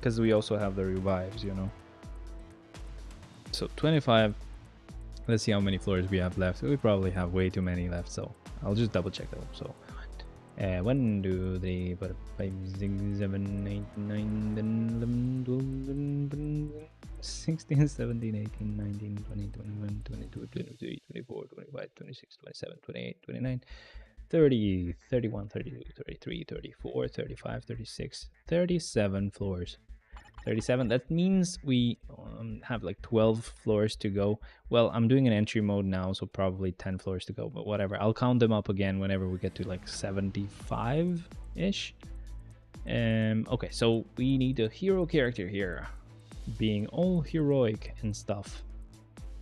because we also have the revives, you know. So 25. Let's see how many floors we have left. We probably have way too many left, so I'll just double check them. So 1, 2, 3, 4, 5, 6, 7, 8, 9, 10, 11, 12, 16, 17, 18, 19, 20, 21, 22, 23, 24, 25, 26, 27, 28, 29, 30, 31, 32, 33, 34, 35, 36, 37 floors. 37. That means we have like 12 floors to go. Well, I'm doing an entry mode now, so probably 10 floors to go, but whatever. I'll count them up again whenever we get to like 75-ish. Okay, so we need a hero character here, being all heroic and stuff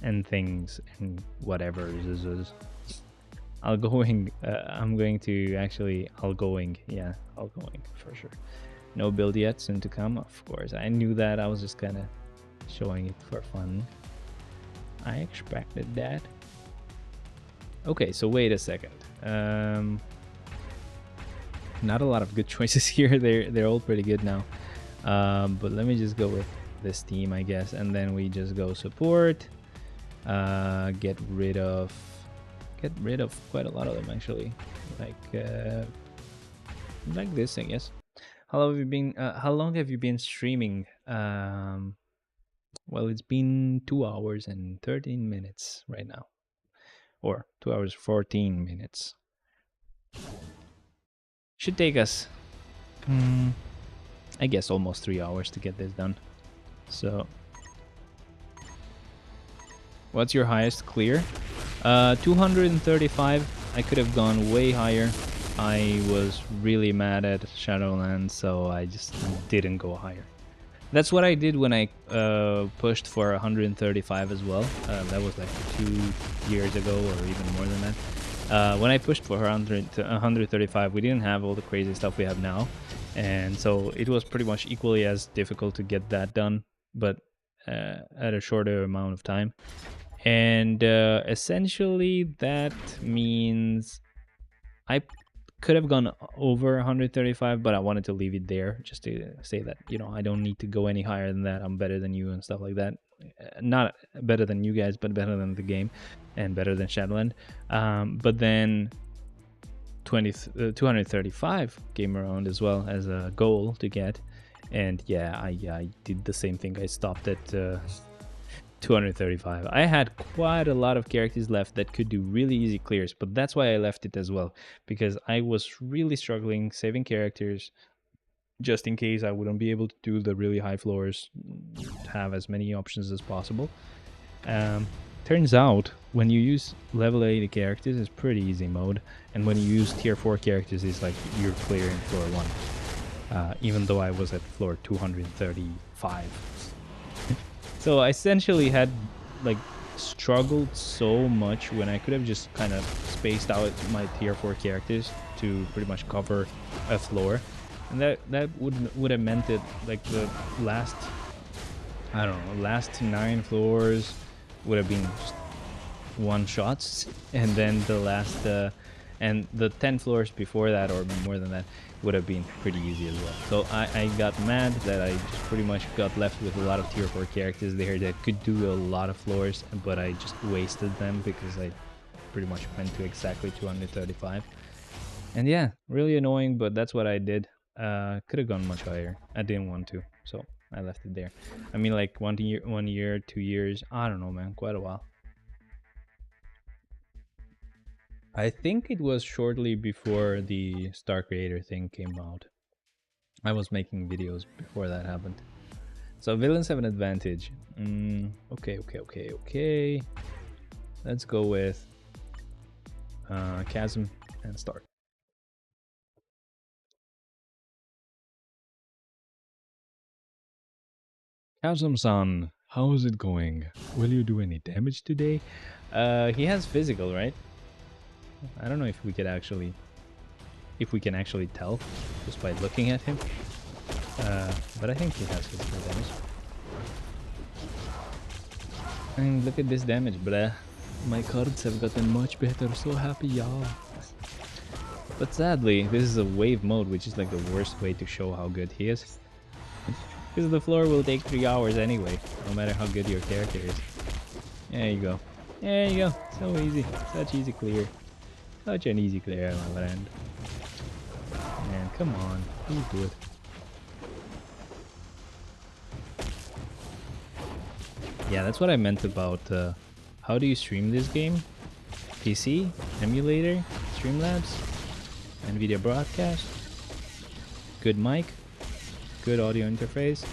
and things and whatever. I'm going for sure. No build yet, soon to come, of course. I knew that. I was just kind of showing it for fun. I expected that. Okay, so wait a second. Not a lot of good choices here. They're all pretty good now. But let me just go with this team, I guess, and then we just go support. Get rid of quite a lot of them actually. Like this, I guess. How long have you been streaming? Well, it's been 2 hours and 13 minutes right now, or 2 hours 14 minutes. Should take us, I guess, almost 3 hours to get this done. So, what's your highest clear? 235. I could have gone way higher. I was really mad at Shadowland, so I just didn't go higher. That's what I did when I pushed for 135 as well. That was like 2 years ago or even more than that. When I pushed for 135, we didn't have all the crazy stuff we have now. And so it was pretty much equally as difficult to get that done, but at a shorter amount of time. And essentially that means I could have gone over 135, but I wanted to leave it there just to say that, you know, I don't need to go any higher than that. I'm better than you and stuff like that. Not better than you guys, but better than the game and better than Shadowland. But then 235 came around as well as a goal to get. And yeah, I did the same thing. I stopped at 235. I had quite a lot of characters left that could do really easy clears, but that's why I left it as well, because I was really struggling saving characters just in case I wouldn't be able to do the really high floors, have as many options as possible. Turns out when you use level 80 characters, it's pretty easy mode, and when you use tier 4 characters, it's like you're clearing floor 1, even though I was at floor 235. So I essentially had like struggled so much when I could have just kind of spaced out my tier 4 characters to pretty much cover a floor, and that would have meant that like the last, I don't know, last 9 floors would have been just one shots, and then the last and the 10 floors before that or more than that would have been pretty easy as well. So I got mad that I just pretty much got left with a lot of tier 4 characters there that could do a lot of floors, but I just wasted them because I pretty much went to exactly 235. And yeah, really annoying, but that's what I did. Could have gone much higher. I didn't want to, so I left it there. I mean, like 1 year, 2 years, I don't know, man, quite a while. I think it was shortly before the Star Creator thing came out. I was making videos before that happened. So villains have an advantage. Okay. Let's go with Chasm and Start. Kazum-san, how is it going? Will you do any damage today? He has physical, right? I don't know if we can actually tell just by looking at him. But I think he has physical damage. And look at this damage, bruh. My cards have gotten much better, so happy, y'all. But sadly, this is a wave mode, which is like the worst way to show how good he is. Because the floor will take 3 hours anyway, no matter how good your character is. There you go. There you go. So easy. Such easy clear. Such an easy clear, my friend. Man, come on. Please do it. Yeah, that's what I meant about how do you stream this game? PC, emulator, Streamlabs, NVIDIA broadcast, good mic, good audio interface,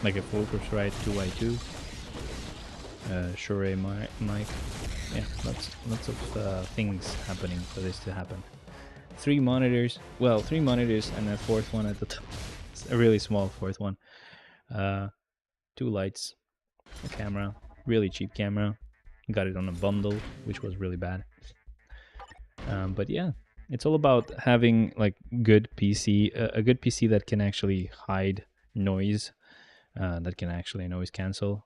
like a Focusrite 2x2, Shure mic. Yeah, lots of things happening for this to happen. 3 monitors, well, 3 monitors and a 4th one at the top. It's a really small 4th one. 2 lights, a camera, really cheap camera. Got it on a bundle, which was really bad. But yeah, it's all about having like good PC, a good PC that can actually hide noise, that can actually noise cancel.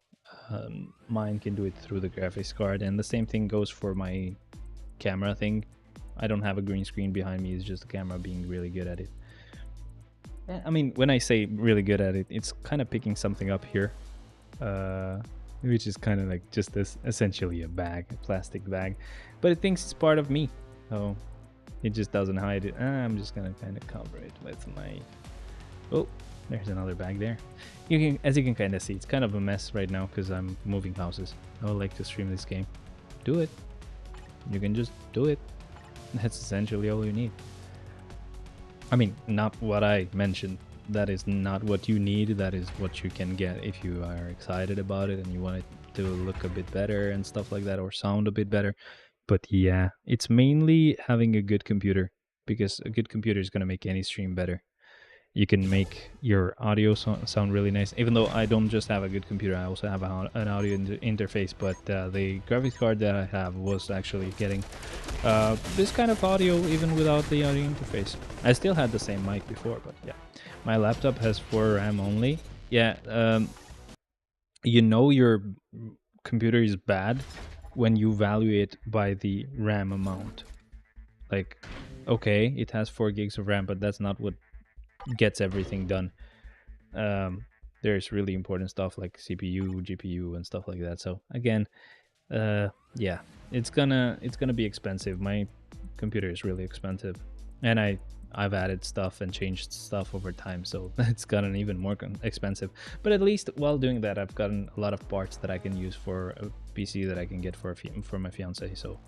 Mine can do it through the graphics card, and the same thing goes for my camera thing. I don't have a green screen behind me, it's just the camera being really good at it. I mean, when I say really good at it, it's kind of picking something up here, which is kind of like just this, essentially a bag, a plastic bag, but it thinks it's part of me, so it just doesn't hide it. I'm just gonna kind of cover it with my... Oh, there's another bag there. You can, as you can kind of see, it's kind of a mess right now because I'm moving houses. I would like to stream this game. Do it. You can just do it. That's essentially all you need. I mean, not what I mentioned. That is not what you need. That is what you can get if you are excited about it and you want it to look a bit better and stuff like that, or sound a bit better. But yeah, it's mainly having a good computer, because a good computer is going to make any stream better. You can make your audio sound really nice. Even though I don't just have a good computer, I also have an audio interface, but the graphics card that I have was actually getting this kind of audio even without the audio interface. I still had the same mic before, but yeah. My laptop has 4 RAM only. Yeah, you know your computer is bad when you value it by the RAM amount. Like, okay, it has 4 gigs of RAM, but that's not what gets everything done. There's really important stuff like CPU, GPU, and stuff like that. So again, yeah, it's gonna be expensive. My computer is really expensive, and I've added stuff and changed stuff over time, so it's gotten even more expensive. But at least while doing that, I've gotten a lot of parts that I can use for a PC that I can get for my fiance. So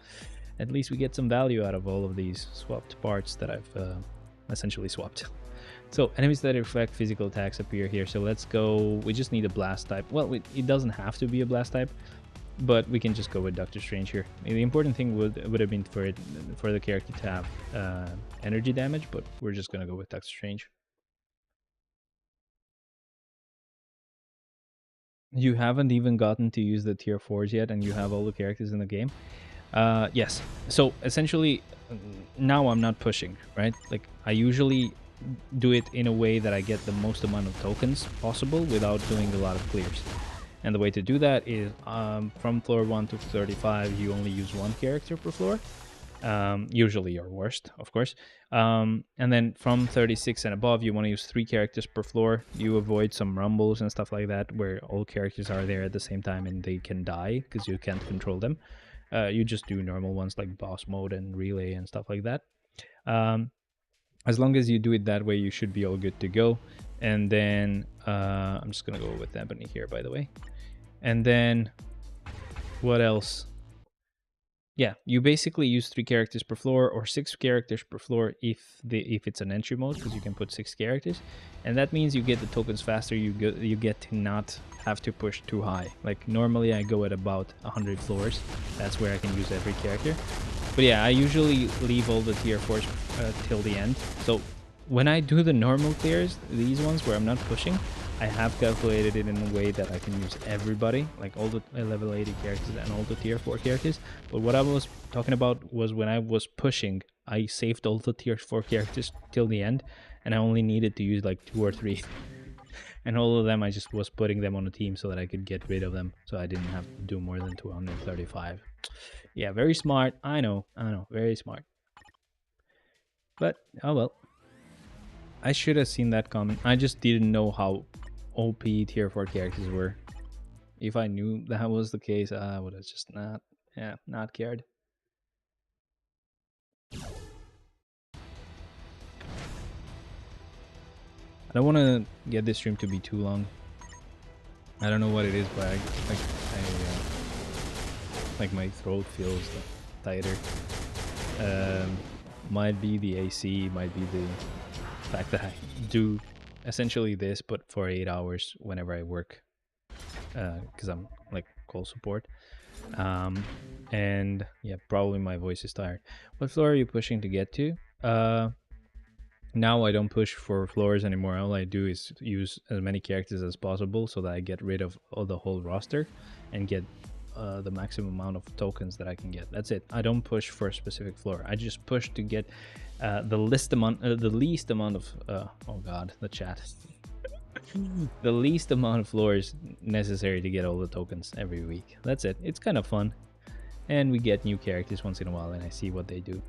at least we get some value out of all of these swapped parts that I've essentially swapped. So enemies that reflect physical attacks appear here. So let's go. We just need a blast type. Well, it doesn't have to be a blast type, but we can just go with Doctor Strange here. The important thing would have been for the character to have energy damage, but we're just gonna go with Doctor Strange. You haven't even gotten to use the tier 4s yet, and you have all the characters in the game. Yes. So essentially, now I'm not pushing, right? Like I usually do it in a way that I get the most amount of tokens possible without doing a lot of clears. And the way to do that is from floor 1 to 35, you only use 1 character per floor. Usually your worst, of course. And then from 36 and above, you want to use 3 characters per floor. You avoid some rumbles and stuff like that, where all characters are there at the same time and they can die because you can't control them. You just do normal ones like boss mode and relay and stuff like that. As long as you do it that way, you should be all good to go. And then I'm just gonna go with Ebony here, by the way. And then what else? Yeah, you basically use 3 characters per floor or 6 characters per floor if it's an entry mode, because you can put 6 characters, and that means you get the tokens faster. You get to not have to push too high. Like normally I go at about 100 floors. That's where I can use every character. But yeah, I usually leave all the tier 4s till the end. So when I do the normal clears, these ones where I'm not pushing, I have calculated it in a way that I can use everybody, like all the level 80 characters and all the tier 4 characters. But what I was talking about was when I was pushing, I saved all the tier 4 characters till the end, and I only needed to use like 2 or 3. And all of them, I just was putting them on a team so that I could get rid of them, so I didn't have to do more than 235. Yeah, very smart. I know, very smart. But, oh well. I should have seen that comment. I just didn't know how OP tier 4 characters were. If I knew that was the case, I would have just not cared. I don't want to get this stream to be too long. I don't know what it is, but like my throat feels tighter. Might be the AC, might be the fact that I do essentially this, but for 8 hours whenever I work, because I'm like call support. And yeah, probably my voice is tired. What floor are you pushing to get to? Now I don't push for floors anymore. All I do is use as many characters as possible so that I get rid of the whole roster and get the maximum amount of tokens that I can get. That's it. I don't push for a specific floor. I just push to get the least amount of oh god, the chat. The least amount of floors necessary to get all the tokens every week. That's it. It's kind of fun, and we get new characters once in a while, and I see what they do.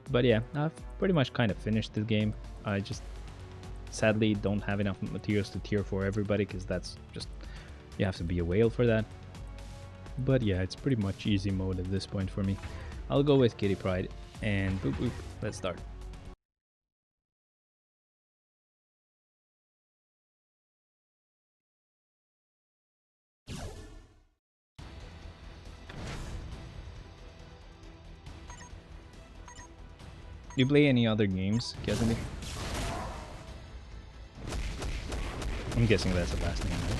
But yeah, I've pretty much kind of finished the game. I just sadly don't have enough materials to tier for everybody, because that's just, you have to be a whale for that. But yeah, it's pretty much easy mode at this point for me. I'll go with Kitty Pride, and boop boop, let's start. Do you play any other games, Casimir? I'm guessing that's the last name, right?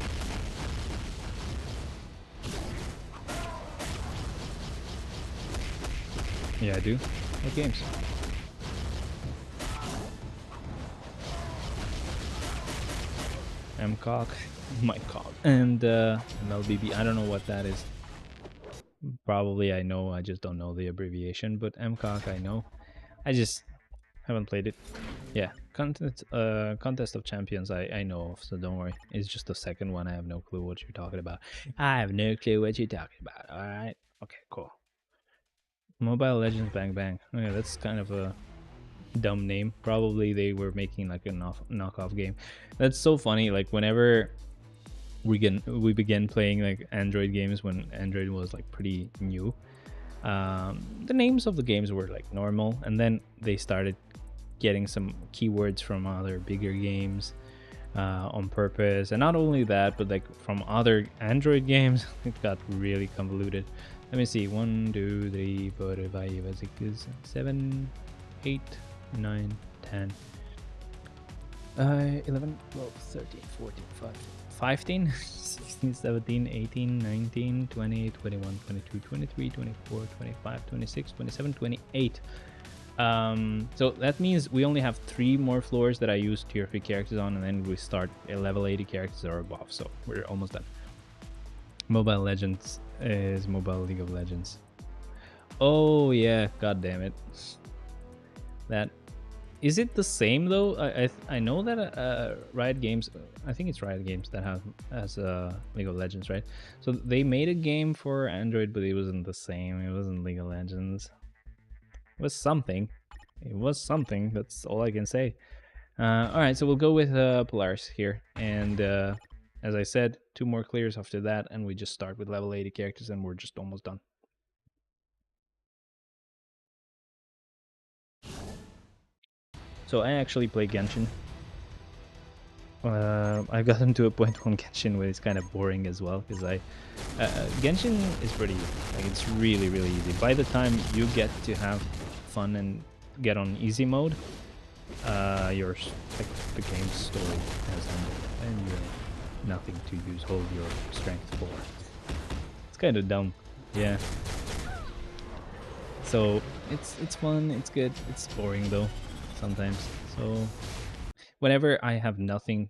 Yeah, I do. What games? MCOG, my cog, and MLBB. I don't know what that is. Probably I know, I just don't know the abbreviation, but MCOG I know. I just haven't played it. Yeah, Contest of Champions I know of, so don't worry. It's just the second one. I have no clue what you're talking about. I have no clue what you're talking about. Alright? Okay, cool. Mobile Legends Bang Bang. Oh, yeah, that's kind of a dumb name. Probably they were making like a knockoff game. That's so funny. Like whenever we began playing like Android games, when Android was like pretty new, the names of the games were like normal, and then they started getting some keywords from other bigger games on purpose. And not only that, but like from other Android games. It got really convoluted. Let me see. 1, 2, 3, 4, 5, 6, 7, 8, 9, 10, 11, 12, 13, 14, 15, 16, 17, 18, 19, 20, 21, 22, 23, 24, 25, 26, 27, 28. So that means we only have 3 more floors that I use tier 3 characters on, and then we start a level 80 characters or above. So we're almost done. Mobile Legends is Mobile League of Legends. Oh yeah, god damn it. That is it the same though? I know that Riot Games, I think it's Riot Games that has League of Legends, right? So they made a game for Android, but it wasn't the same. It wasn't League of Legends. It was something. It was something. That's all I can say. All right, so we'll go with Polaris here, and as I said, 2 more clears after that, and we just start with level 80 characters, and we're just almost done. So I actually play Genshin. I got into a point on Genshin where it's kind of boring as well, because Genshin is pretty easy. Like, it's really easy. By the time you get to have fun and get on easy mode, the game's story has ended, and you're nothing to hold your strength for. It's kind of dumb, yeah. So it's fun, it's good. It's boring though sometimes. So whenever I have nothing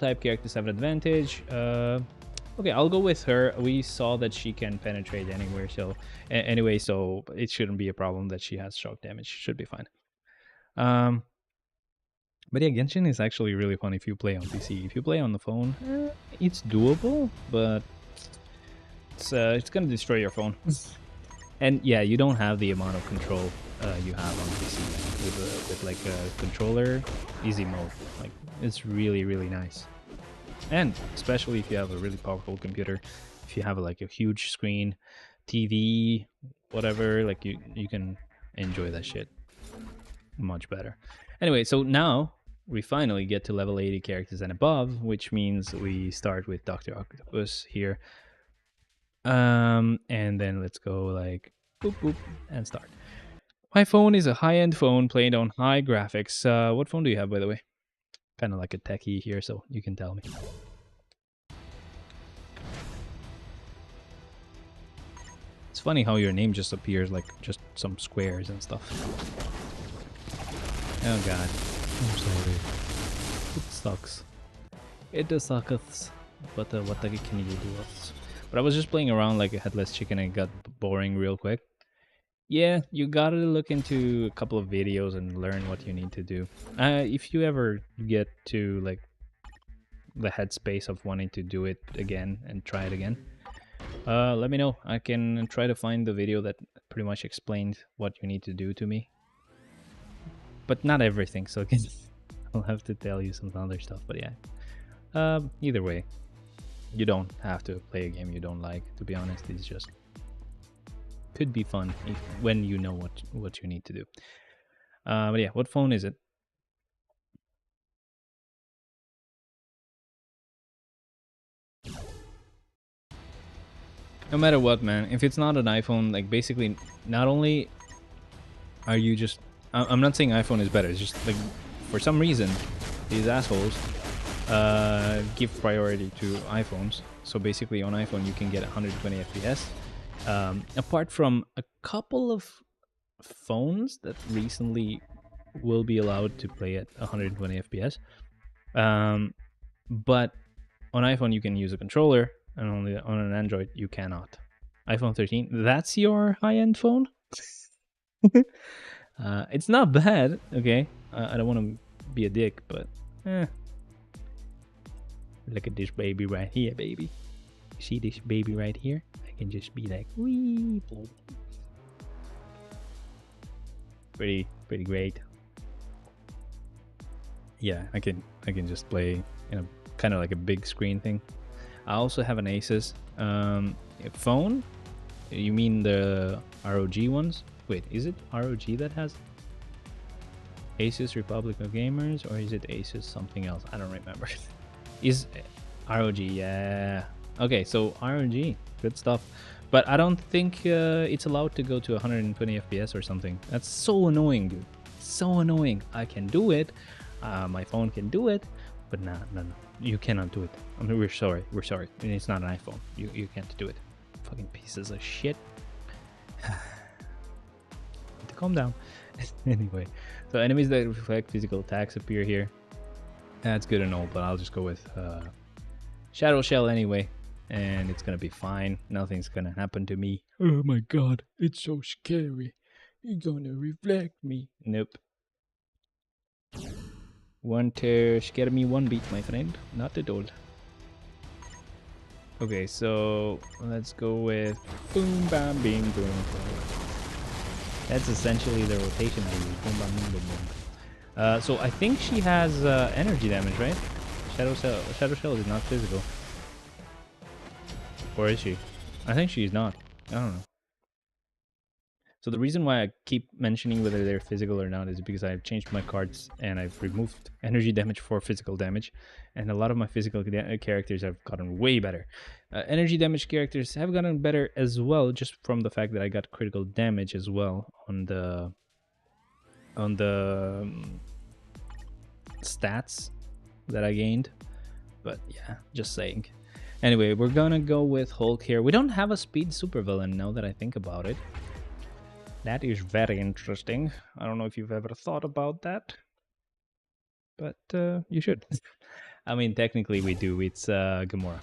type characters have an advantage. Okay, I'll go with her. We saw that she can penetrate anywhere, so anyway, so it shouldn't be a problem that she has shock damage. Should be fine. But yeah, Genshin is actually really fun if you play on PC. If you play on the phone, it's doable, but it's gonna destroy your phone. And yeah, you don't have the amount of control you have on PC with like a controller, easy mode. Like it's really nice. And especially if you have a really powerful computer, if you have like a huge screen, TV, whatever, like you can enjoy that shit much better. Anyway, so now we finally get to level 80 characters and above, which means we start with Dr. Octopus here. And then let's go like boop boop and start. My phone is a high-end phone playing on high graphics. What phone do you have, by the way? Kind of like a techie here, so you can tell me. It's funny how your name just appears like just some squares and stuff. Oh god. I'm sorry. It sucks. It does sucks. But what can you do else? But I was just playing around like a headless chicken and it got boring real quick. Yeah, you gotta look into a couple of videos and learn what you need to do. If you ever get to like the headspace of wanting to do it again and try it again, let me know. I can try to find the video that pretty much explains what you need to do to me, but not everything. So again, I'll have to tell you some other stuff. But yeah, either way, you don't have to play a game you don't like. To be honest, it's just could be fun when you know what you need to do. But yeah, what phone is it? No matter what, man, if it's not an iPhone, like basically, not only are you just, I'm not saying iPhone is better. It's just like for some reason, these assholes give priority to iPhones. So basically, on iPhone you can get 120 FPS. Apart from a couple of phones that recently will be allowed to play at 120 FPS. But on iPhone you can use a controller, and only on an Android you cannot. iPhone 13, that's your high-end phone? It's not bad, okay? I don't want to be a dick, but look at this baby right here, baby. See this baby right here? I can just be like, wee. Pretty great. Yeah, I can just play in a kind of like a big screen thing. I also have an Asus phone. You mean the ROG ones? Wait, is it ROG that has Asus Republic of Gamers, or is it Asus something else? I don't remember. Is ROG? Yeah. Okay, so ROG, good stuff. But I don't think it's allowed to go to 120 FPS or something. That's so annoying, dude. So annoying. I can do it. My phone can do it, but no. You cannot do it. I mean, we're sorry. It's not an iPhone. You can't do it. Fucking pieces of shit. To calm down. Anyway, so enemies that reflect physical attacks appear here. That's good and all, but I'll just go with Shadow Shell anyway, and it's gonna be fine. Nothing's gonna happen to me. Oh my god, it's so scary. You're gonna reflect me. Nope. Want to scare me one beat, my friend, not at all. Okay, so let's go with boom, bam, bing, boom, boom. That's essentially the rotation I use. Boom, bam, boom, boom, boom. So I think she has energy damage, right? Shadow Shell is not physical. Or is she? I think she's not. I don't know. So the reason why I keep mentioning whether they're physical or not is because I've changed my cards and I've removed energy damage for physical damage, and a lot of my physical characters have gotten way better. Energy damage characters have gotten better as well, just from the fact that I got critical damage as well on the stats that I gained. But yeah, just saying. Anyway, we're gonna go with Hulk here. We don't have a speed supervillain now that I think about it. That is very interesting. I don't know if you've ever thought about that, but you should. I mean, technically we do. It's Gamora.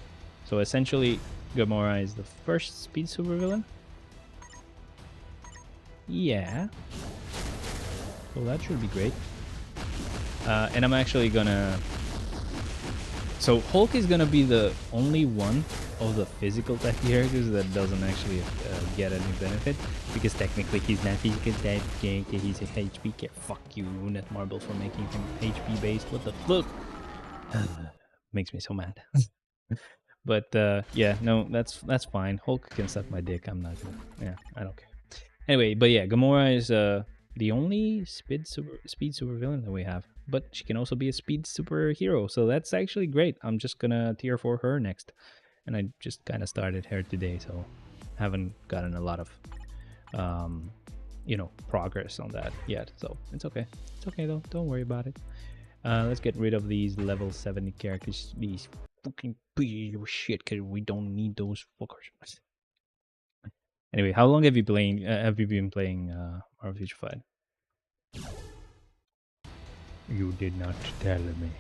So essentially, Gamora is the first speed supervillain. Yeah. Well, that should be great. And I'm actually gonna... So Hulk is gonna be the only one of the physical type characters that doesn't actually get any benefit, because technically he's not physical type character, he's a HP character. Fuck you, Netmarble, for making him HP based. What the fuck? Makes me so mad. But yeah, no, that's fine. Hulk can suck my dick. I'm not gonna... Yeah, I don't care. Anyway, but yeah, Gamora is the only speed super villain that we have, but she can also be a speed superhero, so that's actually great. I'm just gonna tier for her next, and I just kind of started her today, so haven't gotten a lot of progress on that yet, so it's okay. It's okay though, don't worry about it. Let's get rid of these level 70 characters, these fucking pieces of shit, because we don't need those fuckers. Anyway, how long have you been playing Marvel Future Fight? You did not tell me.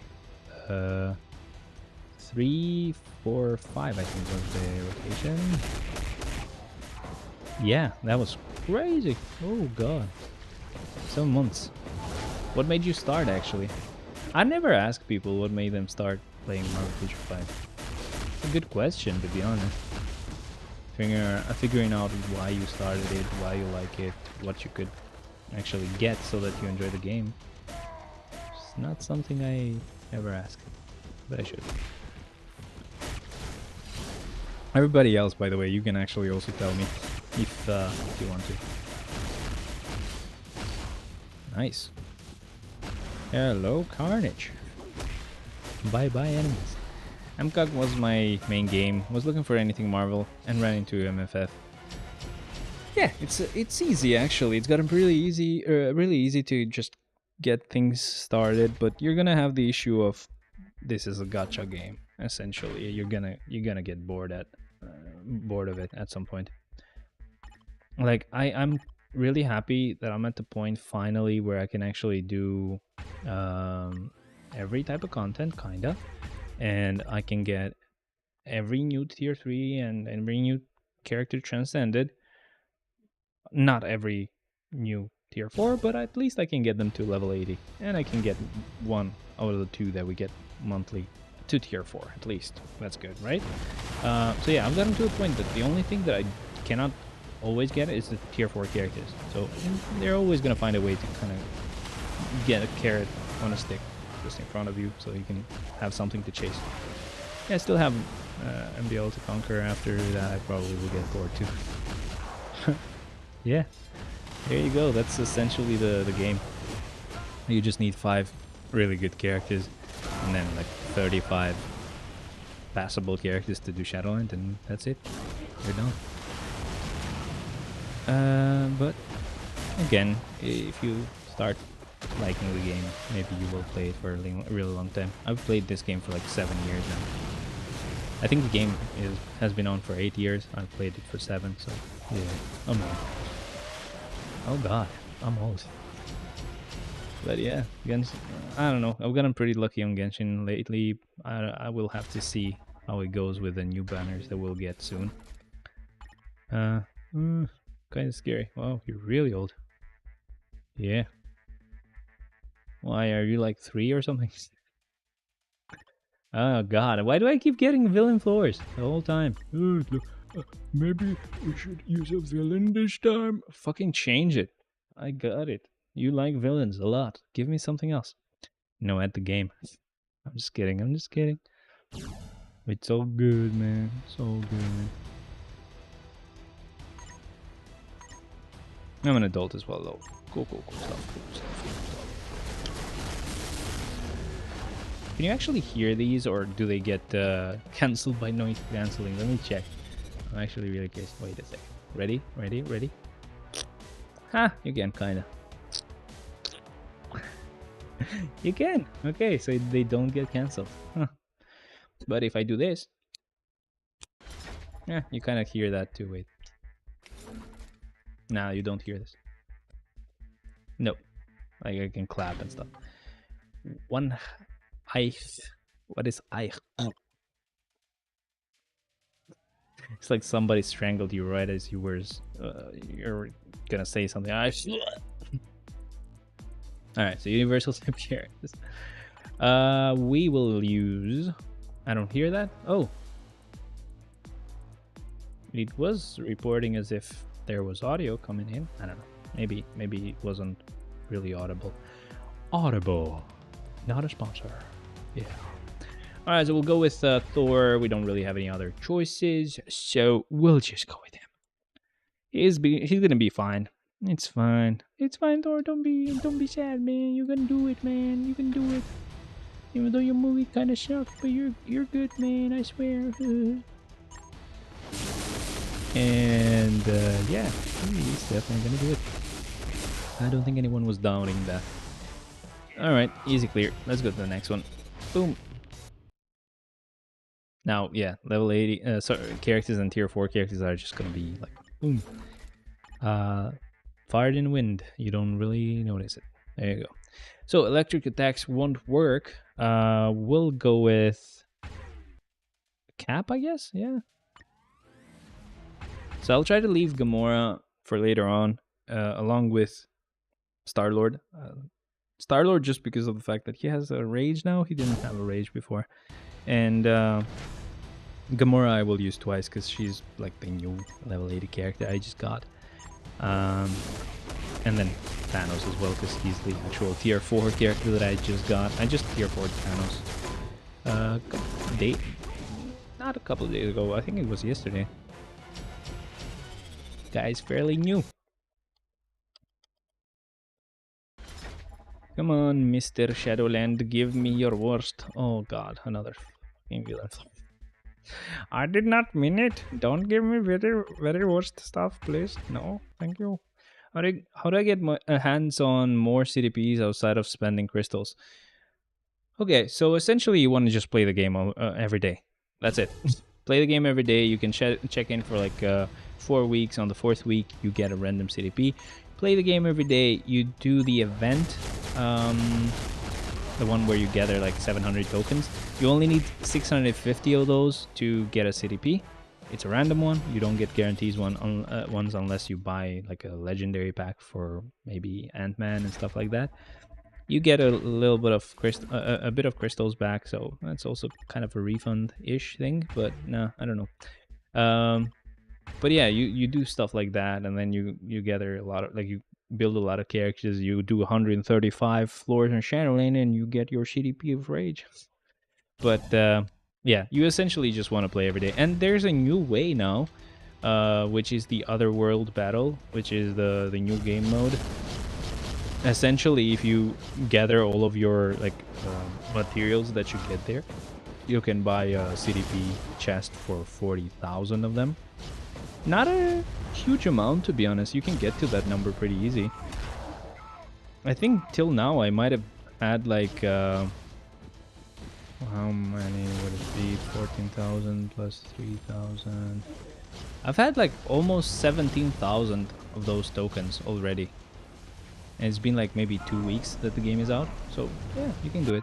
3, 4, 5, I think was the rotation. Yeah, that was crazy. Oh god. 7 months. What made you start, actually? I never ask people what made them start playing Marvel Future Fight. It's a good question, to be honest. Figuring out why you started it, why you like it, what you could actually get so that you enjoy the game. It's not something I ever ask, but I should. Everybody else, by the way, you can actually also tell me if you want to. Nice. Hello, Carnage. Bye-bye, enemies. MCOG was my main game. Was looking for anything Marvel and ran into MFF. Yeah, it's easy actually. It's gotten really easy to just get things started. But you're gonna have the issue of this is a gacha game. Essentially, you're gonna get bored of it at some point. Like I'm really happy that I'm at the point finally where I can actually do every type of content, kinda, and I can get every new tier 3 and every new character transcended. Not every new tier 4, but at least I can get them to level 80, and I can get one out of the two that we get monthly to tier 4 at least. That's good, right? So yeah, I've gotten to a point that the only thing that I cannot always get is the tier 4 characters. So they're always going to find a way to kind of get a carrot on a stick just in front of you so you can have something to chase. Yeah, I still have MBL to conquer. After that I probably will get bored too. Yeah, there you go. That's essentially the game. You just need 5 really good characters and then like 35 passable characters to do Shadowland, and that's it. You're done. But again, if you start liking the game, maybe you will play it for a really long time. I've played this game for like 7 years now. I think the game has been on for 8 years. I've played it for 7, so yeah, I'm old. Oh god, I'm old. But yeah, Genshin, I don't know. I've gotten pretty lucky on Genshin lately. I will have to see how it goes with the new banners that we'll get soon. Kind of scary. Wow, you're really old. Yeah. Why, are you like 3 or something? Oh god, why do I keep getting villain floors the whole time? Maybe we should use a villain this time. Fucking change it. I got it. You like villains a lot. Give me something else. No, at the game. I'm just kidding. I'm just kidding. It's all good, man. It's all good. I'm an adult as well, though. Cool stuff. Cool stuff. Can you actually hear these, or do they get cancelled by noise cancelling? Let me check. I'm actually really curious. Wait a second. Ready? Ha! You can, kinda. You can. Okay, so they don't get cancelled. Huh. But if I do this, yeah, you kind of hear that too. Wait. Nah, you don't hear this. Nope. Like I can clap and stuff. One Eich. What is Eich? Oh. It's like somebody strangled you right as you were you're gonna say something. Alright, so universal type characters. We will use. I don't hear that. Oh, it was reporting as if there was audio coming in. I don't know. Maybe it wasn't really audible. Audible, not a sponsor. Yeah. All right, so we'll go with Thor. We don't really have any other choices, so we'll just go with him. He's gonna be fine. It's fine. It's fine, Thor. Don't be sad, man. You're gonna do it, man. You can do it. Even though your movie kind of sucked, but you're good, man. I swear. And yeah, he's definitely gonna do it. I don't think anyone was doubting that. All right, easy clear. Let's go to the next one. Boom. Now, yeah, level 80 characters and tier 4 characters are just gonna be like boom. Fired in wind. You don't really notice it. There you go. So electric attacks won't work. We'll go with Cap, I guess. Yeah. So I'll try to leave Gamora for later on, along with Star-Lord. Star-Lord just because of the fact that he has a rage now. He didn't have a rage before. And Gamora I will use twice because she's like the new level 80 character I just got. And then Thanos as well because he's the actual tier 4 character that I just got. I just tier 4 Thanos. Not a couple of days ago. I think it was yesterday. Guy's fairly new. Come on, Mr. Shadowland, give me your worst. Oh god, another fucking villain. I did not mean it. Don't give me very, very worst stuff, please. No, thank you. How do I get my hands on more CDPs outside of spending crystals? Okay, so essentially you want to just play the game every day. That's it. Play the game every day. You can check in for like 4 weeks. On the 4th week, you get a random CDP. Play the game every day. You do the event, the one where you gather like 700 tokens. You only need 650 of those to get a CDP. It's a random one. You don't get guarantees ones unless you buy like a legendary pack for maybe Ant-Man and stuff like that. You get a little bit of a bit of crystals back, so that's also kind of a refund-ish thing. But no, I don't know. But yeah, you do stuff like that, and then you gather a lot of, like, you build a lot of characters. You do 135 floors in Shadowland, and you get your CDP of Rage. But yeah, you essentially just want to play every day. And there's a new way now, which is the Otherworld Battle, which is the new game mode. Essentially, if you gather all of your like materials that you get there, you can buy a CDP chest for 40,000 of them. Not a huge amount, to be honest. You can get to that number pretty easy. I think till now I might have had like how many would it be? 14,000 plus 3,000. I've had like almost 17,000 of those tokens already. And it's been like maybe 2 weeks that the game is out. So yeah, you can do it.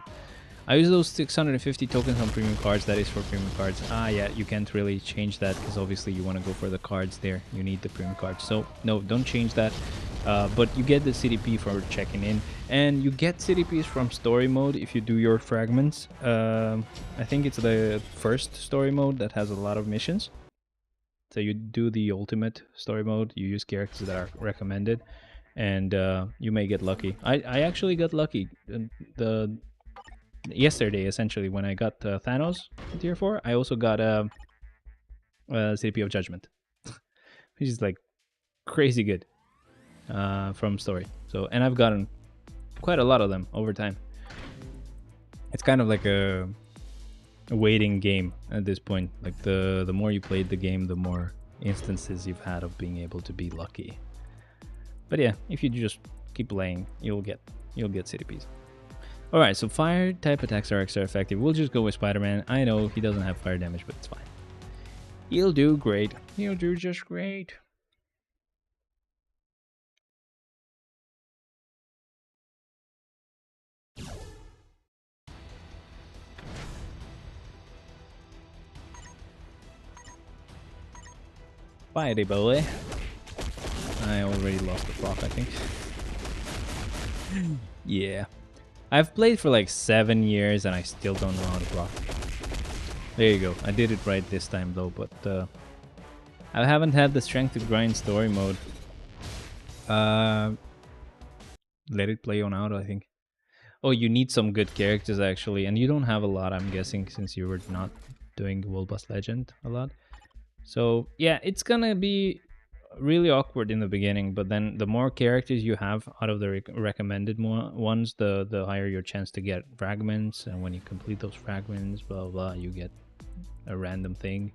I use those 650 tokens on premium cards. That is for premium cards. Yeah, you can't really change that because obviously you want to go for the cards there. You need the premium cards. So no, don't change that. But you get the CDP for checking in. And you get CDPs from story mode if you do your fragments. I think it's the first story mode that has a lot of missions. So you do the ultimate story mode. You use characters that are recommended. And you may get lucky. I actually got lucky. Yesterday, essentially, when I got Thanos tier 4, I also got a CDP of Judgment, which is like crazy good from story. So, and I've gotten quite a lot of them over time. It's kind of like a waiting game at this point. Like the more you played the game, the more instances you've had of being able to be lucky. But yeah, if you just keep playing, you'll get CDPs. Alright, so fire type attacks are extra effective. We'll just go with Spider-Man. I know he doesn't have fire damage, but it's fine. He'll do great. He'll do just great. Fiery boy. I already lost the proc, I think. Yeah. I've played for like 7 years and I still don't know how to proc. There you go. I did it right this time though, but I haven't had the strength to grind story mode. Let it play on out, I think. Oh, you need some good characters actually, and you don't have a lot, I'm guessing, since you were not doing World Boss Legend a lot. So yeah, it's gonna be really awkward in the beginning, but then the more characters you have out of the recommended ones, the higher your chance to get fragments, and when you complete those fragments, blah blah, blah, you get a random thing,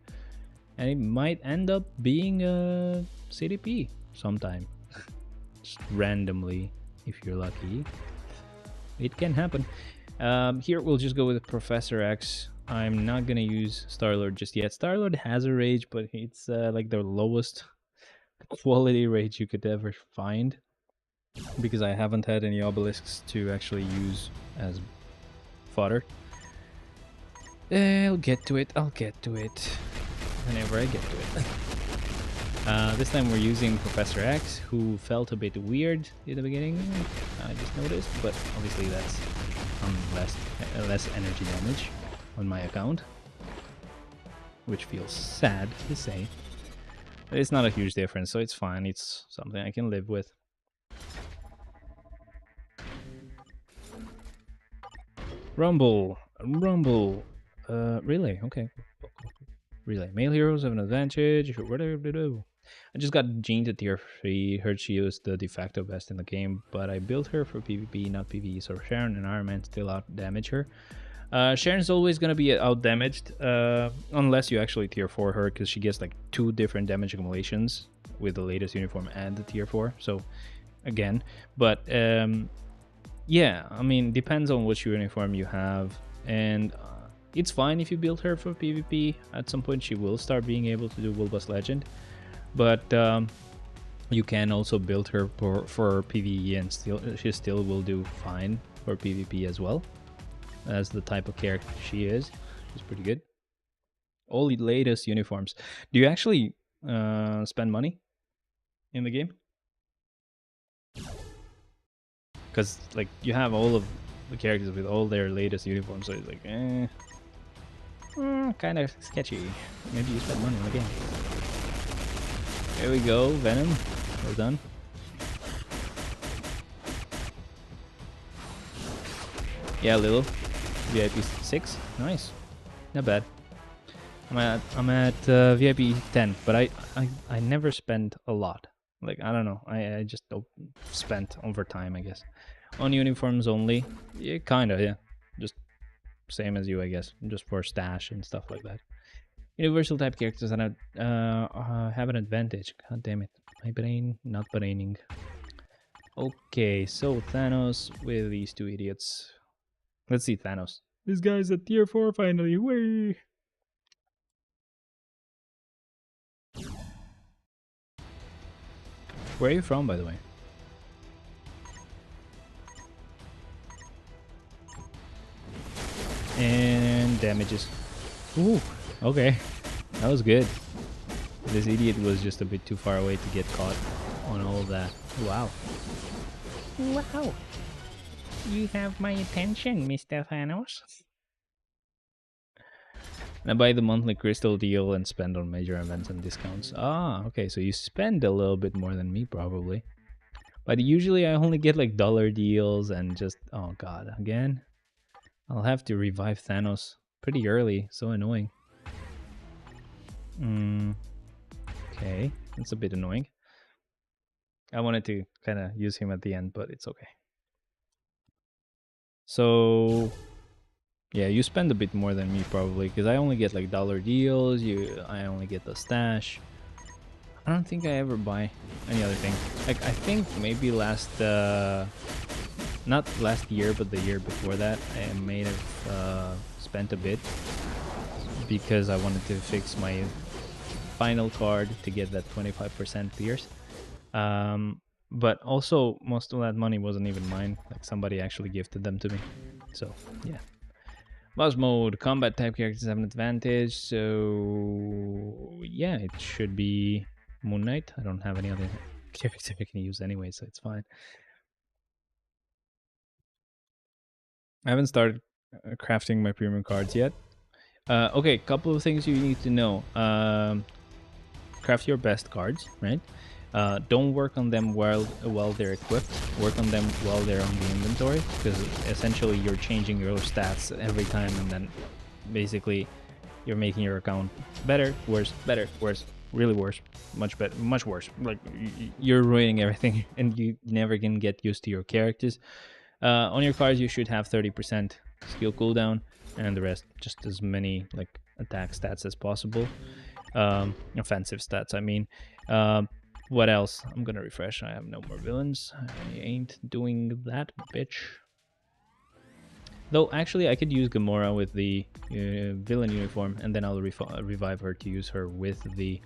and it might end up being a CDP sometime. Just randomly, if you're lucky. It can happen. Here we'll just go with Professor X. I'm not gonna use Star-Lord just yet. Star-Lord has a rage, but it's like the lowest quality rage you could ever find, because I haven't had any obelisks to actually use as fodder. I'll get to it whenever I get to it. This time we're using Professor X, who felt a bit weird in the beginning. I just noticed, but obviously that's less energy damage on my account, which feels sad to say. But it's not a huge difference, so it's fine. It's something I can live with. Rumble. Relay. Okay. Relay. Male heroes have an advantage. Whatever. I just got Jean to tier 3. Heard she was the de facto best in the game, but I built her for PvP, not PvE. So Sharon and Iron Man still out damage her. Sharon's always gonna be out damaged, unless you actually tier 4 her, because she gets like 2 different damage accumulations with the latest uniform and the tier 4. So again, but yeah, I mean, depends on which uniform you have, and it's fine if you build her for PvP. At some point she will start being able to do Wilbus Legend, but you can also build her for PvE, and she still will do fine for PvP as well, as the type of character she is. She's pretty good. All the latest uniforms. Do you actually spend money in the game? Because like you have all of the characters with all their latest uniforms, so it's like kind of sketchy. Maybe you spend money on the game. There we go, Venom. Well done. Yeah, Lilo. VIP 6. Nice. Not bad. I'm at VIP 10, but I never spend a lot. Like, I don't know. I just spent over time, I guess. On uniforms only. Yeah, kinda, yeah. Just same as you, I guess. Just for stash and stuff like that. Universal type characters that have an advantage. God damn it. My brain not braining. Okay, so Thanos with these 2 idiots. Let's see Thanos. This guy's at tier 4 finally. Way. Where are you from, by the way? And damages. Ooh, okay. That was good. This idiot was just a bit too far away to get caught on all of that. Wow. Wow. You have my attention, Mr. Thanos. And I buy the monthly crystal deal and spend on major events and discounts. Ah, okay, so you spend a little bit more than me, probably. But usually I only get like dollar deals and just... Oh god, again? I'll have to revive Thanos pretty early. So annoying. Okay, that's a bit annoying. I wanted to kind of use him at the end, but it's okay. So yeah, you spend a bit more than me probably, because I only get like dollar deals. I only get the stash. I don't think I ever buy any other thing. Like I think maybe not last year, but the year before that, I may have spent a bit because I wanted to fix my final card to get that 25% pierce. But also most of that money wasn't even mine. Like somebody actually gifted them to me. So yeah. Boss mode, combat type characters have an advantage. So yeah, it should be Moon Knight. I don't have any other character I can use anyway, so it's fine. I haven't started crafting my premium cards yet. Okay, couple of things you need to know. Craft your best cards, right? Don't work on them while they're equipped. Work on them while they're on the inventory, because essentially you're changing your stats every time, and then basically you're making your account better, worse, really worse, much better, much worse. Like you're ruining everything, and you never can get used to your characters. On your cards, you should have 30% skill cooldown, and the rest just as many like attack stats as possible. Offensive stats, I mean. What else? I'm gonna refresh. I have no more villains. I ain't doing that, bitch. Though, actually, I could use Gamora with the villain uniform, and then I'll revive her to use her with the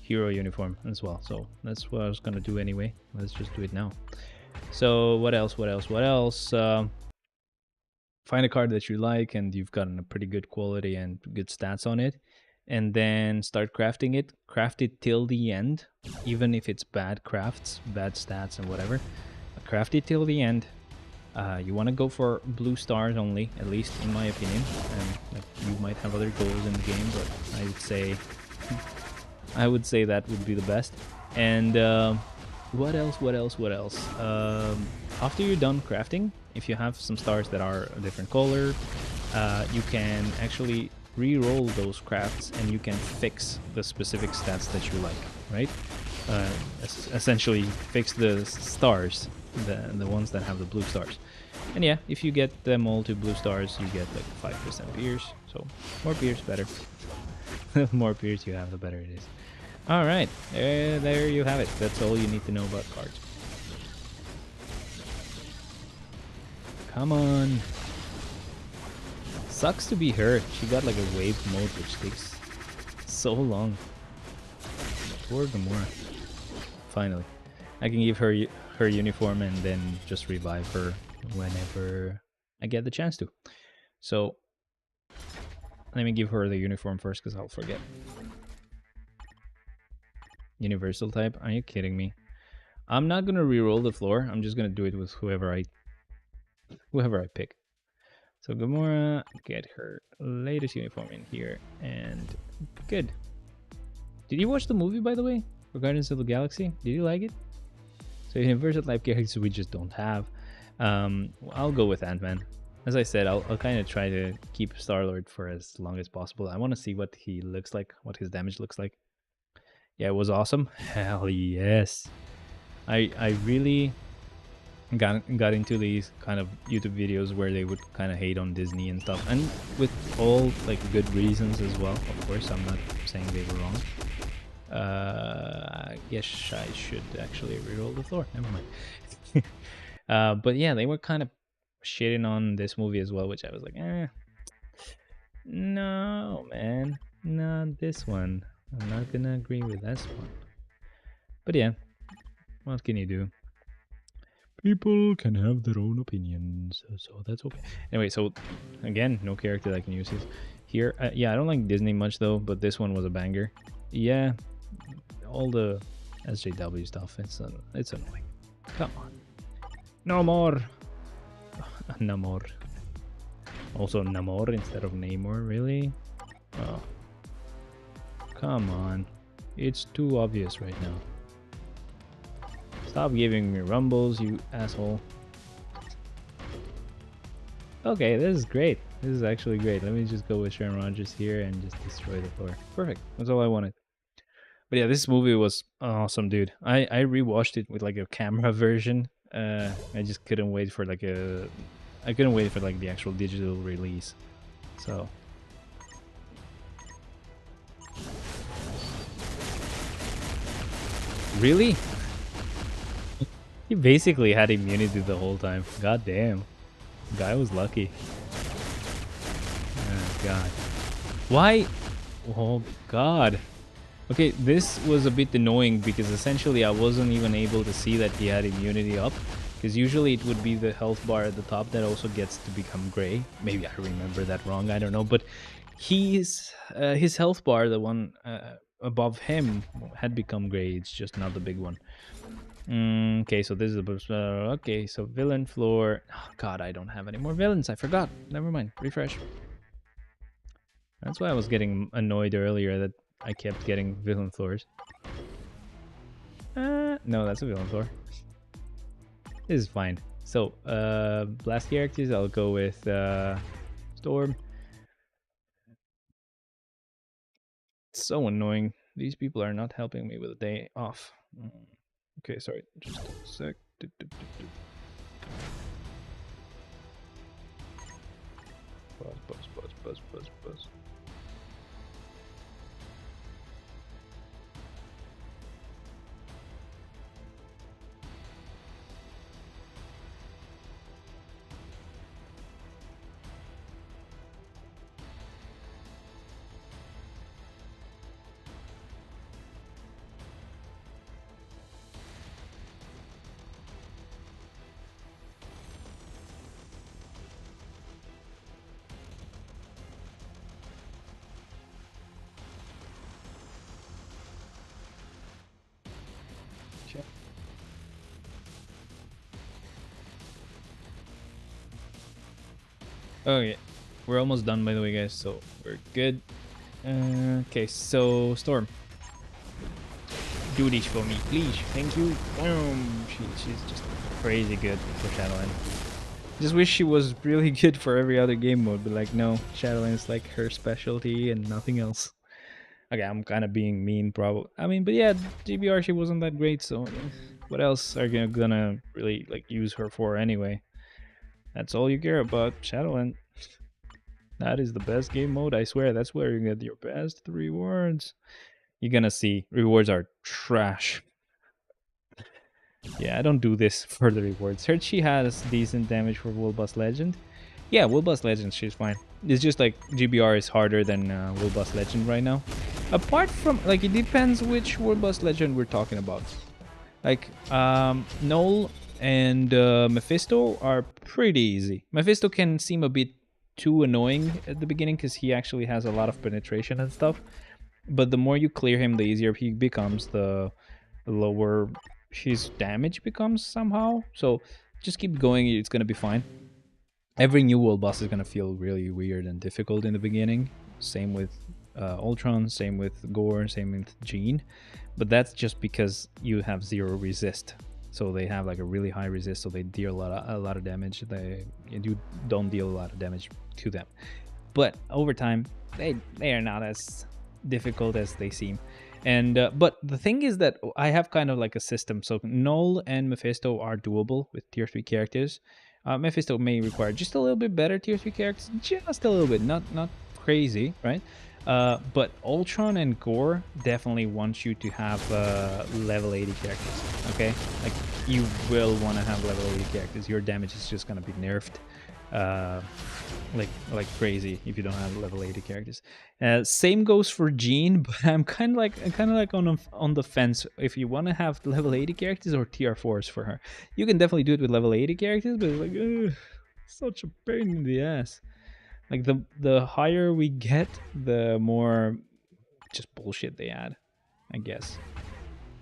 hero uniform as well. So that's what I was gonna do anyway. Let's just do it now. So what else? Find a card that you like and you've gotten a pretty good quality and good stats on it, and then start crafting it. Craft it till the end, even if it's bad crafts, bad stats, and whatever. Craft it till the end. You want to go for blue stars only, at least in my opinion. And like, you might have other goals in the game, but I would say that would be the best. And what else? What else? What else? After you're done crafting, if you have some stars that are a different color, you can actually re-roll those crafts and you can fix the specific stats that you like, right? Essentially fix the stars, the ones that have the blue stars. And yeah, if you get them all to blue stars, you get like 5% pierce. So more pierce, better. The more pierce you have, the better it is. All right, there you have it. That's all you need to know about cards. Come on. Sucks to be her. She got like a wave mode which takes so long. Poor Gamora. Finally. I can give her her uniform and then just revive her whenever I get the chance to. So let me give her the uniform first because I'll forget. Universal type? Are you kidding me? I'm not gonna re-roll the floor. I'm just gonna do it with whoever I pick. So Gamora, get her latest uniform in here, and good. Did you watch the movie, by the way, for Guardians of the Galaxy? Did you like it? So universal type characters we just don't have. I'll go with Ant-Man. As I said, I'll kind of try to keep Star-Lord for as long as possible. I want to see what he looks like, what his damage looks like. Yeah, it was awesome. Hell yes. I really got into these kind of YouTube videos where they would kind of hate on Disney and stuff, and with all like good reasons as well. Of course, I'm not saying they were wrong. I guess I should actually reroll the floor. Never mind. But yeah, they were kind of shitting on this movie as well, which I was like, no, man, not this one. I'm not gonna agree with this one. But yeah, what can you do? People can have their own opinions, so that's okay. Anyway, so again, no character that I can use here. Yeah, I don't like Disney much though, but this one was a banger. Yeah, all the SJW stuff, it's annoying. Come on. No more. Namor. Also Namor instead of Namor, really? Oh. Come on. It's too obvious right now. Stop giving me rumbles, you asshole. Okay, this is great. This is actually great. Let me just go with Sharon Rogers here and just destroy the floor. Perfect. That's all I wanted. But yeah, this movie was awesome, dude. I rewatched it with like a camera version. I just couldn't wait for like the actual digital release. So really? He basically had immunity the whole time. God damn. Guy was lucky. Oh god. Why? Oh god. Okay, this was a bit annoying because essentially I wasn't even able to see that he had immunity up. Because usually it would be the health bar at the top that also gets to become gray. Maybe I remember that wrong, I don't know. But his health bar, the one above him, had become gray. It's just not the big one. Okay, so this is a... okay, so villain floor. Oh, god, I don't have any more villains. I forgot. Never mind. Refresh. That's why I was getting annoyed earlier that I kept getting villain floors. No, that's a villain floor. This is fine. So, blast characters, I'll go with Storm. It's so annoying. These people are not helping me with a day off. Okay, sorry. Just a sec. Buzz. Okay, we're almost done, by the way, guys, so we're good. Okay, so Storm, do this for me, please. Thank you. Boom. She's just crazy good for Shadowland. Just wish she was really good for every other game mode, but like no, Shadowland is like her specialty and nothing else. Okay, I'm kind of being mean, probably. I mean, but yeah, GBR she wasn't that great, so what else are you gonna really like use her for anyway? That's all you care about, Shadowland. That is the best game mode, I swear. That's where you get your best rewards. You're gonna see rewards are trash. Yeah, I don't do this for the rewards. Heard she has decent damage for Wolbust Legend. Yeah, Wolbust Legend, she's fine. It's just like GBR is harder than Wolbust Legend right now. Apart from, like, it depends which Wolbust Legend we're talking about. Like, Null and Mephisto are pretty easy. Mephisto can seem a bit too annoying at the beginning because he actually has a lot of penetration and stuff. But the more you clear him, the easier he becomes, the lower his damage becomes somehow. So just keep going, it's gonna be fine. Every new world boss is gonna feel really weird and difficult in the beginning. Same with Ultron, same with Gore, same with Jean. But that's just because you have zero resist. So they have like a really high resist, so they deal a lot of damage. You don't deal a lot of damage to them. But over time, they are not as difficult as they seem. And but the thing is that I have kind of like a system. So Null and Mephisto are doable with tier 3 characters. Mephisto may require just a little bit better tier 3 characters, just a little bit, not crazy, right? But Ultron and Gore definitely want you to have level 80 characters, okay? Like, you will want to have level 80 characters. Your damage is just going to be nerfed like crazy if you don't have level 80 characters. Same goes for Jean, but I'm kind of like on the fence if you want to have level 80 characters or tier 4s for her. You can definitely do it with level 80 characters, but it's like such a pain in the ass. Like the higher we get, the more just bullshit they add, I guess.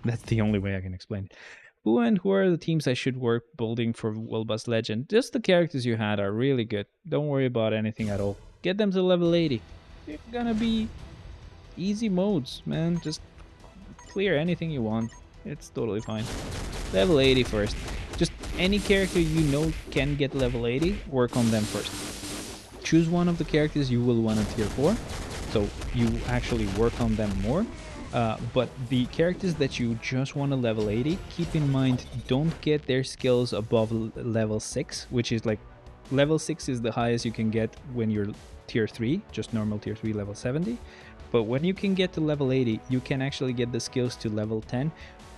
That's the only way I can explain it. Who are the teams I should work building for Wolbust Legend? Just the characters you had are really good. Don't worry about anything at all. Get them to level 80. They're gonna be easy modes, man. Just clear anything you want. It's totally fine. Level 80 first. Just any character you know can get level 80, work on them first. Choose one of the characters you will want a tier 4, so you actually work on them more. But the characters that you just want to level 80, keep in mind, don't get their skills above level 6, which is like, level 6 is the highest you can get when you're tier 3, just normal tier 3 level 70. But when you can get to level 80, you can actually get the skills to level 10.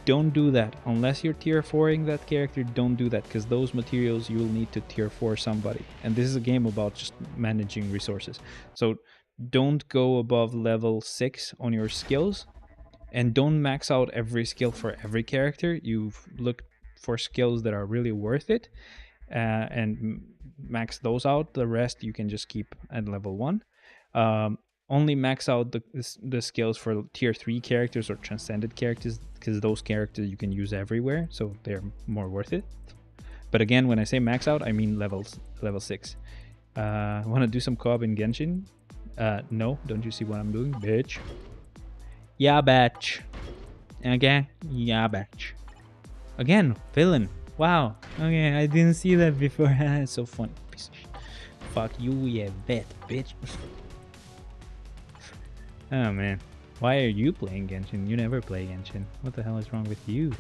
Don't do that. Unless you're tier 4ing that character, don't do that, because those materials you'll need to tier 4 somebody. And this is a game about just managing resources. So don't go above level 6 on your skills, and don't max out every skill for every character. You look for skills that are really worth it, and max those out. The rest you can just keep at level 1. Only max out the skills for tier 3 characters or transcended characters, because those characters you can use everywhere, so they're more worth it. But again, when I say max out, I mean level 6. Want to do some co-op in Genshin? No, don't you see what I'm doing, bitch? Yeah, bitch. Okay, yeah, bitch. Again, villain. Wow. Okay, I didn't see that before. It's so funny. Piece of shit. Fuck you, yeah, vet, bitch. Oh man, why are you playing Genshin? You never play Genshin. What the hell is wrong with you?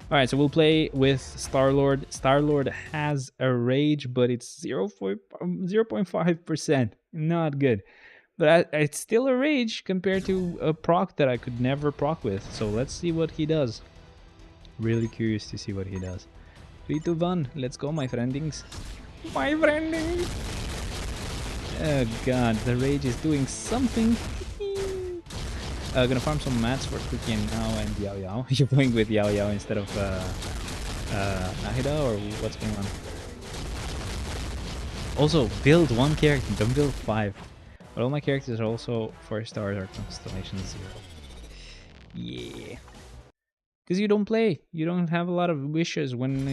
Alright, so we'll play with Star-Lord. Star-Lord has a rage, but it's 0.5%. Not good. But it's still a rage compared to a proc that I could never proc with. So let's see what he does. Really curious to see what he does. 3, 2, 1. Let's go, my friendings. My friendings! Oh god, the rage is doing something. Gonna farm some mats for Cookie and Now and Yao Yao. You're playing with Yao Yao instead of Nahida, or what's going on? Also, build one character, don't build 5. But all my characters are also 4 stars or Constellation 0. Yeah. Because you don't play. You don't have a lot of wishes when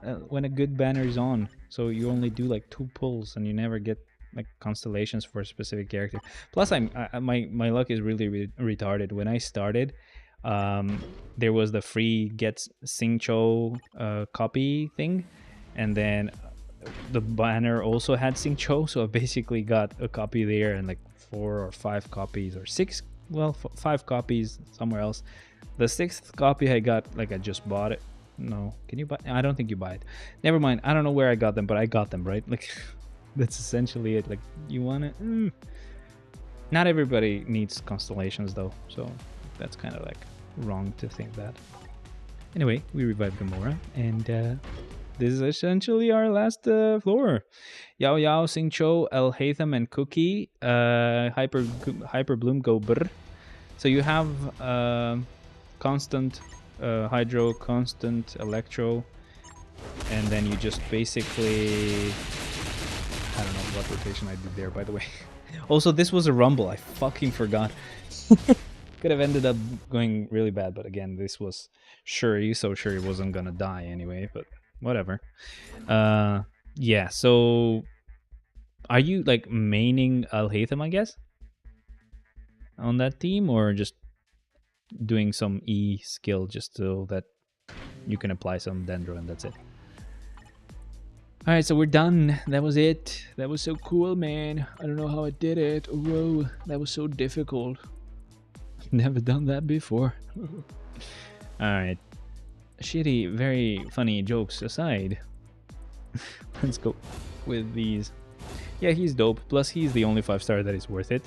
a good banner is on. so you only do like 2 pulls and you never get like constellations for a specific character. Plus my luck is really retarded. When I started, there was the free get Singcho copy thing, and then the banner also had Singcho, so I basically got a copy there and like 4 or 5 copies or 6, well, 5 copies somewhere else. The 6th copy I got, like, I just bought it. No, can you buy? I don't think you buy it. Never mind. I don't know where I got them, but I got them, right? Like, that's essentially it. Like, you want it? Not everybody needs constellations though, so that's kind of like wrong to think that. Anyway, we revived Gamora, and this is essentially our last floor. Yao Yao, Singcho, El Hatham, and Cookie. Hyper Bloom go brr. So you have constant Hydro, constant Electro, and then you just basically... I don't know what rotation I did there, by the way. Also, this was a Rumble. I fucking forgot. Could have ended up going really bad, but again, this was Shuri, so Shuri wasn't gonna die anyway, but whatever. Yeah, so are you like maining Al Hatham, I guess, on that team, or just doing some E skill just so that you can apply some Dendro and that's it? Alright, so we're done. That was it. That was so cool, man. I don't know how I did it. Whoa, that was so difficult. Never done that before. Alright. Shitty, very funny jokes aside. Let's go with these. Yeah, he's dope. Plus, he's the only 5-star that is worth it.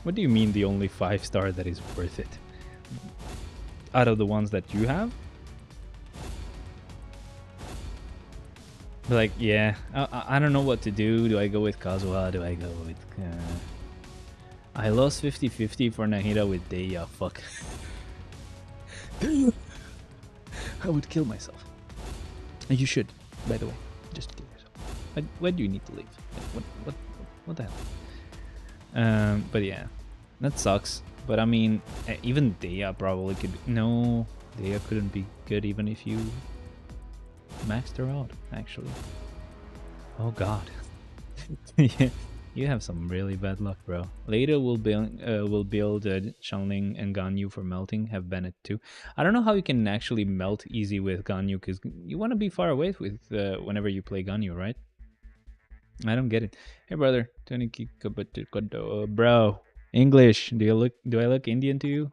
What do you mean the only 5-star that is worth it? Out of the ones that you have? Like, yeah, I don't know what to do. Do I go with Kazuha? Do I go with... I lost 50-50 for Nahida with Deya. Fuck. I would kill myself. And you should, by the way. Just kill yourself. Why do you need to leave? What the hell? But yeah, that sucks. But I mean, even Deya probably could be... No, Deya couldn't be good even if you maxed her out, actually. Oh god. Yeah. You have some really bad luck, bro. Later we'll build Shanling and Ganyu for melting. Have Bennett too. I don't know how you can actually melt easy with Ganyu, because you want to be far away with whenever you play Ganyu, right? I don't get it. Hey brother, bro. English. Do I look Indian to you?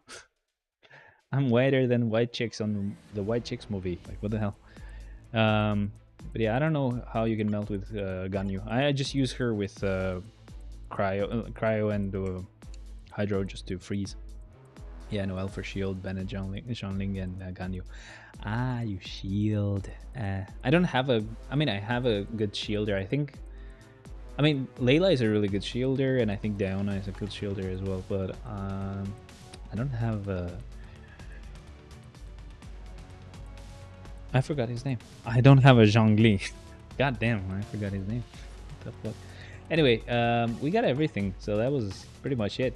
I'm whiter than white chicks on the White Chicks movie. Like, what the hell? But yeah, I don't know how you can melt with Ganyu. I just use her with cryo and hydro just to freeze. Yeah, Noel for shield, Bennett, Zhongling, and Ganyu. Ah, you shield. I don't have a... I mean, I have a good shielder, I think. I mean, Layla is a really good shielder, and I think Diona is a good shielder as well, but I don't have a... I forgot his name. I don't have a Zhongli. God damn, I forgot his name. What the fuck? Anyway, we got everything, so that was pretty much it.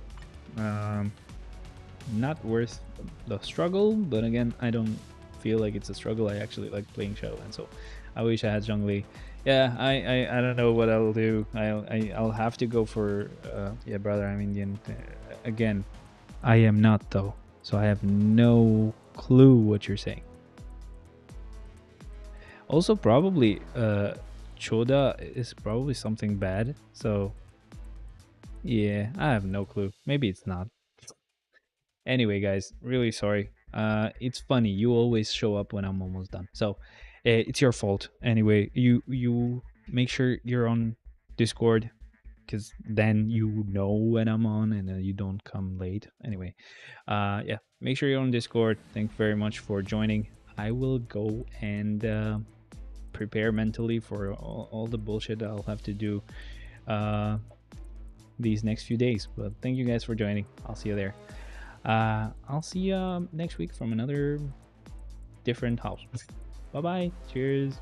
Not worth the struggle, but again, I don't feel like it's a struggle. I actually like playing Shadowland, so I wish I had Zhongli. Yeah, I don't know what I'll do. I'll have to go for yeah, brother, I'm Indian. Again, I am not though, so I have no clue what you're saying. Also, probably Choda is probably something bad, so yeah, I have no clue. Maybe it's not. Anyway, guys, really sorry. It's funny, you always show up when I'm almost done, so it's your fault. Anyway, you make sure you're on Discord, because then you know when I'm on and you don't come late. Anyway, yeah, make sure you're on Discord. Thanks very much for joining. I will go and prepare mentally for all the bullshit I'll have to do these next few days. But thank you guys for joining. I'll see you there. I'll see you next week from another different house. Bye bye. Cheers.